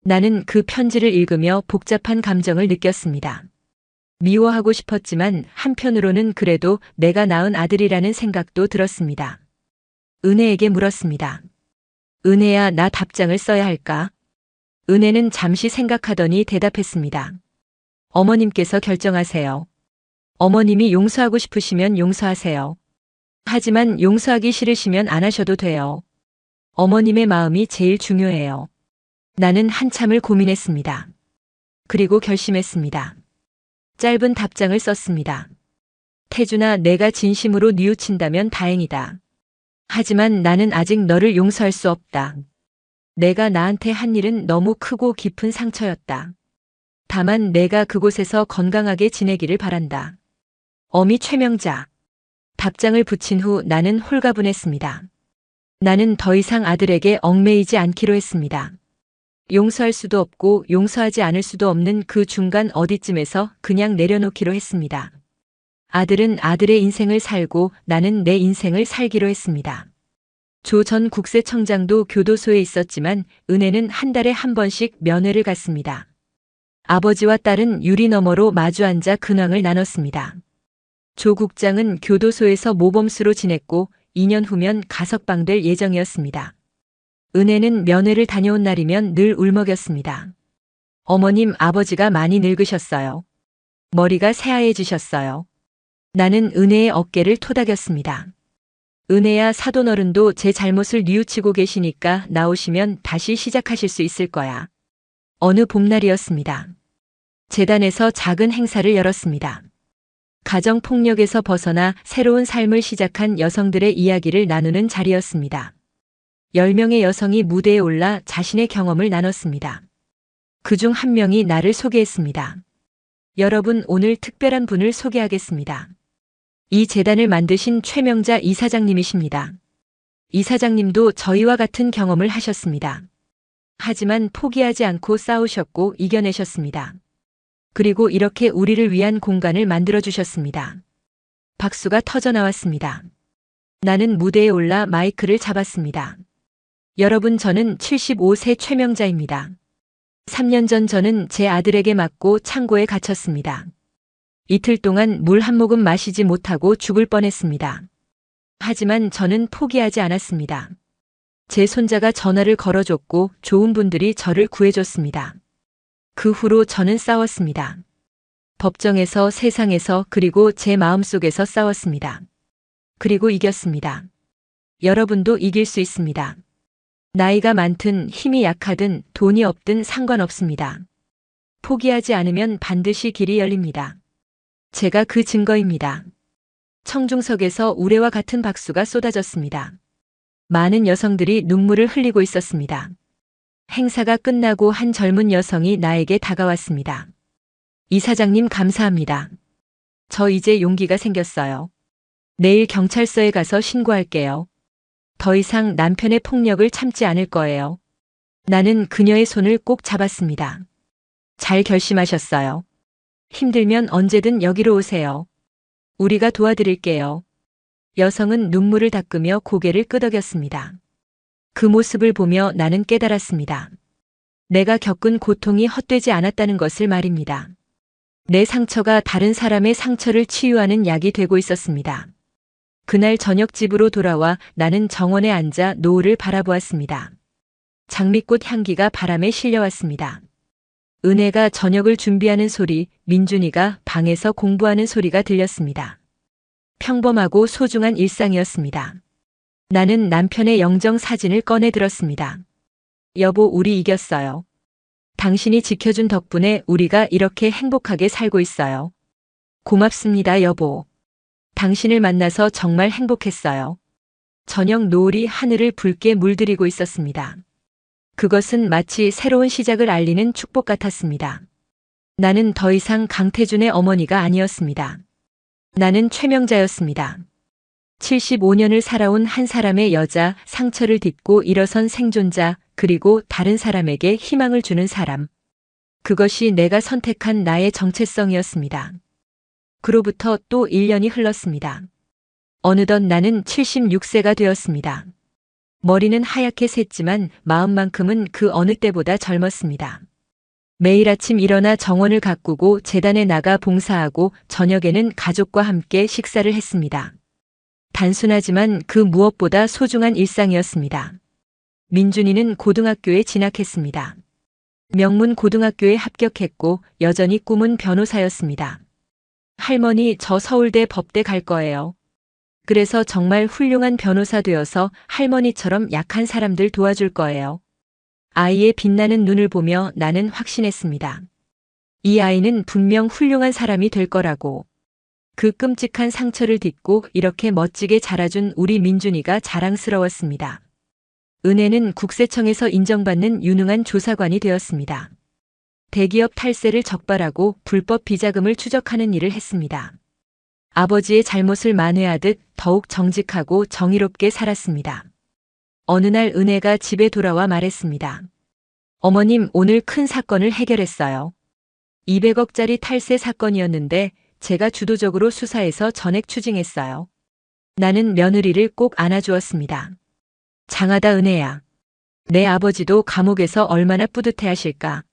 나는 그 편지를 읽으며 복잡한 감정을 느꼈습니다. 미워하고 싶었지만 한편으로는 그래도 내가 낳은 아들이라는 생각도 들었습니다. 은혜에게 물었습니다. 은혜야, 나 답장을 써야 할까? 은혜는 잠시 생각하더니 대답했습니다. 어머님께서 결정하세요. 어머님이 용서하고 싶으시면 용서하세요. 하지만 용서하기 싫으시면 안 하셔도 돼요. 어머님의 마음이 제일 중요해요. 나는 한참을 고민했습니다. 그리고 결심했습니다. 짧은 답장을 썼습니다. 태준아, 내가 진심으로 뉘우친다면 다행이다. 하지만 나는 아직 너를 용서할 수 없다. 내가 나한테 한 일은 너무 크고 깊은 상처였다. 다만 내가 그곳에서 건강하게 지내기를 바란다. 어미 최명자. 답장을 붙인 후 나는 홀가분했습니다. 나는 더 이상 아들에게 얽매이지 않기로 했습니다. 용서할 수도 없고 용서하지 않을 수도 없는 그 중간 어디쯤에서 그냥 내려놓기로 했습니다. 아들은 아들의 인생을 살고 나는 내 인생을 살기로 했습니다. 조 전 국세청장도 교도소에 있었지만 은혜는 한 달에 한 번씩 면회를 갔습니다. 아버지와 딸은 유리 너머로 마주 앉아 근황을 나눴습니다. 조 국장은 교도소에서 모범수로 지냈고 2년 후면 가석방될 예정이었습니다. 은혜는 면회를 다녀온 날이면 늘 울먹였습니다. 어머님, 아버지가 많이 늙으셨어요. 머리가 새하얘지셨어요. 나는 은혜의 어깨를 토닥였습니다. 은혜야, 사돈어른도 제 잘못을 뉘우치고 계시니까 나오시면 다시 시작하실 수 있을 거야. 어느 봄날이었습니다. 재단에서 작은 행사를 열었습니다. 가정폭력에서 벗어나 새로운 삶을 시작한 여성들의 이야기를 나누는 자리였습니다. 10명의 여성이 무대에 올라 자신의 경험을 나눴습니다. 그중 한 명이 나를 소개했습니다. 여러분, 오늘 특별한 분을 소개하겠습니다. 이 재단을 만드신 최명자 이사장님이십니다. 이사장님도 저희와 같은 경험을 하셨습니다. 하지만 포기하지 않고 싸우셨고 이겨내셨습니다. 그리고 이렇게 우리를 위한 공간을 만들어 주셨습니다. 박수가 터져 나왔습니다. 나는 무대에 올라 마이크를 잡았습니다. 여러분, 저는 75세 최명자입니다. 3년 전 저는 제 아들에게 맞고 창고에 갇혔습니다. 이틀 동안 물 한 모금 마시지 못하고 죽을 뻔했습니다. 하지만 저는 포기하지 않았습니다. 제 손자가 전화를 걸어줬고 좋은 분들이 저를 구해줬습니다. 그 후로 저는 싸웠습니다. 법정에서, 세상에서, 그리고 제 마음속에서 싸웠습니다. 그리고 이겼습니다. 여러분도 이길 수 있습니다. 나이가 많든 힘이 약하든 돈이 없든 상관없습니다. 포기하지 않으면 반드시 길이 열립니다. 제가 그 증거입니다. 청중석에서 우레와 같은 박수가 쏟아졌습니다. 많은 여성들이 눈물을 흘리고 있었습니다. 행사가 끝나고 한 젊은 여성이 나에게 다가왔습니다. 이사장님, 감사합니다. 저 이제 용기가 생겼어요. 내일 경찰서에 가서 신고할게요. 더 이상 남편의 폭력을 참지 않을 거예요. 나는 그녀의 손을 꼭 잡았습니다. 잘 결심하셨어요. 힘들면 언제든 여기로 오세요. 우리가 도와드릴게요. 여성은 눈물을 닦으며 고개를 끄덕였습니다. 그 모습을 보며 나는 깨달았습니다. 내가 겪은 고통이 헛되지 않았다는 것을 말입니다. 내 상처가 다른 사람의 상처를 치유하는 약이 되고 있었습니다. 그날 저녁 집으로 돌아와 나는 정원에 앉아 노을을 바라보았습니다. 장미꽃 향기가 바람에 실려왔습니다. 은혜가 저녁을 준비하는 소리, 민준이가 방에서 공부하는 소리가 들렸습니다. 평범하고 소중한 일상이었습니다. 나는 남편의 영정 사진을 꺼내 들었습니다. 여보, 우리 이겼어요. 당신이 지켜준 덕분에 우리가 이렇게 행복하게 살고 있어요. 고맙습니다, 여보. 당신을 만나서 정말 행복했어요. 저녁 노을이 하늘을 붉게 물들이고 있었습니다. 그것은 마치 새로운 시작을 알리는 축복 같았습니다. 나는 더 이상 강태준의 어머니가 아니었습니다. 나는 최명자였습니다. 75년을 살아온 한 사람의 여자, 상처를 딛고 일어선 생존자, 그리고 다른 사람에게 희망을 주는 사람. 그것이 내가 선택한 나의 정체성이었습니다. 그로부터 또 1년이 흘렀습니다. 어느덧 나는 76세가 되었습니다. 머리는 하얗게 샜지만 마음만큼은 그 어느 때보다 젊었습니다. 매일 아침 일어나 정원을 가꾸고 재단에 나가 봉사하고 저녁에는 가족과 함께 식사를 했습니다. 단순하지만 그 무엇보다 소중한 일상이었습니다. 민준이는 고등학교에 진학했습니다. 명문 고등학교에 합격했고 여전히 꿈은 변호사였습니다. 할머니, 저 서울대 법대 갈 거예요. 그래서 정말 훌륭한 변호사 되어서 할머니처럼 약한 사람들 도와줄 거예요. 아이의 빛나는 눈을 보며 나는 확신했습니다. 이 아이는 분명 훌륭한 사람이 될 거라고. 그 끔찍한 상처를 딛고 이렇게 멋지게 자라준 우리 민준이가 자랑스러웠습니다. 은혜는 국세청에서 인정받는 유능한 조사관이 되었습니다. 대기업 탈세를 적발하고 불법 비자금을 추적하는 일을 했습니다. 아버지의 잘못을 만회하듯 더욱 정직하고 정의롭게 살았습니다. 어느 날 은혜가 집에 돌아와 말했습니다. 어머님, 오늘 큰 사건을 해결했어요. 200억짜리 탈세 사건이었는데 제가 주도적으로 수사해서 전액 추징했어요. 나는 며느리를 꼭 안아주었습니다. 장하다, 은혜야. 내 아버지도 감옥에서 얼마나 뿌듯해하실까.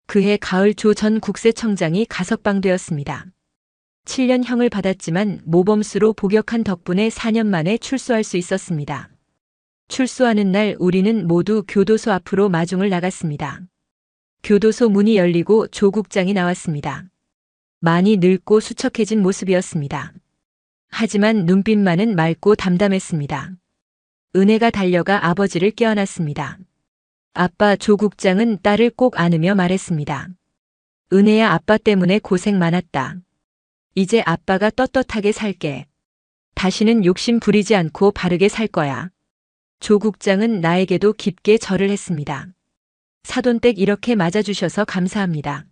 그해 가을 조 전 국세청장이 가석방되었습니다. 7년형을 받았지만 모범수로 복역한 덕분에 4년 만에 출소할 수 있었습니다. 출소하는 날 우리는 모두 교도소 앞으로 마중을 나갔습니다. 교도소 문이 열리고 조 국장이 나왔습니다. 많이 늙고 수척해진 모습이었습니다. 하지만 눈빛만은 맑고 담담했습니다. 은혜가 달려가 아버지를 껴안았습니다. 아빠, 조 국장은 딸을 꼭 안으며 말했습니다. 은혜야, 아빠 때문에 고생 많았다. 이제 아빠가 떳떳하게 살게. 다시는 욕심 부리지 않고 바르게 살 거야. 조 국장은 나에게도 깊게 절을 했습니다. 사돈댁 이렇게 맞아주셔서 감사합니다.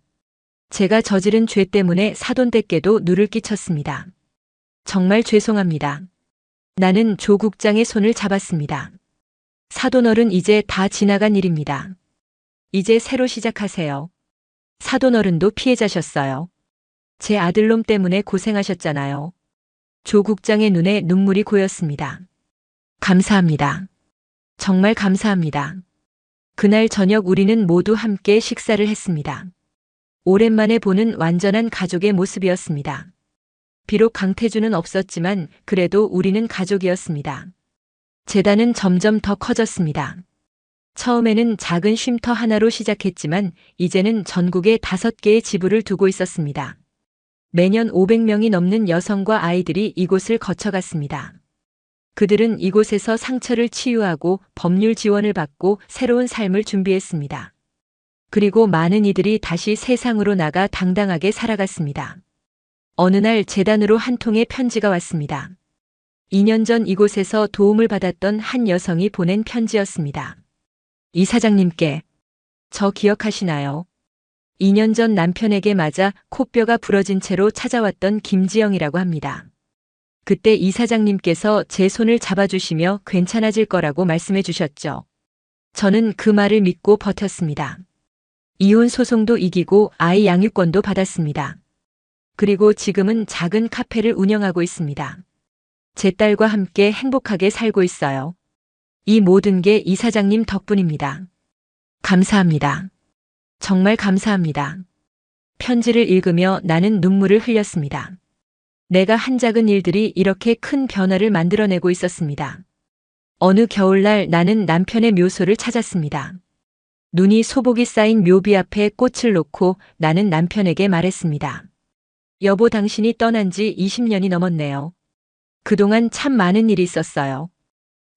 제가 저지른 죄 때문에 사돈댁께도 누를 끼쳤습니다. 정말 죄송합니다. 나는 조 국장의 손을 잡았습니다. 사돈어른 이제 다 지나간 일입니다. 이제 새로 시작하세요. 사돈어른도 피해자셨어요. 제 아들놈 때문에 고생하셨잖아요. 조 국장의 눈에 눈물이 고였습니다. 감사합니다. 정말 감사합니다. 그날 저녁 우리는 모두 함께 식사를 했습니다. 오랜만에 보는 완전한 가족의 모습이었습니다. 비록 강태주는 없었지만 그래도 우리는 가족이었습니다. 재단은 점점 더 커졌습니다. 처음에는 작은 쉼터 하나로 시작했지만 이제는 전국에 5개의 지부를 두고 있었습니다. 매년 500명이 넘는 여성과 아이들이 이곳을 거쳐갔습니다. 그들은 이곳에서 상처를 치유하고 법률 지원을 받고 새로운 삶을 준비했습니다. 그리고 많은 이들이 다시 세상으로 나가 당당하게 살아갔습니다. 어느 날 재단으로 한 통의 편지가 왔습니다. 2년 전 이곳에서 도움을 받았던 한 여성이 보낸 편지였습니다. 이사장님께, 저 기억하시나요? 2년 전 남편에게 맞아 코뼈가 부러진 채로 찾아왔던 김지영이라고 합니다. 그때 이사장님께서 제 손을 잡아주시며 괜찮아질 거라고 말씀해 주셨죠. 저는 그 말을 믿고 버텼습니다. 이혼 소송도 이기고 아이 양육권도 받았습니다. 그리고 지금은 작은 카페를 운영하고 있습니다. 제 딸과 함께 행복하게 살고 있어요. 이 모든 게 이사장님 덕분입니다. 감사합니다. 정말 감사합니다. 편지를 읽으며 나는 눈물을 흘렸습니다. 내가 한 작은 일들이 이렇게 큰 변화를 만들어내고 있었습니다. 어느 겨울날 나는 남편의 묘소를 찾았습니다. 눈이 소복이 쌓인 묘비 앞에 꽃을 놓고 나는 남편에게 말했습니다. 여보, 당신이 떠난 지 20년이 넘었네요. 그동안 참 많은 일이 있었어요.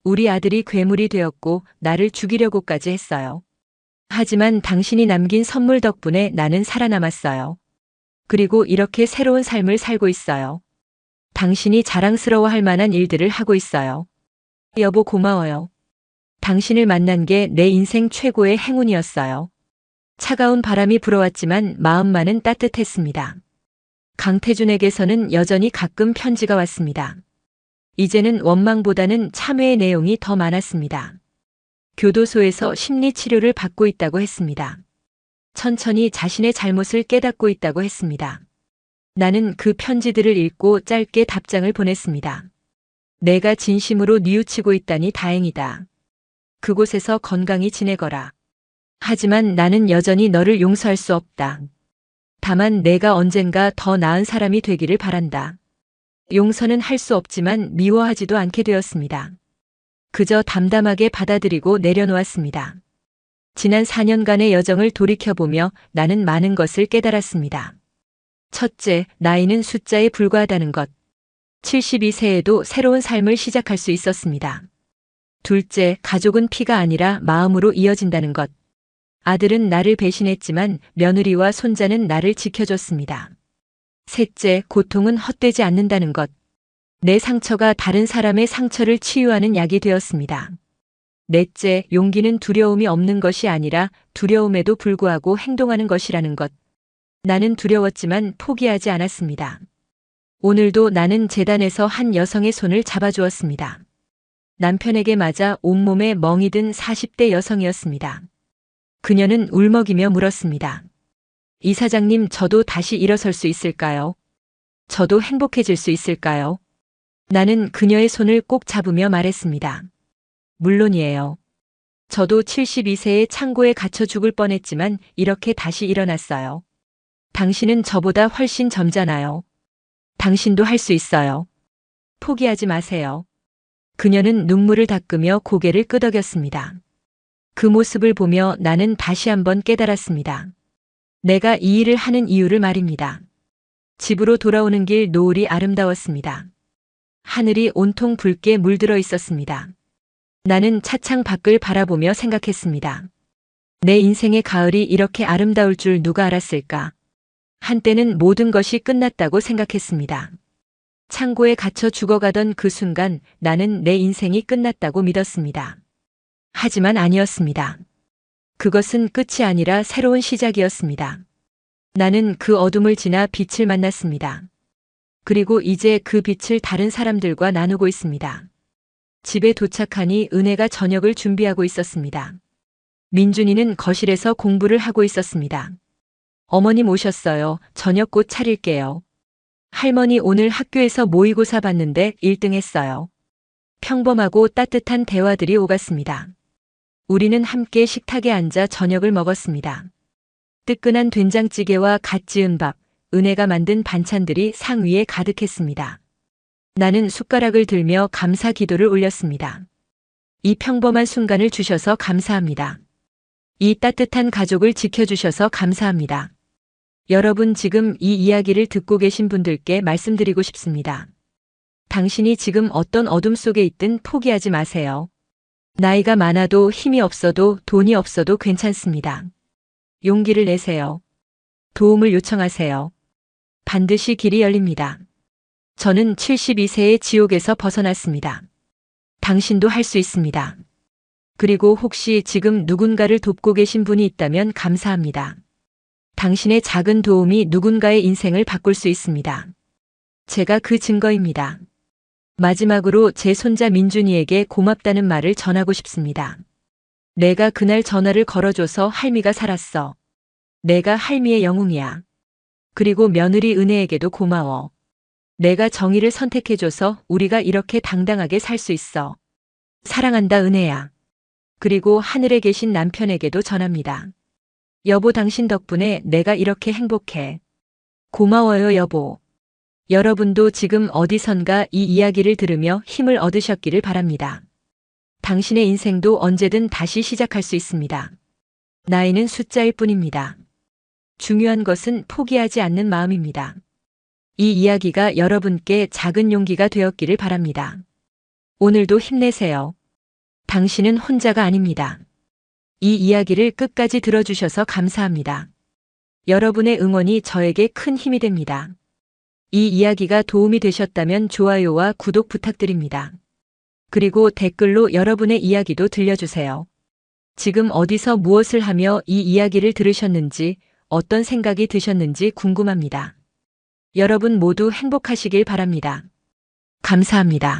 우리 아들이 괴물이 되었고 나를 죽이려고까지 했어요. 하지만 당신이 남긴 선물 덕분에 나는 살아남았어요. 그리고 이렇게 새로운 삶을 살고 있어요. 당신이 자랑스러워할 만한 일들을 하고 있어요. 여보, 고마워요. 당신을 만난 게 내 인생 최고의 행운이었어요. 차가운 바람이 불어왔지만 마음만은 따뜻했습니다. 강태준에게서는 여전히 가끔 편지가 왔습니다. 이제는 원망보다는 참회의 내용이 더 많았습니다. 교도소에서 심리치료를 받고 있다고 했습니다. 천천히 자신의 잘못을 깨닫고 있다고 했습니다. 나는 그 편지들을 읽고 짧게 답장을 보냈습니다. 내가 진심으로 뉘우치고 있다니 다행이다. 그곳에서 건강히 지내거라. 하지만 나는 여전히 너를 용서할 수 없다. 다만 내가 언젠가 더 나은 사람이 되기를 바란다. 용서는 할 수 없지만 미워하지도 않게 되었습니다. 그저 담담하게 받아들이고 내려놓았습니다. 지난 4년간의 여정을 돌이켜보며 나는 많은 것을 깨달았습니다. 첫째, 나이는 숫자에 불과하다는 것. 72세에도 새로운 삶을 시작할 수 있었습니다. 둘째, 가족은 피가 아니라 마음으로 이어진다는 것. 아들은 나를 배신했지만 며느리와 손자는 나를 지켜줬습니다. 셋째, 고통은 헛되지 않는다는 것. 내 상처가 다른 사람의 상처를 치유하는 약이 되었습니다. 넷째, 용기는 두려움이 없는 것이 아니라 두려움에도 불구하고 행동하는 것이라는 것. 나는 두려웠지만 포기하지 않았습니다. 오늘도 나는 재단에서 한 여성의 손을 잡아주었습니다. 남편에게 맞아 온몸에 멍이 든 40대 여성이었습니다. 그녀는 울먹이며 물었습니다. 이사장님, 저도 다시 일어설 수 있을까요? 저도 행복해질 수 있을까요? 나는 그녀의 손을 꼭 잡으며 말했습니다. 물론이에요. 저도 72세에 창고에 갇혀 죽을 뻔했지만 이렇게 다시 일어났어요. 당신은 저보다 훨씬 젊잖아요. 당신도 할 수 있어요. 포기하지 마세요. 그녀는 눈물을 닦으며 고개를 끄덕였습니다. 그 모습을 보며 나는 다시 한번 깨달았습니다. 내가 이 일을 하는 이유를 말입니다. 집으로 돌아오는 길 노을이 아름다웠습니다. 하늘이 온통 붉게 물들어 있었습니다. 나는 차창 밖을 바라보며 생각했습니다. 내 인생의 가을이 이렇게 아름다울 줄 누가 알았을까? 한때는 모든 것이 끝났다고 생각했습니다. 창고에 갇혀 죽어가던 그 순간 나는 내 인생이 끝났다고 믿었습니다. 하지만 아니었습니다. 그것은 끝이 아니라 새로운 시작이었습니다. 나는 그 어둠을 지나 빛을 만났습니다. 그리고 이제 그 빛을 다른 사람들과 나누고 있습니다. 집에 도착하니 은혜가 저녁을 준비하고 있었습니다. 민준이는 거실에서 공부를 하고 있었습니다. 어머님 오셨어요. 저녁 곧 차릴게요. 할머니 오늘 학교에서 모의고사 봤는데 1등 했어요. 평범하고 따뜻한 대화들이 오갔습니다. 우리는 함께 식탁에 앉아 저녁을 먹었습니다. 뜨끈한 된장찌개와 갓 지은 밥, 은혜가 만든 반찬들이 상 위에 가득했습니다. 나는 숟가락을 들며 감사 기도를 올렸습니다. 이 평범한 순간을 주셔서 감사합니다. 이 따뜻한 가족을 지켜주셔서 감사합니다. 여러분 지금 이 이야기를 듣고 계신 분들께 말씀드리고 싶습니다. 당신이 지금 어떤 어둠 속에 있든 포기하지 마세요. 나이가 많아도 힘이 없어도 돈이 없어도 괜찮습니다. 용기를 내세요. 도움을 요청하세요. 반드시 길이 열립니다. 저는 72세의 지옥에서 벗어났습니다. 당신도 할 수 있습니다. 그리고 혹시 지금 누군가를 돕고 계신 분이 있다면 감사합니다. 당신의 작은 도움이 누군가의 인생을 바꿀 수 있습니다. 제가 그 증거입니다. 마지막으로 제 손자 민준이에게 고맙다는 말을 전하고 싶습니다. 내가 그날 전화를 걸어줘서 할미가 살았어. 내가 할미의 영웅이야. 그리고 며느리 은혜에게도 고마워. 내가 정의를 선택해줘서 우리가 이렇게 당당하게 살 수 있어. 사랑한다 은혜야. 그리고 하늘에 계신 남편에게도 전합니다. 여보 당신 덕분에 내가 이렇게 행복해. 고마워요 여보. 여러분도 지금 어디선가 이 이야기를 들으며 힘을 얻으셨기를 바랍니다. 당신의 인생도 언제든 다시 시작할 수 있습니다. 나이는 숫자일 뿐입니다. 중요한 것은 포기하지 않는 마음입니다. 이 이야기가 여러분께 작은 용기가 되었기를 바랍니다. 오늘도 힘내세요. 당신은 혼자가 아닙니다. 이 이야기를 끝까지 들어주셔서 감사합니다. 여러분의 응원이 저에게 큰 힘이 됩니다. 이 이야기가 도움이 되셨다면 좋아요와 구독 부탁드립니다. 그리고 댓글로 여러분의 이야기도 들려주세요. 지금 어디서 무엇을 하며 이 이야기를 들으셨는지, 어떤 생각이 드셨는지 궁금합니다. 여러분 모두 행복하시길 바랍니다. 감사합니다.